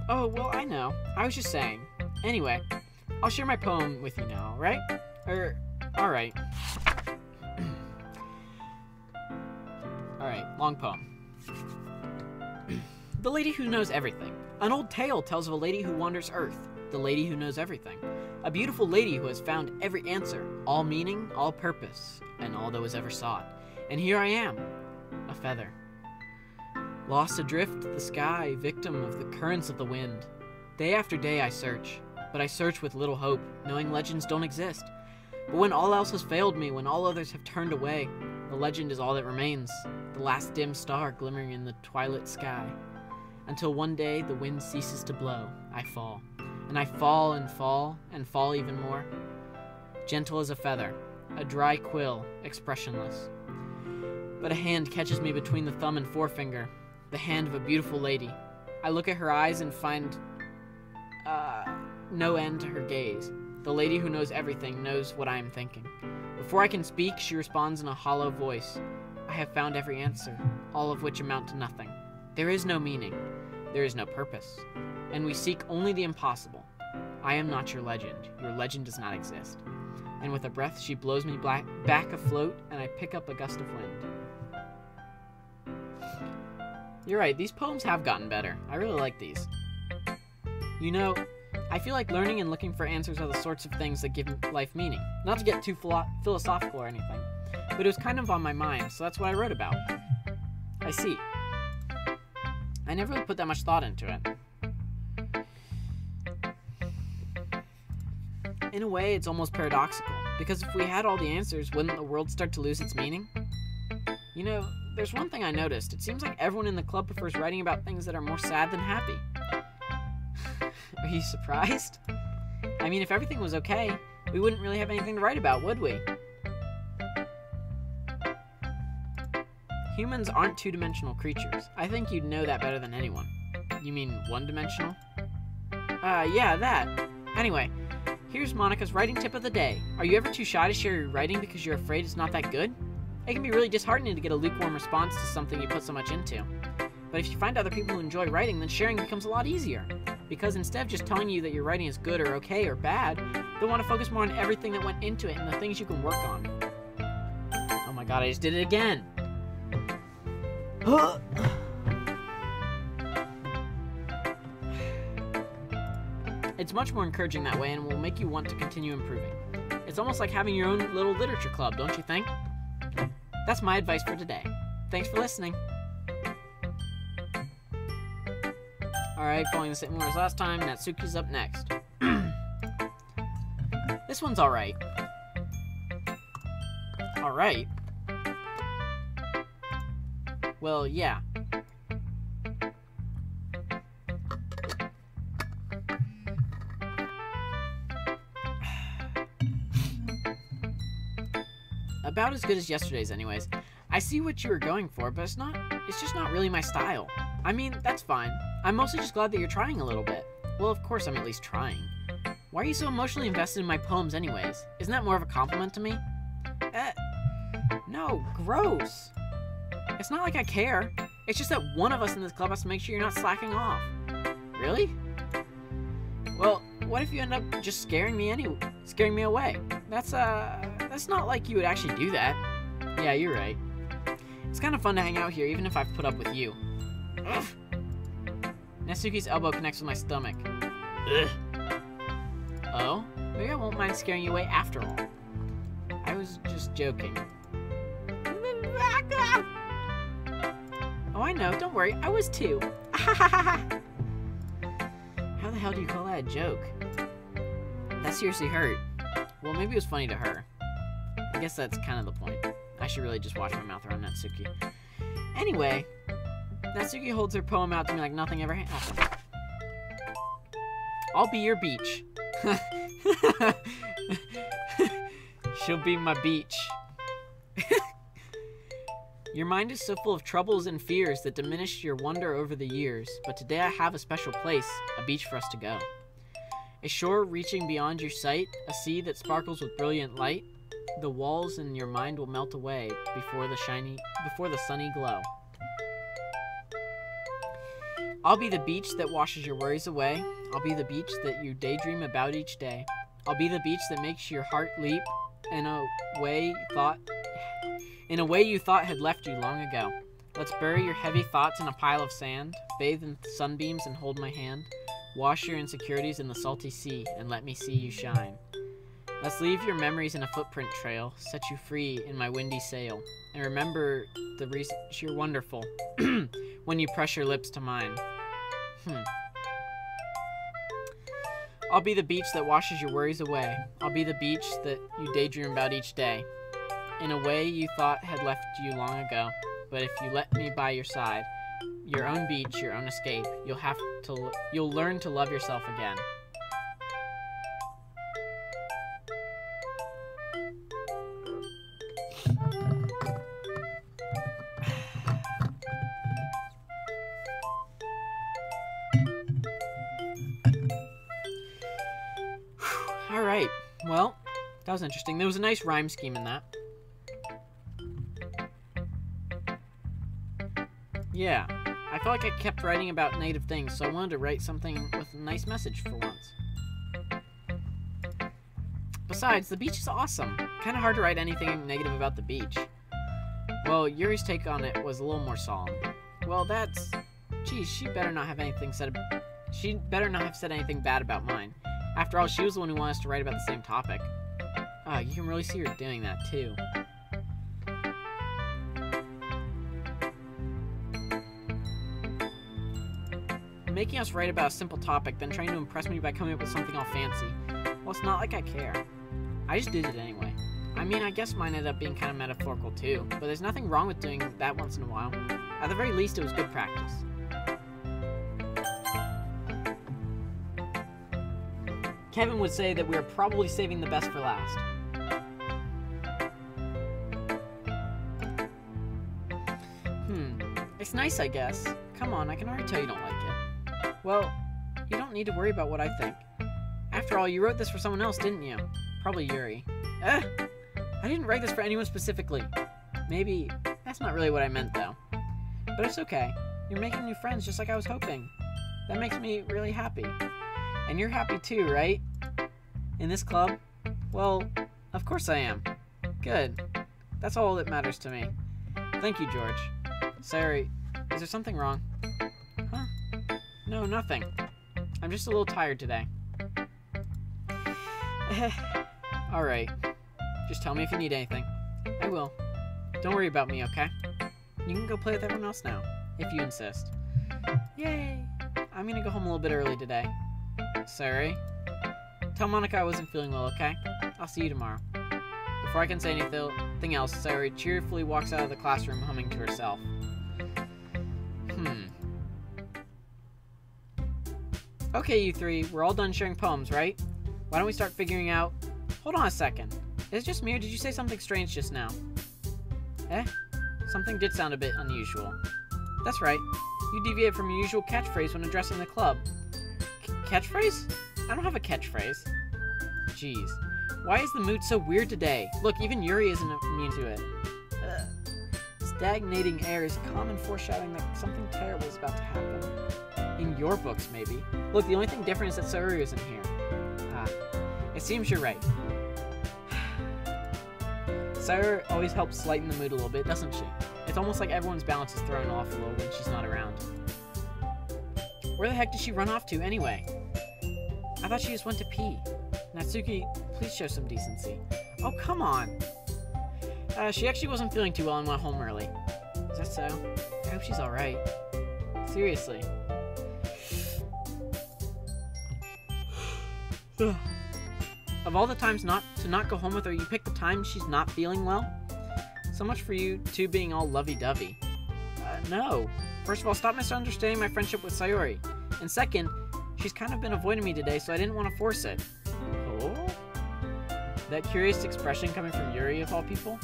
Oh, well, I know. I was just saying. Anyway, I'll share my poem with you now, right? Alright. Alright, long poem. The Lady Who Knows Everything. An old tale tells of a lady who wanders Earth, the lady who knows everything. A beautiful lady who has found every answer, all meaning, all purpose, and all that was ever sought. And here I am, a feather. Lost adrift the sky, victim of the currents of the wind. Day after day I search, but I search with little hope, knowing legends don't exist. But when all else has failed me, when all others have turned away, the legend is all that remains, the last dim star glimmering in the twilight sky. Until one day the wind ceases to blow, I fall. And I fall and fall, and fall even more. Gentle as a feather, a dry quill, expressionless. But a hand catches me between the thumb and forefinger, the hand of a beautiful lady. I look at her eyes and find no end to her gaze. The lady who knows everything knows what I am thinking. Before I can speak, she responds in a hollow voice. I have found every answer, all of which amount to nothing. There is no meaning. There is no purpose. And we seek only the impossible. I am not your legend. Your legend does not exist. And with a breath, she blows me back afloat, and I pick up a gust of wind. You're right, these poems have gotten better. I really like these. You know, I feel like learning and looking for answers are the sorts of things that give life meaning. Not to get too philosophical or anything, but it was kind of on my mind, so that's what I wrote about. I see. I never really put that much thought into it. In a way, it's almost paradoxical, because if we had all the answers, wouldn't the world start to lose its meaning? You know, there's one thing I noticed. It seems like everyone in the club prefers writing about things that are more sad than happy. Are you surprised? I mean, if everything was okay, we wouldn't really have anything to write about, would we? Humans aren't two-dimensional creatures. I think you'd know that better than anyone. You mean one-dimensional? Yeah, that. Anyway, here's Monica's writing tip of the day. Are you ever too shy to share your writing because you're afraid it's not that good? It can be really disheartening to get a lukewarm response to something you put so much into. But if you find other people who enjoy writing, then sharing becomes a lot easier. Because instead of just telling you that your writing is good or okay or bad, they'll want to focus more on everything that went into it and the things you can work on. Oh my god, I just did it again! It's much more encouraging that way and will make you want to continue improving. It's almost like having your own little literature club, don't you think? That's my advice for today. Thanks for listening. Alright, following the same order as last time, Natsuki's up next. This one's alright. Alright? Well, yeah. About as good as yesterday's anyways. I see what you were going for, but it's just not really my style. I mean, that's fine. I'm mostly just glad that you're trying a little bit. Well, of course I'm at least trying. Why are you so emotionally invested in my poems anyways? Isn't that more of a compliment to me? No, gross. It's not like I care. It's just that one of us in this club has to make sure you're not slacking off. Really? Well, what if you end up just scaring me away? That's not like you would actually do that. Yeah, you're right. It's kind of fun to hang out here, even if I've put up with you. Ugh. Natsuki's elbow connects with my stomach. Ugh. Oh? Maybe I won't mind scaring you away after all. I was just joking. Oh, I know. Don't worry. I was too. How the hell do you call that a joke? That seriously hurt. Well, maybe it was funny to her. I guess that's kind of the point. I should really just wash my mouth around Natsuki. Anyway, Natsuki holds her poem out to me like nothing ever happened. I'll be your beach. She'll be my beach. Your mind is so full of troubles and fears that diminish your wonder over the years, but today I have a special place, a beach for us to go. A shore reaching beyond your sight, a sea that sparkles with brilliant light. The walls in your mind will melt away before the sunny glow. I'll be the beach that washes your worries away. I'll be the beach that you daydream about each day. I'll be the beach that makes your heart leap in a way you thought had left you long ago. Let's bury your heavy thoughts in a pile of sand, bathe in sunbeams and hold my hand. Wash your insecurities in the salty sea and let me see you shine. Let's leave your memories in a footprint trail, set you free in my windy sail, and remember the reason you're wonderful when you press your lips to mine. I'll be the beach that washes your worries away. I'll be the beach that you daydream about each day. In a way you thought had left you long ago, but if you let me by your side, your own beach, your own escape, you'll learn to love yourself again. Alright, well, that was interesting. There was a nice rhyme scheme in that. Yeah, I felt like I kept writing about negative things, so I wanted to write something with a nice message for once. Besides, the beach is awesome. Kind of hard to write anything negative about the beach. Well, Yuri's take on it was a little more solemn. Well, that's... Geez, she better not have said anything bad about mine. After all, she was the one who wanted us to write about the same topic. You can really see her doing that, too. Making us write about a simple topic, then trying to impress me by coming up with something all fancy. Well, it's not like I care. I just did it anyway. I mean, I guess mine ended up being kind of metaphorical, too, but there's nothing wrong with doing that once in a while. At the very least, it was good practice. Kevin would say that we are probably saving the best for last. It's nice, I guess. Come on, I can already tell you don't like it. Well, you don't need to worry about what I think. After all, you wrote this for someone else, didn't you? Probably Yuri. I didn't write this for anyone specifically. Maybe, that's not really what I meant, though. But it's okay. You're making new friends just like I was hoping. That makes me really happy. And you're happy too, right? In this club? Well, of course I am. Good. That's all that matters to me. Thank you, George. Sorry, is there something wrong? Huh? No, nothing. I'm just a little tired today. Alright. Just tell me if you need anything. I will. Don't worry about me, okay? You can go play with everyone else now, if you insist. Yay! I'm gonna go home a little bit early today. Sorry. Tell Monica I wasn't feeling well, okay? I'll see you tomorrow. Before I can say anything else, Sayori cheerfully walks out of the classroom humming to herself. Okay, you three, we're all done sharing poems, right? Why don't we start figuring out... Hold on a second. Is it just me or did you say something strange just now? Something did sound a bit unusual. That's right. You deviated from your usual catchphrase when addressing the club. Catchphrase? I don't have a catchphrase. Jeez. Why is the mood so weird today? Look, even Yuri isn't immune to it. Stagnating air is common foreshadowing that something terrible is about to happen. In your books, maybe. Look, the only thing different is that Sayori isn't here. It seems you're right. Sayori always helps lighten the mood a little bit, doesn't she? It's almost like everyone's balance is thrown off a little when she's not around. Where the heck did she run off to, anyway? I thought she just went to pee. Natsuki, please show some decency. Oh, come on! She actually wasn't feeling too well and went home early. Is that so? hope she's alright. Seriously. Of all the times not go home with her, you pick the time she's not feeling well? So much for you two being all lovey-dovey. No. First of all, stop misunderstanding my friendship with Sayori. And second, she's kind of been avoiding me today, so I didn't want to force it. Oh? That curious expression coming from Yuri, of all people?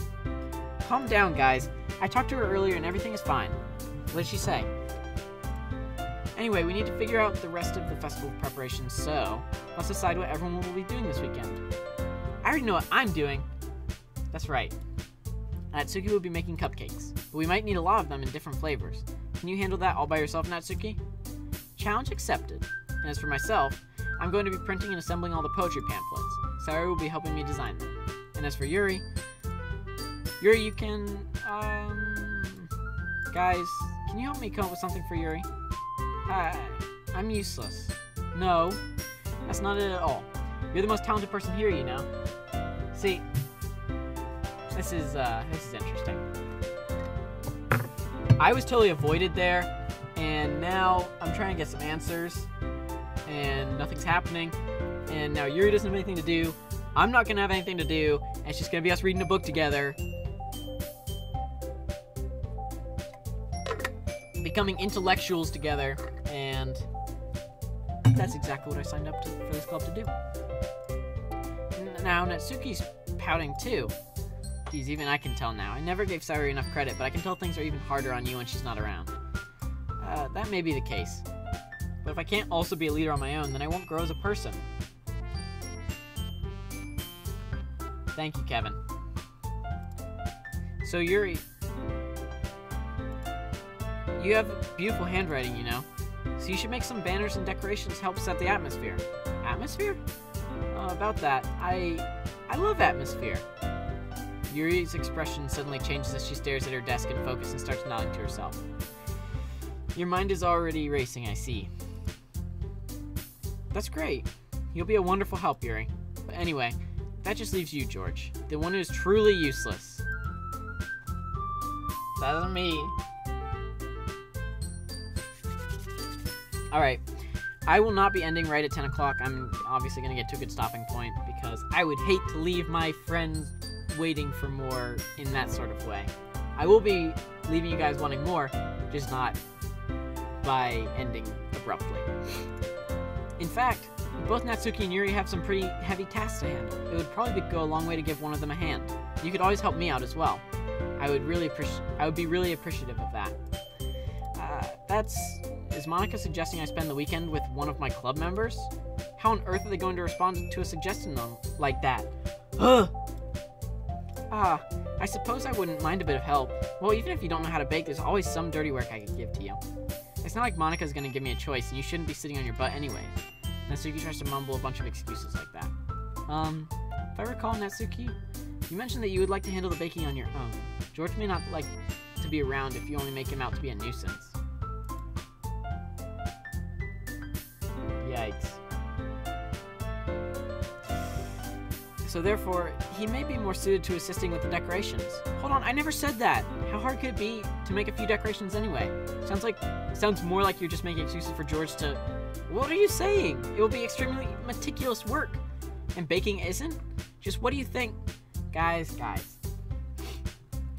Calm down, guys. I talked to her earlier and everything is fine. What did she say? Anyway, we need to figure out the rest of the festival preparations, so let's decide what everyone will be doing this weekend. I already know what I'm doing. That's right. Natsuki will be making cupcakes, but we might need a lot of them in different flavors. Can you handle that all by yourself, Natsuki? Challenge accepted. And as for myself, I'm going to be printing and assembling all the poetry pamphlets. Sayori will be helping me design them. And as for Yuri, you can, guys, can you help me come up with something for Yuri? I'm useless. No, that's not it at all. You're the most talented person here, you know. See, this is interesting. I was totally avoided there, and now I'm trying to get some answers, and nothing's happening, and now Yuri doesn't have anything to do. I'm not gonna have anything to do, and it's just gonna be us reading a book together. Becoming intellectuals together, and that's exactly what I signed up for this club to do. Now, Natsuki's pouting too. Geez, even I can tell now. I never gave Sayori enough credit, but I can tell things are even harder on you when she's not around. That may be the case. But if I can't also be a leader on my own, then I won't grow as a person. Thank you, Kevin. So, Yuri, you have beautiful handwriting, you know. So you should make some banners and decorations to help set the atmosphere. Atmosphere? About that, I love atmosphere. Yuri's expression suddenly changes as she stares at her desk in focus and starts nodding to herself. Your mind is already racing, I see. That's great. You'll be a wonderful help, Yuri. But anyway, that just leaves you, George. The one who is truly useless. That's me. Alright, I will not be ending right at 10 o'clock. I'm obviously going to get to a good stopping point because I would hate to leave my friends waiting for more in that sort of way. I will be leaving you guys wanting more, just not by ending abruptly. In fact, both Natsuki and Yuri have some pretty heavy tasks to handle. It would probably go a long way to give one of them a hand. You could always help me out as well. I would be really appreciative of that. Is Monica suggesting I spend the weekend with one of my club members? How on earth are they going to respond to a suggestion like that? Ugh! I suppose I wouldn't mind a bit of help. Well, even if you don't know how to bake, there's always some dirty work I could give to you. It's not like Monica's gonna give me a choice, and you shouldn't be sitting on your butt anyway. Natsuki tries to mumble a bunch of excuses like that. If I recall, Natsuki, you mentioned that you would like to handle the baking on your own. George may not like to be around if you only make him out to be a nuisance. Yikes. So therefore, he may be more suited to assisting with the decorations. Hold on, I never said that! How hard could it be to make a few decorations anyway? Sounds more like you're just making excuses for George to... What are you saying? It will be extremely meticulous work. And baking isn't? Just what do you think? Guys.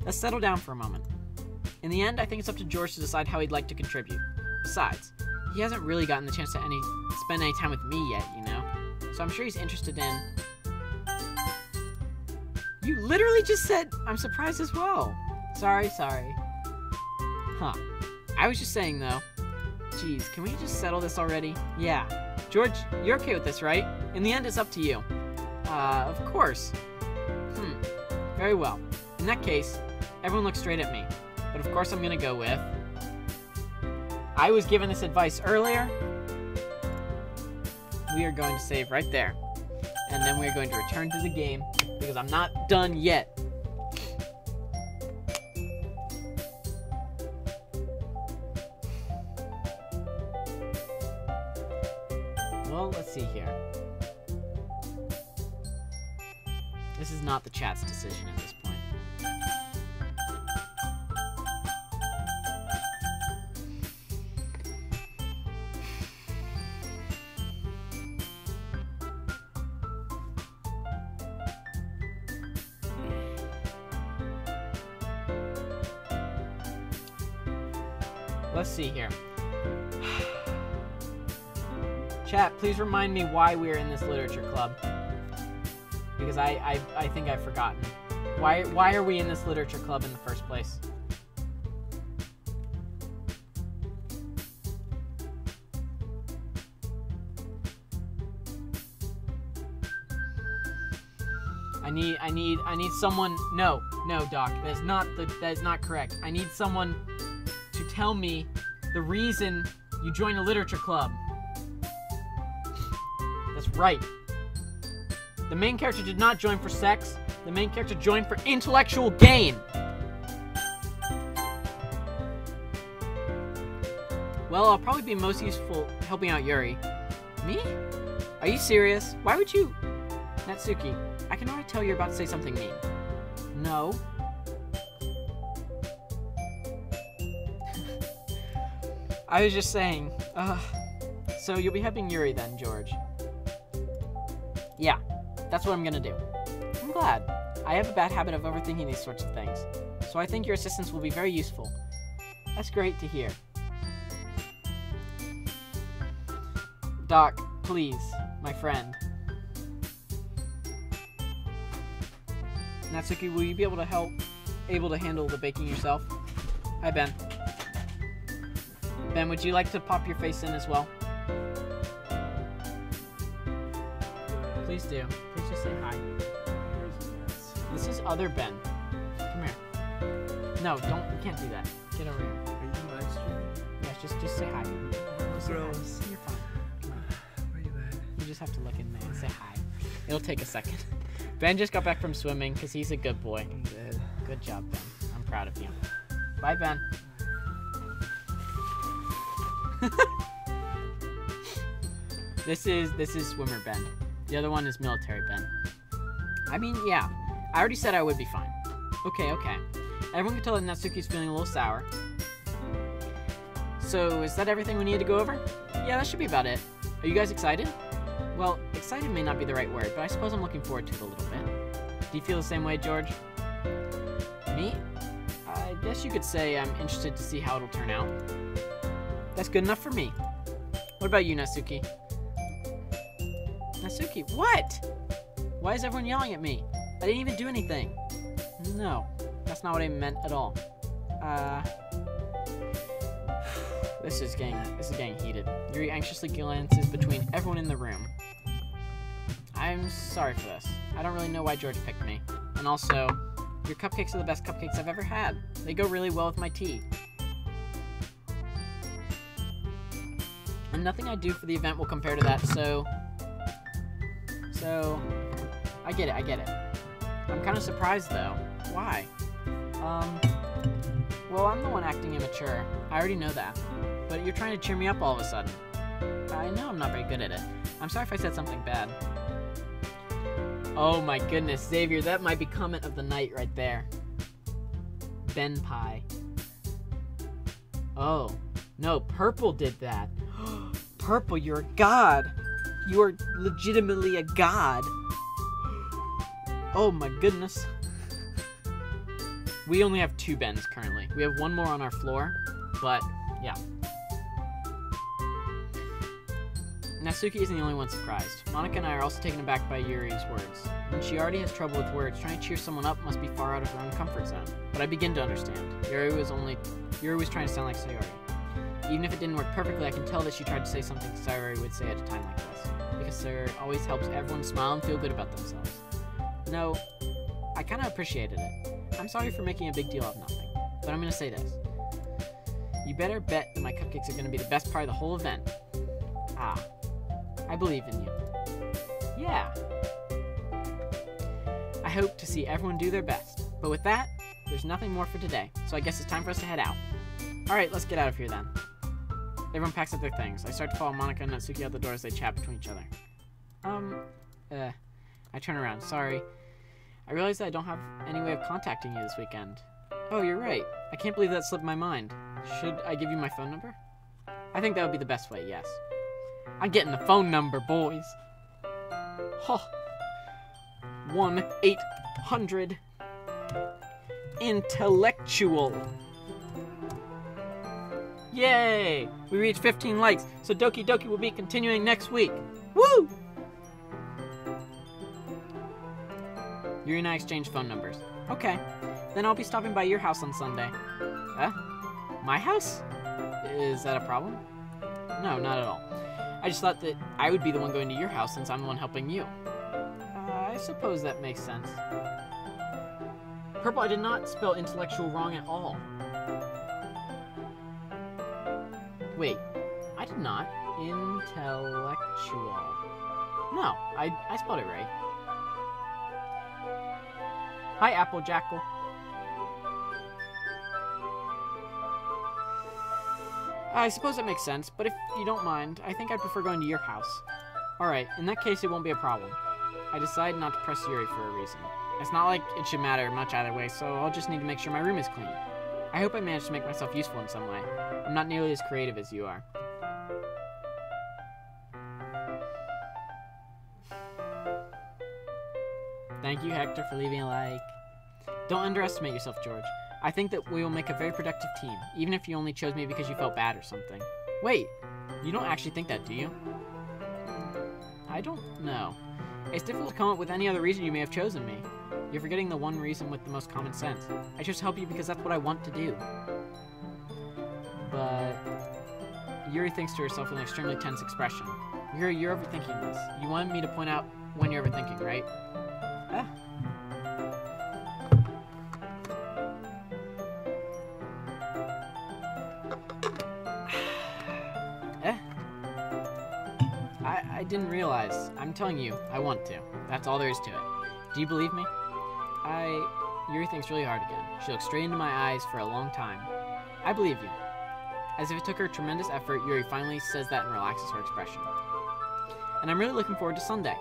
Let's settle down for a moment. In the end, I think it's up to George to decide how he'd like to contribute. Besides, he hasn't really gotten the chance to spend any time with me yet, you know? So I'm sure he's interested in... You literally just said, I'm surprised as well. Sorry. Huh. I was just saying, though. Jeez, can we just settle this already? Yeah. George, you're okay with this, right? In the end, it's up to you. Of course. Very well. In that case, everyone looks straight at me. But of course I'm gonna go with... I was given this advice earlier. We are going to save right there. And then we are going to return to the game, because I'm not done yet. Well, let's see here. This is not the chat's decision at this point. let's see here. Chat, please remind me why we're in this literature club. Because I think I've forgotten. Why are we in this literature club in the first place? I need someone. No, Doc, that is not correct. I need someone to tell me the reason you joined a literature club. That's right. The main character did not join for sex. The main character joined for intellectual gain. Well, I'll probably be most useful helping out Yuri. Me? Are you serious? Why would you... Natsuki, I can already tell you're about to say something mean. No. I was just saying. So you'll be helping Yuri then, George. Yeah, that's what I'm gonna do. I'm glad. I have a bad habit of overthinking these sorts of things, so I think your assistance will be very useful. That's great to hear. Doc, please, my friend. Natsuki, will you be able to handle the baking yourself? Hi, Ben. Ben, would you like to pop your face in as well? Please do. Please just say hi. This is other Ben. Come here. No, you can't do that. Get over here. Are you live streaming? Yes, just say hi. Just say hi. Gross. You're fine. Come on. Where you at? You just have to look in there and say hi. It'll take a second. Ben just got back from swimming because he's a good boy. I'm dead. Good job, Ben. I'm proud of you. Bye, Ben. This is swimmer Ben. The other one is military Ben. I mean, yeah. I already said I would be fine. Okay. Everyone can tell that Natsuki's feeling a little sour. So, is that everything we need to go over? Yeah, that should be about it. Are you guys excited? Well, excited may not be the right word, but I suppose I'm looking forward to it a little bit. Do you feel the same way, George? Me? I guess you could say I'm interested to see how it'll turn out. That's good enough for me. What about you, Natsuki? Natsuki, what? Why is everyone yelling at me? I didn't even do anything. No, that's not what I meant at all. This is getting heated. Yuri anxiously glances between everyone in the room. I'm sorry for this. I don't really know why George picked me. And also, your cupcakes are the best cupcakes I've ever had. They go really well with my tea. And nothing I do for the event will compare to that, so, I get it. I'm kind of surprised, though. Why? Well, I'm the one acting immature. I already know that. But you're trying to cheer me up all of a sudden. I know I'm not very good at it. I'm sorry if I said something bad. Oh my goodness, Xavier, that might be comment of the night right there. Ben Pie. Oh, no, Purple did that. Purple, you're a god. You are legitimately a god. Oh my goodness. We only have 2 Bens currently. We have 1 more on our floor, but yeah. Natsuki isn't the only one surprised. Monika and I are also taken aback by Yuri's words. When she already has trouble with words, trying to cheer someone up must be far out of her own comfort zone. But I begin to understand. Yuri was trying to sound like Sayori. Even if it didn't work perfectly, I can tell that she tried to say something Sayori would say at a time like this. Because Sayori always helps everyone smile and feel good about themselves. No, I kind of appreciated it. I'm sorry for making a big deal of nothing, but I'm going to say this. You better bet that my cupcakes are going to be the best part of the whole event. Ah, I believe in you. Yeah. I hope to see everyone do their best. But with that, there's nothing more for today, so I guess it's time for us to head out. Alright, let's get out of here then. Everyone packs up their things. I start to follow Monika and Natsuki out the door as they chat between each other. I turn around. Sorry. I realize that I don't have any way of contacting you this weekend. Oh, you're right. I can't believe that slipped my mind. Should I give you my phone number? I think that would be the best way, yes. I'm getting the phone number, boys. Huh. 1-800 intellectual. Yay! We reached 15 likes, so Doki Doki will be continuing next week. Woo! Yuri and I exchanged phone numbers. Okay, then I'll be stopping by your house on Sunday. My house? Is that a problem? No, not at all. I just thought that I would be the one going to your house since I'm the one helping you. I suppose that makes sense. Purple, I did not spell intellectual wrong at all. Wait, I did not. Intellectual. No, I spelled it right. Hi, Apple Jackal. I suppose that makes sense, but if you don't mind, I think I'd prefer going to your house. Alright, in that case it won't be a problem. I decided not to press Yuri for a reason. It's not like it should matter much either way, so I'll just need to make sure my room is clean. I hope I managed to make myself useful in some way. I'm not nearly as creative as you are. Thank you, Hector, for leaving a like. Don't underestimate yourself, George. I think that we will make a very productive team, even if you only chose me because you felt bad or something. Wait, you don't actually think that, do you? I don't know. It's difficult to come up with any other reason you may have chosen me. You're forgetting the one reason with the most common sense. I chose to help you because that's what I want to do. But Yuri thinks to herself with an extremely tense expression. Yuri, you're overthinking this. You wanted me to point out when you're overthinking, right? I didn't realize. I'm telling you, I want to. That's all there is to it. Do you believe me? Yuri thinks really hard again. She looks straight into my eyes for a long time. I believe you. As if it took her tremendous effort, Yuri finally says that and relaxes her expression. And I'm really looking forward to Sunday.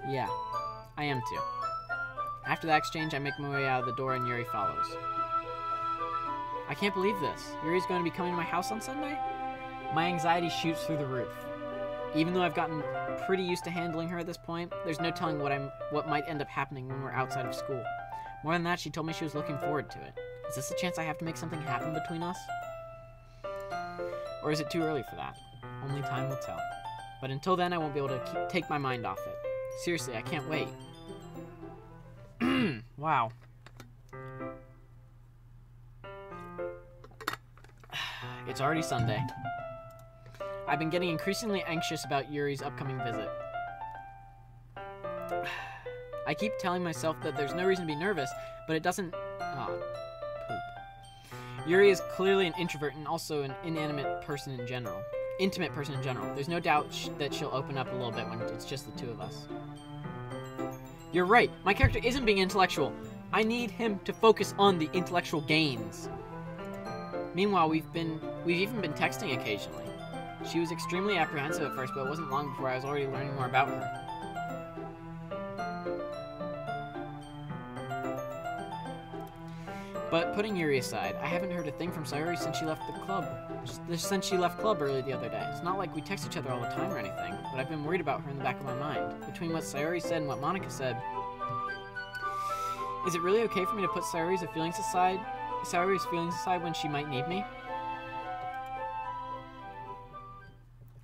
Yeah, I am too. After that exchange, I make my way out of the door and Yuri follows. I can't believe this. Yuri's going to be coming to my house on Sunday? My anxiety shoots through the roof. Even though I've gotten pretty used to handling her at this point, there's no telling what might end up happening when we're outside of school. More than that, she told me she was looking forward to it. Is this a chance I have to make something happen between us? Or is it too early for that? Only time will tell. But until then, I won't be able to take my mind off it. Seriously, I can't wait. Wow. It's already Sunday. I've been getting increasingly anxious about Yuri's upcoming visit. I keep telling myself that there's no reason to be nervous, but it doesn't... poop. Yuri is clearly an introvert and also an intimate person in general. There's no doubt that she'll open up a little bit when it's just the two of us. You're right. My character isn't being intellectual. I need him to focus on the intellectual gains. Meanwhile, we've even been texting occasionally. She was extremely apprehensive at first, but it wasn't long before I was already learning more about her. But putting Yuri aside, I haven't heard a thing from Sayori since she left the club. Since she left club early the other day. It's not like we text each other all the time or anything, but I've been worried about her in the back of my mind. Between what Sayori said and what Monica said, is it really okay for me to put Sayori's feelings aside when she might need me?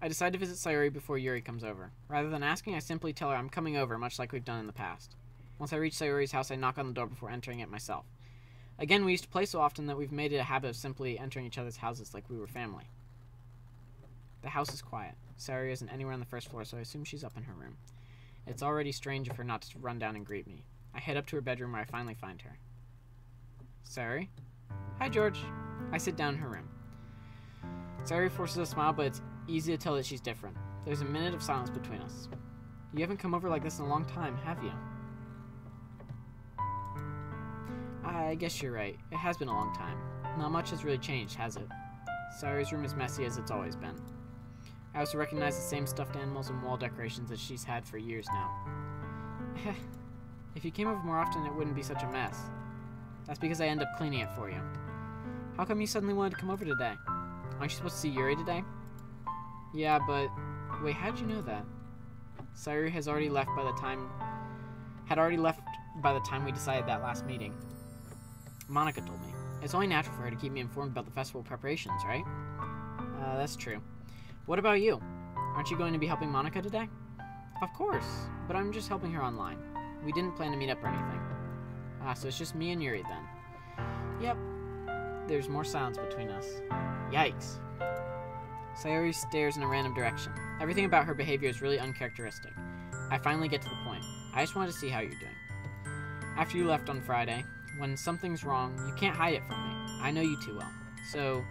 I decide to visit Sayori before Yuri comes over. Rather than asking, I simply tell her I'm coming over, much like we've done in the past. Once I reach Sayori's house, I knock on the door before entering it myself. Again, we used to play so often that we've made it a habit of simply entering each other's houses like we were family. The house is quiet. Sayori isn't anywhere on the first floor, so I assume she's up in her room. It's already strange of her not to run down and greet me. I head up to her bedroom where I finally find her. Sayori? Hi, George. I sit down in her room. Sayori forces a smile, but it's easy to tell that she's different. There's a minute of silence between us. You haven't come over like this in a long time, have you? I guess you're right. It has been a long time. Not much has really changed, has it? Sayori's room is messy as it's always been. I also recognize the same stuffed animals and wall decorations that she's had for years now. If you came over more often, it wouldn't be such a mess. That's because I end up cleaning it for you. How come you suddenly wanted to come over today? Aren't you supposed to see Yuri today? Yeah, but... Wait, how did you know that? Sayori had already left by the time we decided that last meeting. Monica told me. It's only natural for her to keep me informed about the festival preparations, right? That's true. What about you? Aren't you going to be helping Monica today? Of course, but I'm just helping her online. We didn't plan to meet up or anything. Ah, so it's just me and Yuri then. Yep. There's more silence between us. Yikes. Sayori stares in a random direction. Everything about her behavior is really uncharacteristic. I finally get to the point. I just wanted to see how you're doing. After you left on Friday, when something's wrong, you can't hide it from me. I know you too well. So,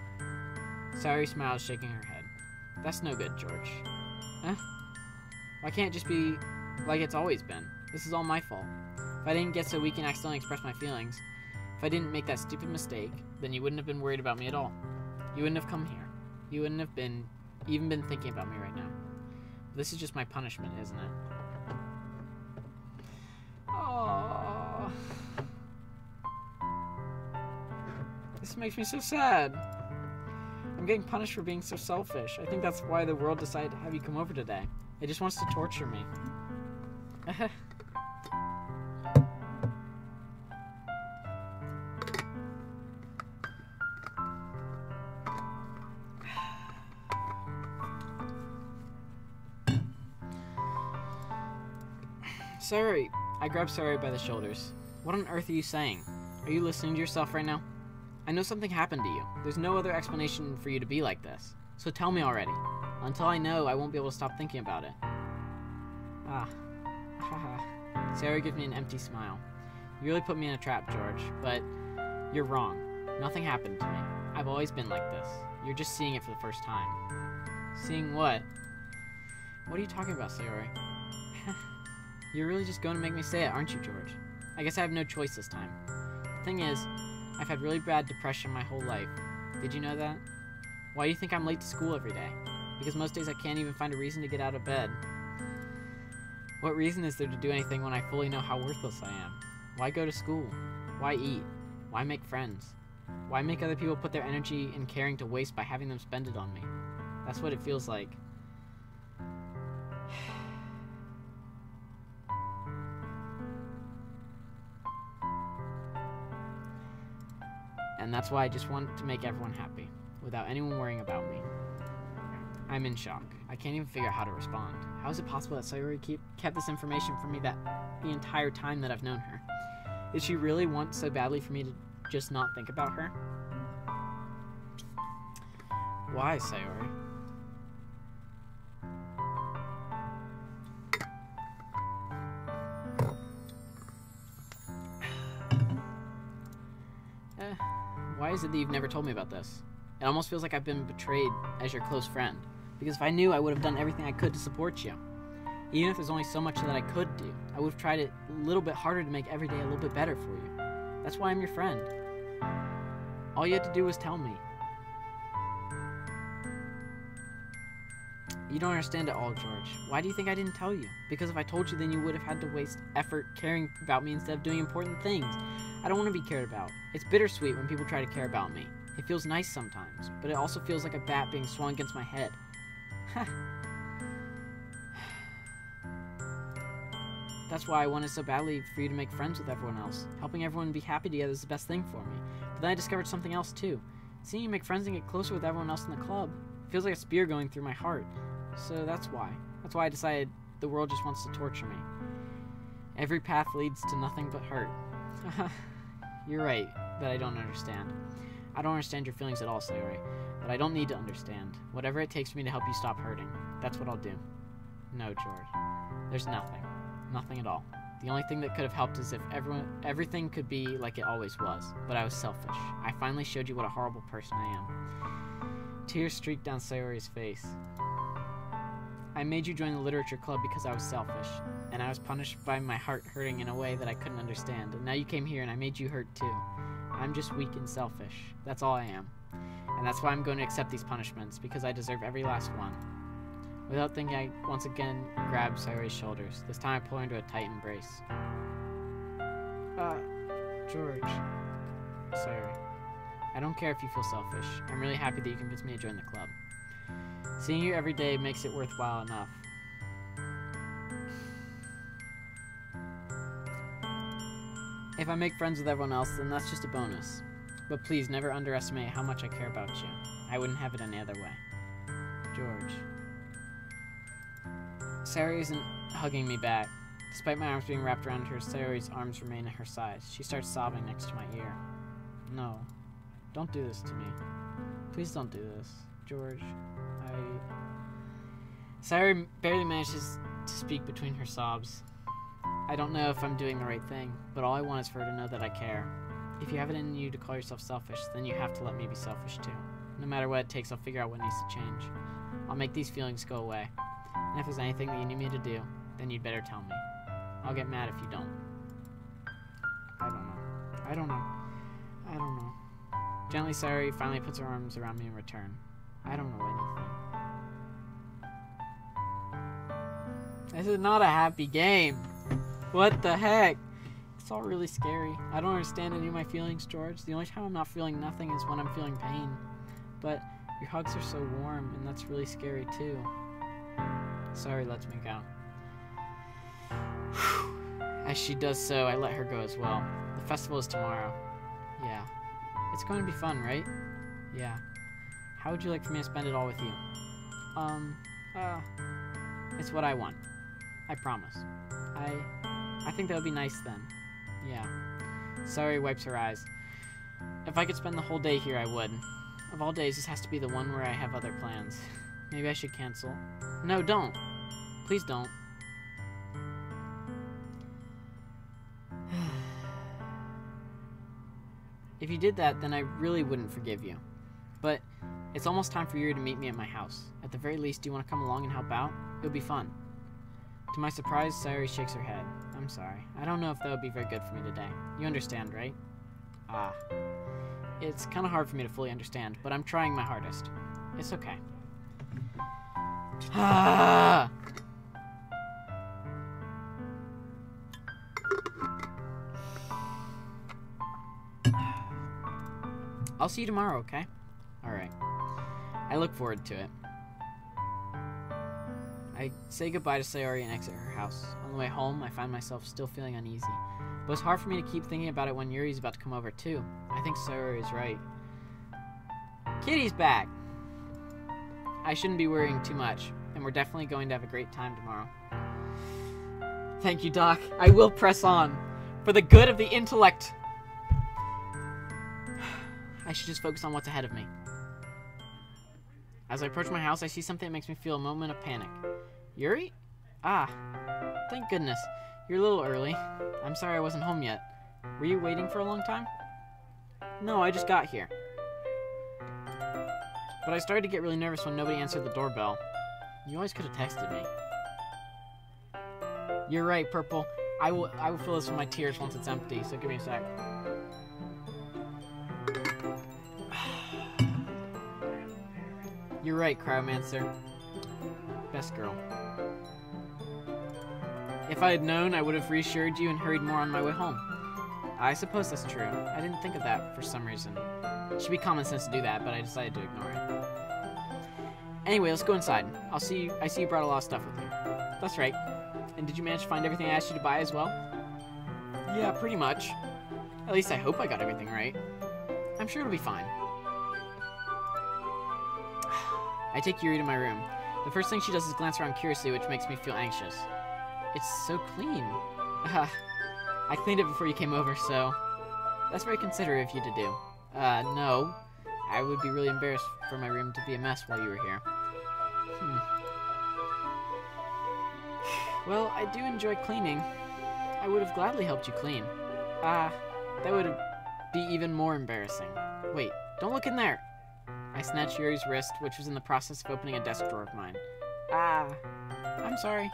Sayori smiles, shaking her head. That's no good, George. Huh? Why can't it just be like it's always been? This is all my fault. If I didn't get so weak and accidentally express my feelings, if I didn't make that stupid mistake, then you wouldn't have been worried about me at all. You wouldn't have come here. You wouldn't have even been thinking about me right now. This is just my punishment, isn't it? Oh, this makes me so sad. I'm getting punished for being so selfish. I think that's why the world decided to have you come over today. It just wants to torture me. Sayori. I grab Sayori by the shoulders. What on earth are you saying? Are you listening to yourself right now? I know something happened to you. There's no other explanation for you to be like this. So tell me already. Until I know, I won't be able to stop thinking about it. Ah. Haha. Sayori gives me an empty smile. You really put me in a trap, George, but you're wrong. Nothing happened to me. I've always been like this. You're just seeing it for the first time. Seeing what? What are you talking about, Sayori? You're really just going to make me say it, aren't you, George? I guess I have no choice this time. The thing is, I've had really bad depression my whole life. Did you know that? Why do you think I'm late to school every day? Because most days I can't even find a reason to get out of bed. What reason is there to do anything when I fully know how worthless I am? Why go to school? Why eat? Why make friends? Why make other people put their energy and caring to waste by having them spend it on me? That's what it feels like. And that's why I just want to make everyone happy, without anyone worrying about me. I'm in shock. I can't even figure out how to respond. How is it possible that Sayori kept this information from me the entire time that I've known her? Did she really want so badly for me to just not think about her? Why, Sayori? Why is it that you've never told me about this? It almost feels like I've been betrayed as your close friend. Because if I knew, I would have done everything I could to support you. Even if there's only so much that I could do, I would have tried it a little bit harder to make every day a little bit better for you. That's why I'm your friend. All you had to do was tell me. You don't understand it all, George. Why do you think I didn't tell you? Because if I told you, then you would have had to waste effort caring about me instead of doing important things. I don't want to be cared about. It's bittersweet when people try to care about me. It feels nice sometimes, but it also feels like a bat being swung against my head. That's why I wanted so badly for you to make friends with everyone else. Helping everyone be happy together is the best thing for me. But then I discovered something else too. Seeing you make friends and get closer with everyone else in the club feels like a spear going through my heart. So that's why. That's why I decided the world just wants to torture me. Every path leads to nothing but hurt. You're right that I don't understand. I don't understand your feelings at all, Sayori. But I don't need to understand. Whatever it takes for me to help you stop hurting, that's what I'll do. No, George. There's nothing. Nothing at all. The only thing that could have helped is if everything could be like it always was. But I was selfish. I finally showed you what a horrible person I am. Tears streaked down Sayori's face. I made you join the literature club because I was selfish, and I was punished by my heart hurting in a way that I couldn't understand, and now you came here and I made you hurt too. I'm just weak and selfish. That's all I am. And that's why I'm going to accept these punishments, because I deserve every last one. Without thinking, I once again grab Sayori's shoulders. This time I pull her into a tight embrace. George. Sayori. I don't care if you feel selfish. I'm really happy that you convinced me to join the club. Seeing you every day makes it worthwhile enough. If I make friends with everyone else, then that's just a bonus. But please, never underestimate how much I care about you. I wouldn't have it any other way. George. Sayori isn't hugging me back. Despite my arms being wrapped around her, Sayori's arms remain at her sides. She starts sobbing next to my ear. No. Don't do this to me. Please don't do this. George, Sayori barely manages to speak between her sobs. I don't know if I'm doing the right thing, but all I want is for her to know that I care. If you have it in you to call yourself selfish, then you have to let me be selfish too. No matter what it takes, I'll figure out what needs to change. I'll make these feelings go away. And if there's anything that you need me to do, then you'd better tell me. I'll get mad if you don't. I don't know. Gently, Sayori finally puts her arms around me in return. I don't know anything. This is not a happy game. What the heck? It's all really scary. I don't understand any of my feelings, George. The only time I'm not feeling nothing is when I'm feeling pain. But your hugs are so warm, and that's really scary too. Sayori lets me go. As she does so, I let her go as well. The festival is tomorrow. Yeah. It's going to be fun, right? Yeah. How would you like for me to spend it all with you? It's what I want. I promise. I think that would be nice then. Yeah. Sayori wipes her eyes. If I could spend the whole day here, I would. Of all days, this has to be the one where I have other plans. Maybe I should cancel. No, don't. Please don't. If you did that, then I really wouldn't forgive you. But it's almost time for you to meet me at my house. At the very least, do you want to come along and help out? It would be fun. To my surprise, Sayori shakes her head. I'm sorry. I don't know if that would be very good for me today. You understand, right? Ah. It's kind of hard for me to fully understand, but I'm trying my hardest. It's okay. Ah! I'll see you tomorrow, okay? Alright. I look forward to it. I say goodbye to Sayori and exit her house. On the way home, I find myself still feeling uneasy. But it's hard for me to keep thinking about it when Yuri's about to come over, too. I think Sayori is right. Kitty's back! I shouldn't be worrying too much, and we're definitely going to have a great time tomorrow. Thank you, Doc. I will press on. For the good of the intellect. I should just focus on what's ahead of me. As I approach my house, I see something that makes me feel a moment of panic. Yuri? Ah, thank goodness. You're a little early. I'm sorry I wasn't home yet. Were you waiting for a long time? No, I just got here. But I started to get really nervous when nobody answered the doorbell. You always could have texted me. You're right, Purple. I will fill this with my tears once it's empty, so give me a sec. You're right, Cryomancer. Best girl. If I had known, I would have reassured you and hurried more on my way home. I suppose that's true. I didn't think of that for some reason. It should be common sense to do that, but I decided to ignore it. Anyway, let's go inside. I see you brought a lot of stuff with you. That's right. And did you manage to find everything I asked you to buy as well? Yeah, pretty much. At least I hope I got everything right. I'm sure it'll be fine. I take Yuri to my room. The first thing she does is glance around curiously, which makes me feel anxious. It's so clean. I cleaned it before you came over, so... That's very considerate of you to do. No. I would be really embarrassed for my room to be a mess while you were here. Well, I do enjoy cleaning. I would have gladly helped you clean. That would be even more embarrassing. Wait, don't look in there! I snatched Yuri's wrist, which was in the process of opening a desk drawer of mine. I'm sorry.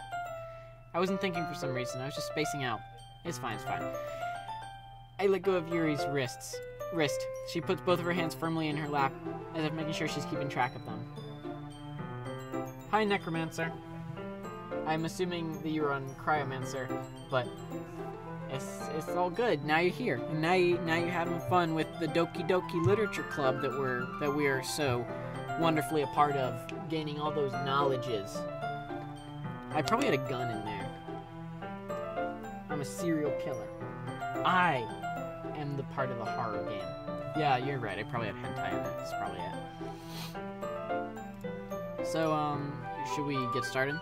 I wasn't thinking for some reason. I was just spacing out. It's fine, it's fine. I let go of Yuri's wrist. She puts both of her hands firmly in her lap, as if making sure she's keeping track of them. Hi, Necromancer. I'm assuming that you're on Cryomancer, but it's all good. Now you're here, and now you're having fun with the Doki Doki Literature Club that we are so wonderfully a part of, gaining all those knowledges. I probably had a gun in there. I'm a serial killer. I am the part of the horror game. Yeah, you're right. I probably had hentai in it. That's probably it. So, should we get started?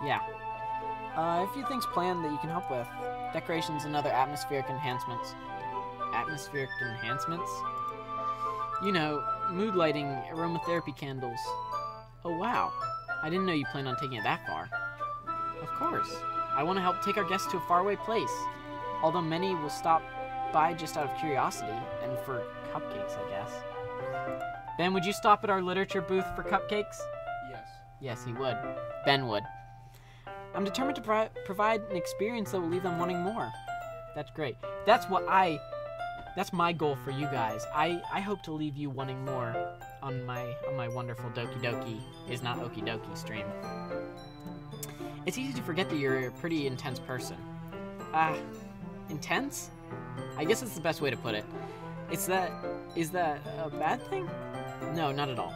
Yeah. A few things planned that you can help with. Decorations and other atmospheric enhancements. Atmospheric enhancements? You know, mood lighting, aromatherapy candles. Oh wow, I didn't know you planned on taking it that far. Of course. I want to help take our guests to a faraway place. Although many will stop by just out of curiosity, and for cupcakes, I guess. Ben, would you stop at our literature booth for cupcakes? Yes. Yes, he would. Ben would. I'm determined to provide an experience that will leave them wanting more. That's great. That's my goal for you guys. I hope to leave you wanting more on my wonderful Doki Doki is not Okie Dokie stream. It's easy to forget that you're a pretty intense person. Intense? I guess that's the best way to put it. Is that a bad thing? No, not at all.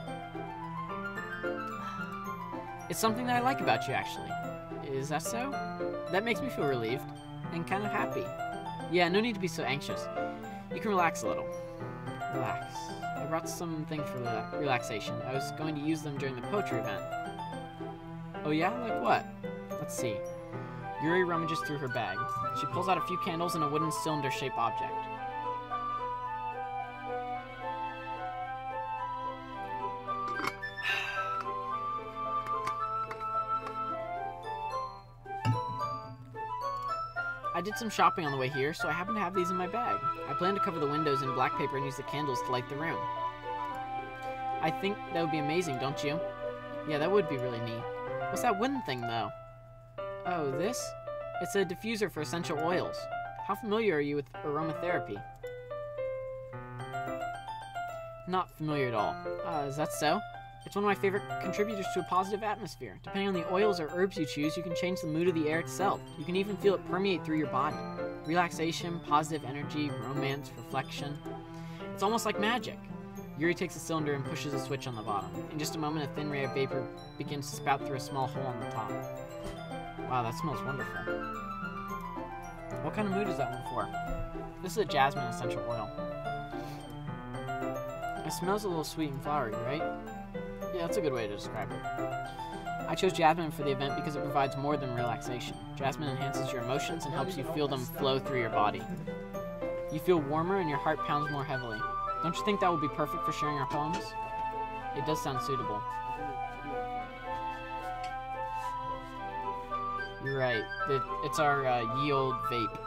It's something that I like about you, actually. Is that so? That makes me feel relieved and kind of happy. Yeah, no need to be so anxious. You can relax a little. Relax. I brought some things for relaxation. I was going to use them during the poetry event. Oh yeah? Like what? Let's see. Yuri rummages through her bag. She pulls out a few candles and a wooden cylinder-shaped object. I did some shopping on the way here, so I happen to have these in my bag. I plan to cover the windows in black paper and use the candles to light the room. I think that would be amazing, don't you? Yeah, that would be really neat. What's that wooden thing, though? Oh, this? It's a diffuser for essential oils. How familiar are you with aromatherapy? Not familiar at all. Is that so? It's one of my favorite contributors to a positive atmosphere. Depending on the oils or herbs you choose, you can change the mood of the air itself. You can even feel it permeate through your body. Relaxation, positive energy, romance, reflection. It's almost like magic. Yuri takes the cylinder and pushes a switch on the bottom. In just a moment, a thin ray of vapor begins to spout through a small hole on the top. Wow, that smells wonderful. What kind of mood is that one for? This is a jasmine essential oil. It smells a little sweet and flowery, right? Yeah, that's a good way to describe it. I chose jasmine for the event because it provides more than relaxation. Jasmine enhances your emotions and helps you feel them flow through your body. You feel warmer and your heart pounds more heavily. Don't you think that would be perfect for sharing our poems? It does sound suitable. You're right. It's our ye old vape.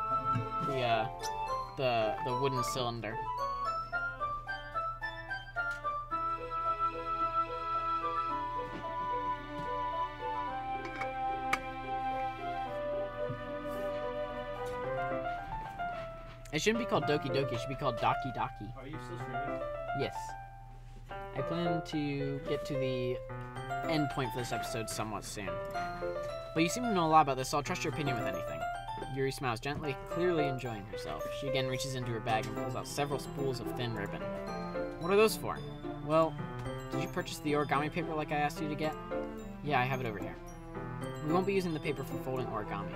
The wooden cylinder. It shouldn't be called Doki Doki, it should be called Doki Doki. Are you still streaming? Yes. I plan to get to the end point for this episode somewhat soon. But you seem to know a lot about this, so I'll trust your opinion with anything. Yuri smiles gently, clearly enjoying herself. She again reaches into her bag and pulls out several spools of thin ribbon. What are those for? Well, did you purchase the origami paper like I asked you to get? Yeah, I have it over here. We won't be using the paper for folding origami.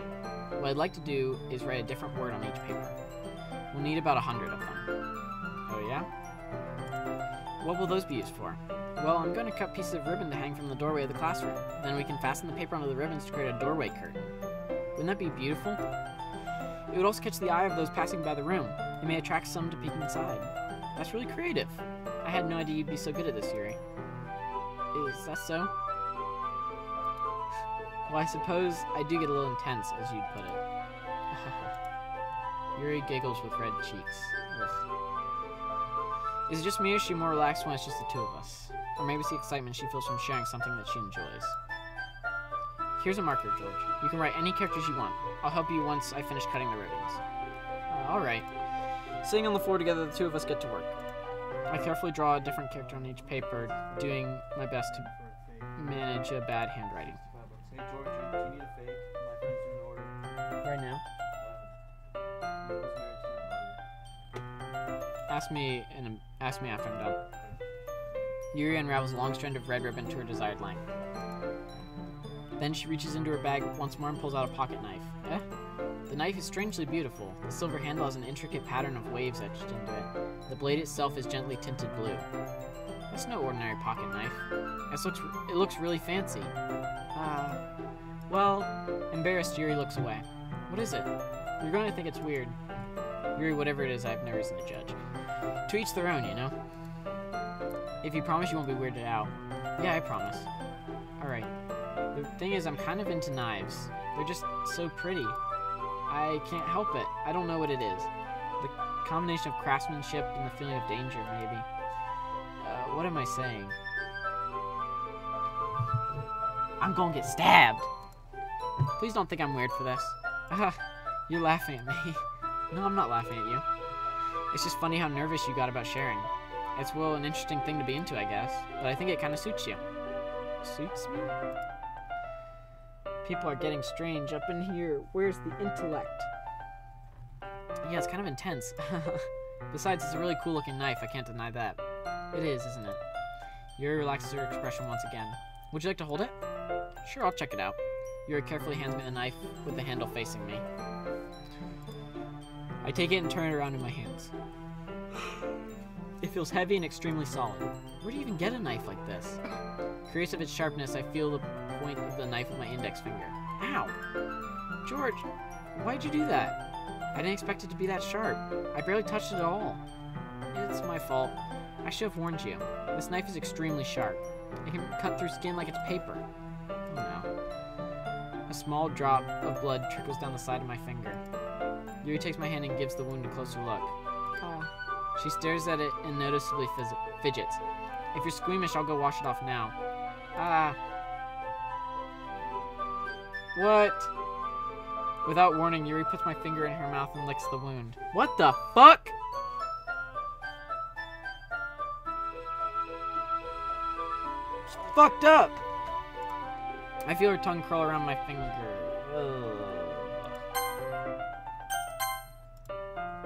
What I'd like to do is write a different word on each paper. We'll need about 100 of them. Oh yeah? What will those be used for? Well, I'm going to cut pieces of ribbon to hang from the doorway of the classroom. Then we can fasten the paper onto the ribbons to create a doorway curtain. Wouldn't that be beautiful? It would also catch the eye of those passing by the room. It may attract some to peek inside. That's really creative. I had no idea you'd be so good at this, Yuri. Is that so? Well, I suppose I do get a little intense, as you'd put it. Yuri giggles with red cheeks. Ugh. Is it just me or is she more relaxed when it's just the two of us? Or maybe it's the excitement she feels from sharing something that she enjoys. Here's a marker, George. You can write any characters you want. I'll help you once I finish cutting the ribbons. Alright. Sitting on the floor together, the two of us get to work. I carefully draw a different character on each paper, doing my best to manage a bad handwriting. Hey George, do you need a fake? My friend's doing an order. Right now? Ask me after I'm done. Yuri unravels a long strand of red ribbon to her desired length. Then she reaches into her bag once more and pulls out a pocket knife. The knife is strangely beautiful. The silver handle has an intricate pattern of waves etched into it. The blade itself is gently tinted blue. It's no ordinary pocket knife. It looks really fancy. Well, embarrassed, Yuri looks away. What is it? You're going to think it's weird. Yuri, whatever it is, I have no reason to judge. To each their own, you know? If you promise you won't be weirded out. Yeah, I promise. Alright. The thing is, I'm kind of into knives. They're just so pretty. I can't help it. I don't know what it is. The combination of craftsmanship and the feeling of danger, maybe. What am I saying? I'm gonna get stabbed! Please don't think I'm weird for this. You're laughing at me. No, I'm not laughing at you. It's just funny how nervous you got about sharing. It's, well, an interesting thing to be into, I guess. But I think it kind of suits you. Suits me? People are getting strange up in here. Where's the intellect? Yeah, it's kind of intense. Besides, it's a really cool-looking knife. I can't deny that. It is, isn't it? Yuri relaxes her expression once again. Would you like to hold it? Sure, I'll check it out. Yuri carefully hands me the knife with the handle facing me. I take it and turn it around in my hands. It feels heavy and extremely solid. Where do you even get a knife like this? Curious of its sharpness, I feel the point of the knife with my index finger. Ow! George, why'd you do that? I didn't expect it to be that sharp. I barely touched it at all. It's my fault. I should have warned you. This knife is extremely sharp. It can cut through skin like it's paper. Oh no. A small drop of blood trickles down the side of my finger. Yuri takes my hand and gives the wound a closer look. She stares at it and noticeably fidgets. If you're squeamish, I'll go wash it off now. What? Without warning, Yuri puts my finger in her mouth and licks the wound. What the fuck? It's fucked up. I feel her tongue curl around my finger. Ugh.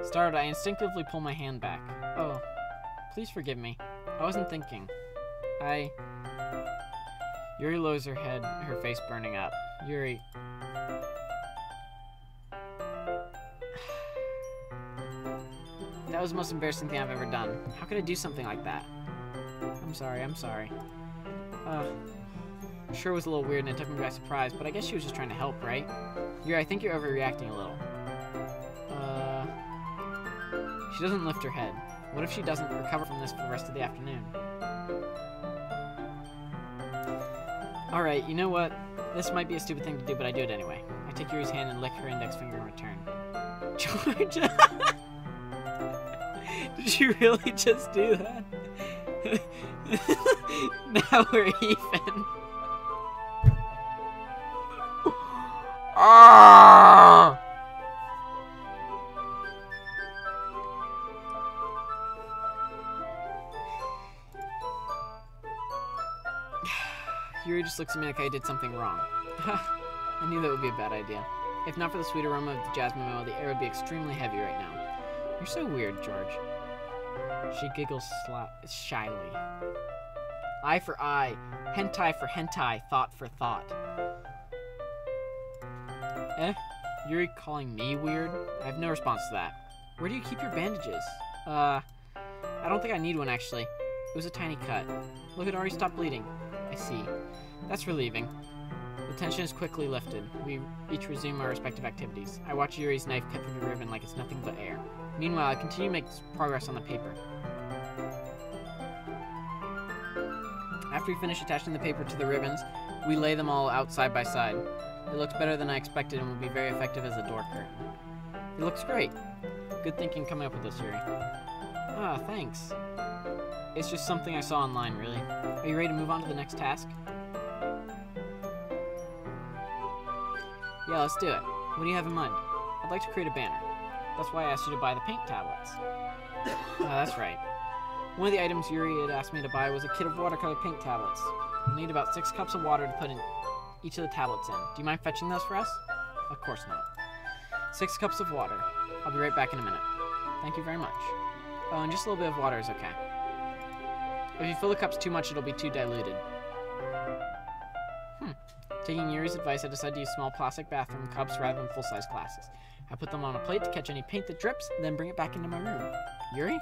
Startled, I instinctively pull my hand back. Oh, please forgive me. I wasn't thinking. Yuri lowers her head, her face burning up. Yuri. That was the most embarrassing thing I've ever done. How could I do something like that? I'm sorry. Sure was a little weird and it took me by surprise, but I guess she was just trying to help, right? Yuri, I think you're overreacting a little. She doesn't lift her head. What if she doesn't recover from this for the rest of the afternoon? Alright, you know what? This might be a stupid thing to do, but I do it anyway. I take Yuri's hand and lick her index finger in return. George! Did you really just do that? Now we're even. Yuri just looks at me like I did something wrong. I knew that would be a bad idea. If not for the sweet aroma of the jasmine oil, the air would be extremely heavy right now. You're so weird, George. She giggles shyly. Eye for eye, hentai for hentai, thought for thought. Yuri calling me weird? I have no response to that. Where do you keep your bandages? I don't think I need one, actually. It was a tiny cut. Look, it already stopped bleeding. I see. That's relieving. The tension is quickly lifted. We each resume our respective activities. I watch Yuri's knife cut through the ribbon like it's nothing but air. Meanwhile, I continue to make progress on the paper. After we finish attaching the paper to the ribbons, we lay them all out side by side. It looks better than I expected and will be very effective as a door curtain. It looks great. Good thinking coming up with this, Yuri. Thanks. It's just something I saw online, really. Are you ready to move on to the next task? Yeah, let's do it. What do you have in mind? I'd like to create a banner. That's why I asked you to buy the paint tablets. That's right. One of the items Yuri had asked me to buy was a kit of watercolor paint tablets. We'll need about 6 cups of water to put in each of the tablets in. Do you mind fetching those for us? Of course not. 6 cups of water. I'll be right back in a minute. Thank you very much. Oh, and just a little bit of water is okay. If you fill the cups too much, it'll be too diluted. Taking Yuri's advice, I decided to use small plastic bathroom cups rather than full-size glasses. I put them on a plate to catch any paint that drips, and then bring it back into my room. Yuri?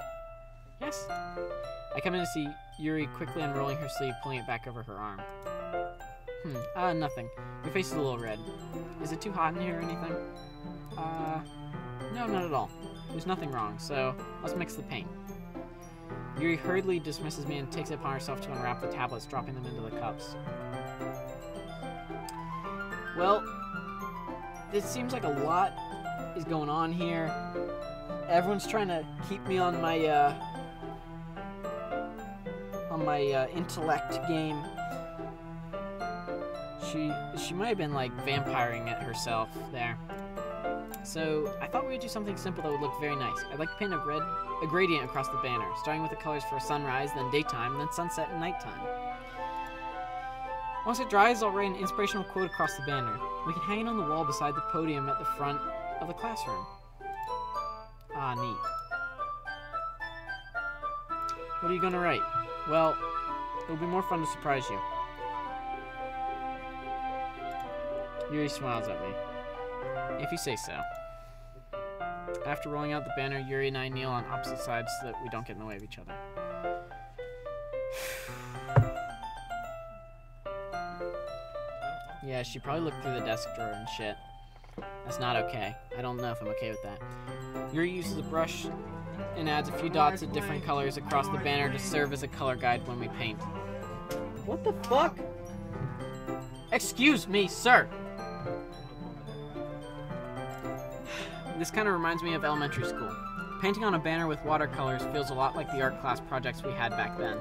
Yes. I come in to see Yuri quickly unrolling her sleeve, pulling it back over her arm. Nothing. Your face is a little red. Is it too hot in here or anything? No, not at all. There's nothing wrong, so let's mix the paint. Yuri hurriedly dismisses me and takes it upon herself to unwrap the tablets, dropping them into the cups. Well, it seems like a lot is going on here. Everyone's trying to keep me on my intellect game. She might have been like vampiring it herself there. So I thought we would do something simple that would look very nice. I'd like to paint a gradient across the banner, starting with the colors for sunrise, then daytime, then sunset and nighttime. Once it dries, I'll write an inspirational quote across the banner. We can hang it on the wall beside the podium at the front of the classroom. Ah, neat. What are you gonna write? Well, it'll be more fun to surprise you. Yuri smiles at me. If you say so. After rolling out the banner, Yuri and I kneel on opposite sides so that we don't get in the way of each other. Yeah, she probably looked through the desk drawer and shit. That's not okay. I don't know if I'm okay with that. Yuri uses a brush and adds a few dots of different colors across the banner to serve as a color guide when we paint. What the fuck? Excuse me, sir! This kind of reminds me of elementary school. Painting on a banner with watercolors feels a lot like the art class projects we had back then.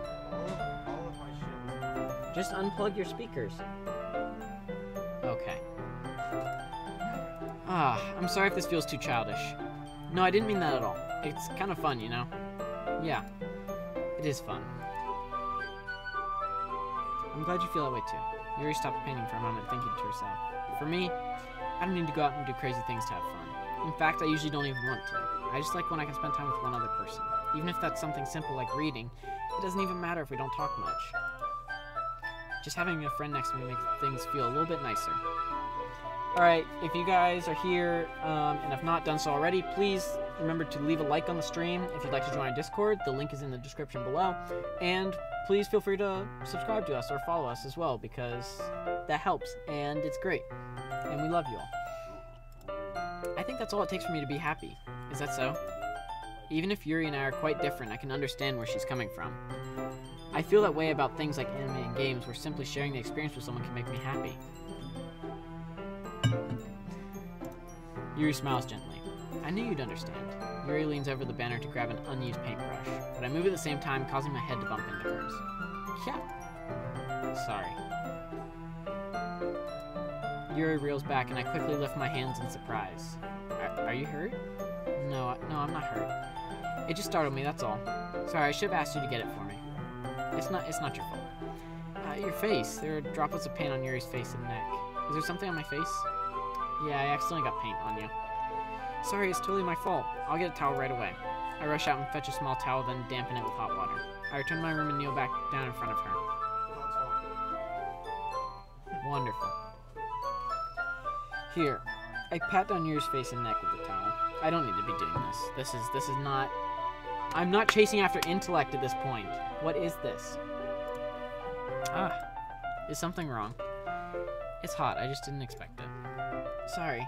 Just unplug your speakers. Okay. I'm sorry if this feels too childish. No, I didn't mean that at all. It's kind of fun, you know? Yeah, it is fun. I'm glad you feel that way too. Yuri stopped painting for a moment, thinking to herself. For me, I don't need to go out and do crazy things to have fun. In fact, I usually don't even want to. I just like when I can spend time with one other person. Even if that's something simple like reading, it doesn't even matter if we don't talk much. Just having a friend next to me makes things feel a little bit nicer. Alright, if you guys are here and have not done so already, please remember to leave a like on the stream. If you'd like to join our Discord, the link is in the description below. And please feel free to subscribe to us or follow us as well, because that helps and it's great. And we love you all. I think that's all it takes for me to be happy. Is that so? Even if Yuri and I are quite different, I can understand where she's coming from. I feel that way about things like anime and games, where simply sharing the experience with someone can make me happy. Yuri smiles gently. I knew you'd understand. Yuri leans over the banner to grab an unused paintbrush, but I move at the same time, causing my head to bump into hers. Yeah. Sorry. Yuri reels back, and I quickly lift my hands in surprise. Are you hurt? No, I'm not hurt. It just startled me, that's all. Sorry, I should have asked you to get it for me. It's not your fault. Your face. There are droplets of paint on Yuri's face and neck. Is there something on my face? Yeah, I accidentally got paint on you. Sorry, it's totally my fault. I'll get a towel right away. I rush out and fetch a small towel, then dampen it with hot water. I return to my room and kneel back down in front of her. Wonderful. Here, I pat down Yuri's face and neck with the towel. I don't need to be doing this. This is not... I'm not chasing after intellect at this point. What is this? Is something wrong? It's hot, I just didn't expect it. Sorry.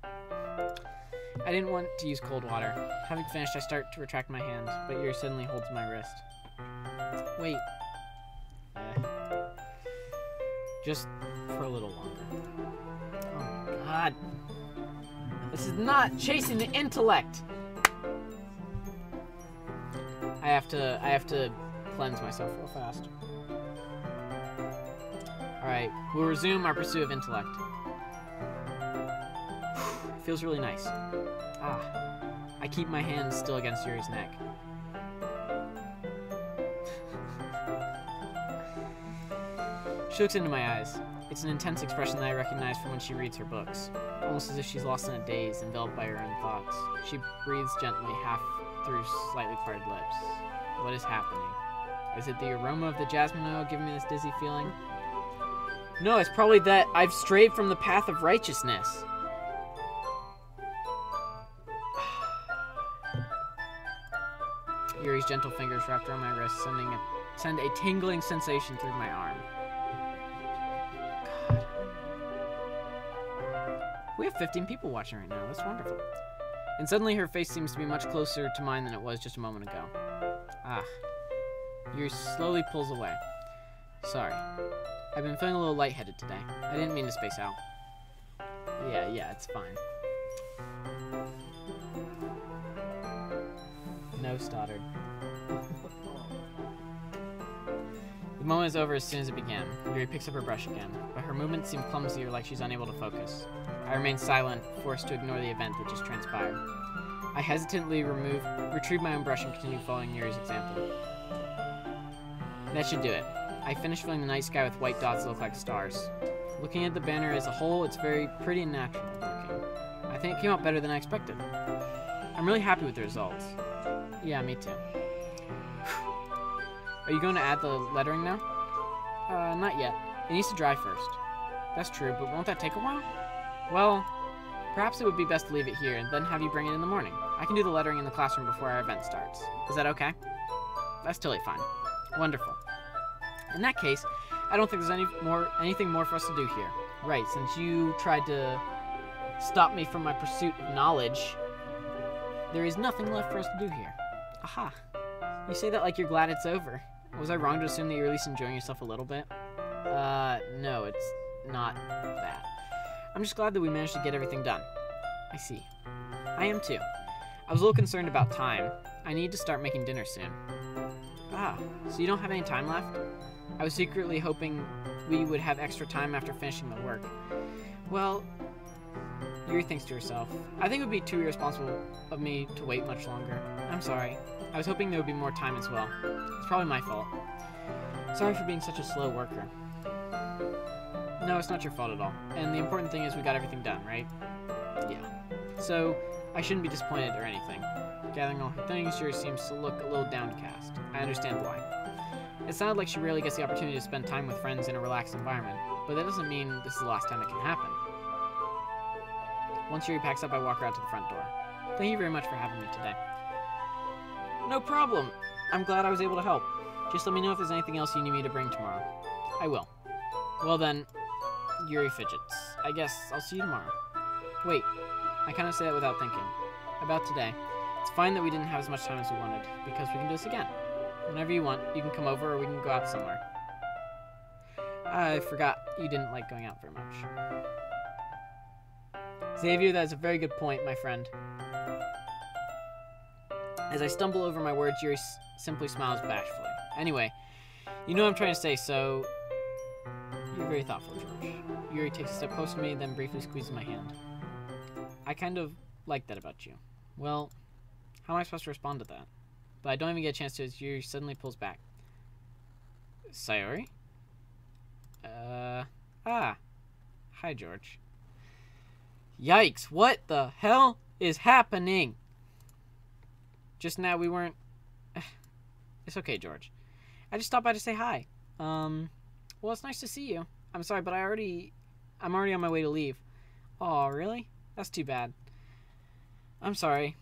I didn't want to use cold water. Having finished, I start to retract my hand, but Yuri suddenly holds my wrist. Wait. Just for a little longer. Oh my god. This is not chasing the intellect! I have to cleanse myself real fast. Alright, we'll resume our pursuit of intellect. Feels really nice. I keep my hands still against Yuri's neck. She looks into my eyes. It's an intense expression that I recognize from when she reads her books. Almost as if she's lost in a daze, enveloped by her own thoughts. She breathes gently, half through slightly parted lips. What is happening? Is it the aroma of the jasmine oil giving me this dizzy feeling? No, it's probably that I've strayed from the path of righteousness. Yuri's gentle fingers wrapped around my wrist, send a tingling sensation through my arm. God. We have 15 people watching right now. That's wonderful. And suddenly her face seems to be much closer to mine than it was just a moment ago. Ah. Yuri slowly pulls away. Sorry. I've been feeling a little lightheaded today. I didn't mean to space out. Yeah, it's fine. No, Stoddard. The moment is over as soon as it began. Yuri picks up her brush again, but her movements seem clumsier, like she's unable to focus. I remain silent, forced to ignore the event that just transpired. I hesitantly retrieve my own brush and continue following Yuri's example. That should do it. I finish filling the night sky with white dots that look like stars. Looking at the banner as a whole, it's very pretty and natural looking. I think it came out better than I expected. I'm really happy with the results. Yeah, me too. Are you going to add the lettering now? Not yet. It needs to dry first. That's true, but won't that take a while? Well, perhaps it would be best to leave it here and then have you bring it in the morning. I can do the lettering in the classroom before our event starts. Is that okay? That's totally fine. Wonderful. In that case, I don't think there's anything more for us to do here. Right, since you tried to stop me from my pursuit of knowledge, there is nothing left for us to do here. Aha. You say that like you're glad it's over. Was I wrong to assume that you're at least enjoying yourself a little bit? No, it's not that. I'm just glad that we managed to get everything done. I see. I am too. I was a little concerned about time. I need to start making dinner soon. Ah, so you don't have any time left? I was secretly hoping we would have extra time after finishing the work. Well, Yuri thinks to herself, I think it would be too irresponsible of me to wait much longer. I'm sorry. I was hoping there would be more time as well. It's probably my fault. Sorry for being such a slow worker. No, it's not your fault at all. And the important thing is we got everything done, right? Yeah. So, I shouldn't be disappointed or anything. Gathering all her things, Yuri seems to look a little downcast. I understand why. It sounded like she rarely gets the opportunity to spend time with friends in a relaxed environment, but that doesn't mean this is the last time it can happen. Once Yuri packs up, I walk her out to the front door. Thank you very much for having me today. No problem. I'm glad I was able to help. Just let me know if there's anything else you need me to bring tomorrow. I will. Well then, Yuri fidgets. I guess I'll see you tomorrow. Wait, I kind of say that without thinking. About today. It's fine that we didn't have as much time as we wanted, because we can do this again. Whenever you want, you can come over or we can go out somewhere. I forgot you didn't like going out very much. Xavier, that is a very good point, my friend. As I stumble over my words, Yuri simply smiles bashfully. Anyway, you know what I'm trying to say, so... You're very thoughtful, George. Yuri takes a step closer to me, then briefly squeezes my hand. I kind of like that about you. Well, how am I supposed to respond to that? But I don't even get a chance to as Yuri suddenly pulls back. Sayori? Hi, George. Yikes, what the hell is happening? Just now we weren't... It's okay, George. I just stopped by to say hi. Well, it's nice to see you. I'm sorry, but I'm already on my way to leave. Oh, really? That's too bad. I'm sorry.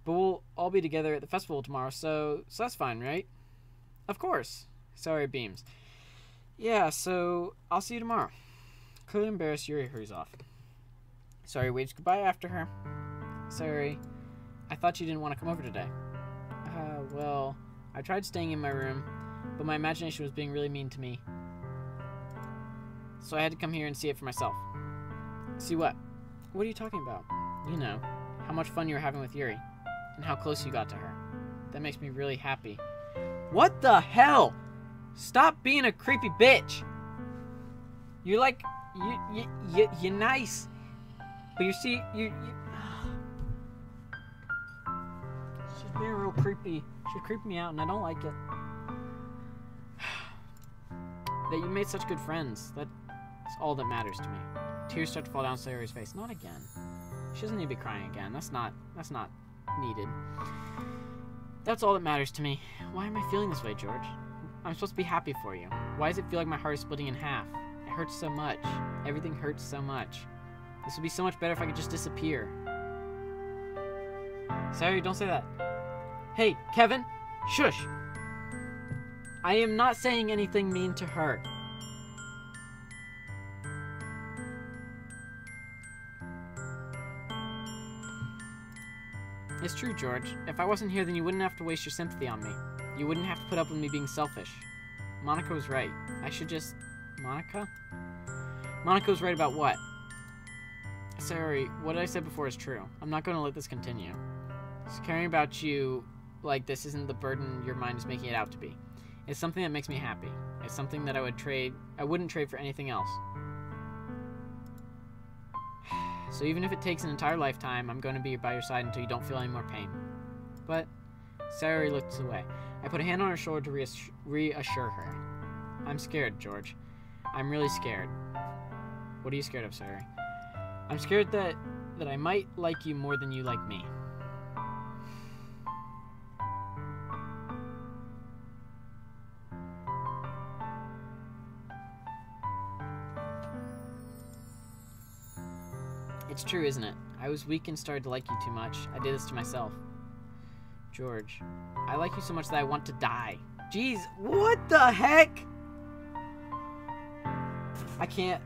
But we'll all be together at the festival tomorrow, so that's fine, right? Of course. Sorry, beams. Yeah, so I'll see you tomorrow. Clearly embarrassed, Yuri hurries off. Sorry waves goodbye after her. Sorry. I thought you didn't want to come over today. Well, I tried staying in my room, but my imagination was being really mean to me. So I had to come here and see it for myself. See what? What are you talking about? You know, how much fun you were having with Yuri, and how close you got to her. That makes me really happy. What the hell? Stop being a creepy bitch! You're like, you're nice. But you see, you she's being real creepy. She's creeping me out and I don't like it. That you made such good friends. That's all that matters to me. Tears start to fall down Sayori's face. Not again. She doesn't need to be crying again. That's not needed. That's all that matters to me. Why am I feeling this way, George? I'm supposed to be happy for you. Why does it feel like my heart is splitting in half? It hurts so much. Everything hurts so much. This would be so much better if I could just disappear. Sorry, don't say that. Hey, Kevin! Shush! I am not saying anything mean to her. It's true, George. If I wasn't here, then you wouldn't have to waste your sympathy on me. You wouldn't have to put up with me being selfish. Monica was right. I should just... Monica? Monica was right about what? Sorry, what I said before is true. I'm not going to let this continue. Just caring about you like this isn't the burden your mind is making it out to be. It's something that makes me happy. It's something that I wouldn't trade for anything else. So even if it takes an entire lifetime, I'm going to be by your side until you don't feel any more pain. But Sayori looks away. I put a hand on her shoulder to reassure her. I'm scared, George. I'm really scared. What are you scared of, Sayori? I'm scared that I might like you more than you like me. It's true, isn't it? I was weak and started to like you too much. I did this to myself. George, I like you so much that I want to die. Jeez, what the heck? I can't.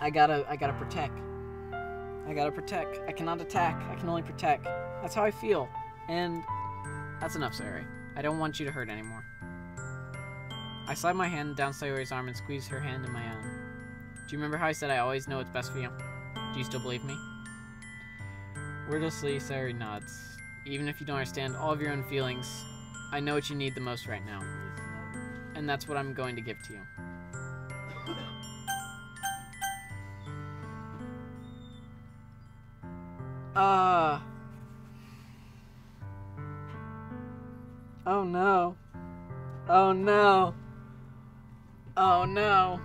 I gotta protect. I gotta protect. I cannot attack. I can only protect. That's how I feel. And that's enough, Sayori. I don't want you to hurt anymore. I slide my hand down Sayori's arm and squeeze her hand in my own. Do you remember how I said I always know what's best for you? Do you still believe me? Wordlessly, Sayori nods. Even if you don't understand all of your own feelings, I know what you need the most right now. And that's what I'm going to give to you. Oh no. Oh no. Oh no.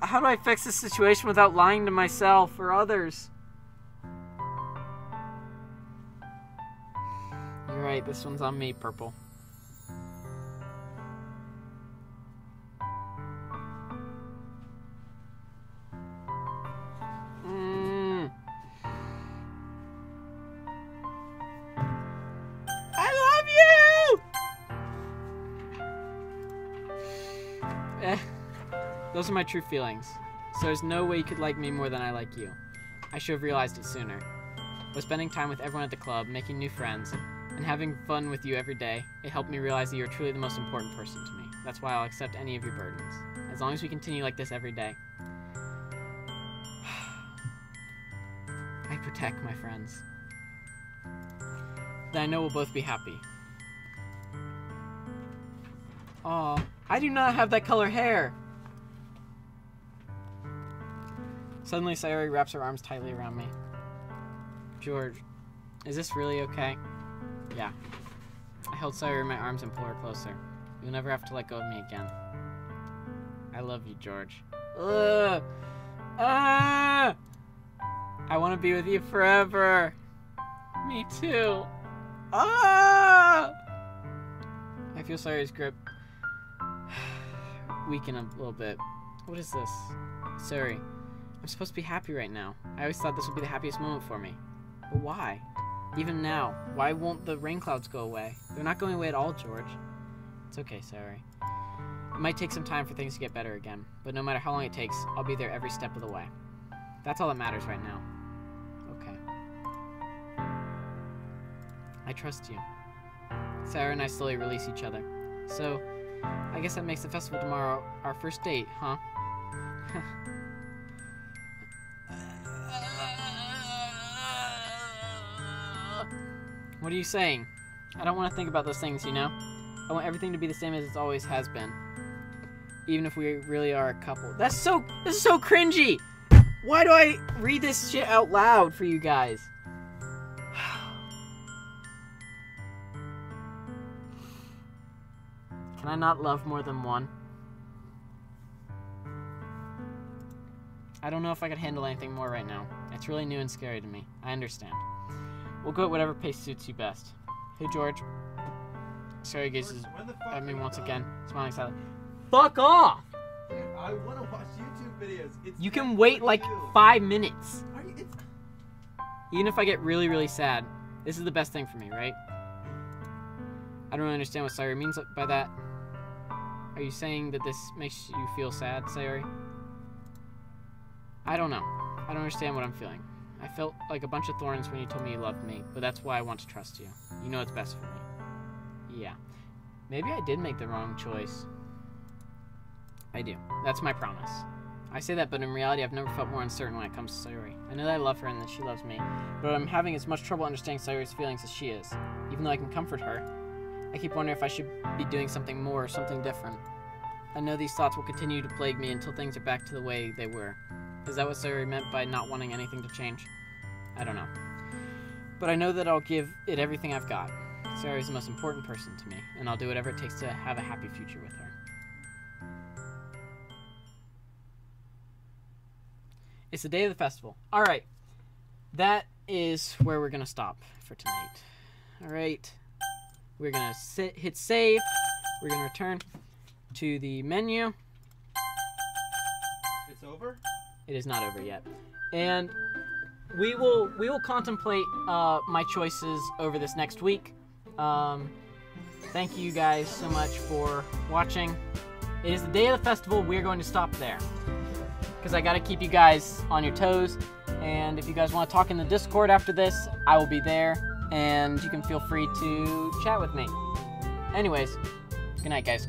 How do I fix this situation without lying to myself or others? You're right, this one's on me, Purple. I love you! Those are my true feelings. So there's no way you could like me more than I like you. I should have realized it sooner. But spending time with everyone at the club, making new friends, and having fun with you every day, it helped me realize that you're truly the most important person to me. That's why I'll accept any of your burdens. As long as we continue like this every day. I protect my friends. Then I know we'll both be happy. Aw, I do not have that color hair! Suddenly, Sayori wraps her arms tightly around me. George, is this really okay? Yeah. I held Sayori in my arms and pulled her closer. You'll never have to let go of me again. I love you, George. Ugh! Ah! I want to be with you forever. Me too. Ah! I feel Sayori's grip weaken a little bit. What is this? Sayori. I'm supposed to be happy right now. I always thought this would be the happiest moment for me. But why? Even now, why won't the rain clouds go away? They're not going away at all, George. It's okay, Sayori. It might take some time for things to get better again, but no matter how long it takes, I'll be there every step of the way. That's all that matters right now. Okay. I trust you. Sayori and I slowly release each other. So, I guess that makes the festival tomorrow our first date, huh? What are you saying? I don't want to think about those things, you know? I want everything to be the same as it always has been. Even if we really are a couple. This is so cringy! Why do I read this shit out loud for you guys? Can I not love more than one? I don't know if I could handle anything more right now. It's really new and scary to me. I understand. We'll go at whatever pace suits you best. Hey, George. Sayori gazes at me once again, smiling sadly. Fuck off! I want to watch YouTube videos. You can wait like 5 minutes. It's... Even if I get really, really sad. This is the best thing for me, right? I don't really understand what Sayori means by that. Are you saying that this makes you feel sad, Sayori? I don't know. I don't understand what I'm feeling. I felt like a bunch of thorns when you told me you loved me, but that's why I want to trust you. You know what's best for me. Yeah. Maybe I did make the wrong choice. I do. That's my promise. I say that, but in reality, I've never felt more uncertain when it comes to Sayori. I know that I love her and that she loves me, but I'm having as much trouble understanding Sayori's feelings as she is. Even though I can comfort her, I keep wondering if I should be doing something more or something different. I know these thoughts will continue to plague me until things are back to the way they were. Is that what Sayori meant by not wanting anything to change? I don't know. But I know that I'll give it everything I've got. Sayori's the most important person to me, and I'll do whatever it takes to have a happy future with her. It's the day of the festival. Alright. That is where we're going to stop for tonight. Alright. We're going to hit save. We're going to return to the menu. It's over? It is not over yet. And we will contemplate my choices over this next week. Thank you guys so much for watching. It is the day of the festival. We're going to stop there, because I got to keep you guys on your toes. And if you guys want to talk in the Discord after this, I will be there, and you can feel free to chat with me. Anyways, good night, guys.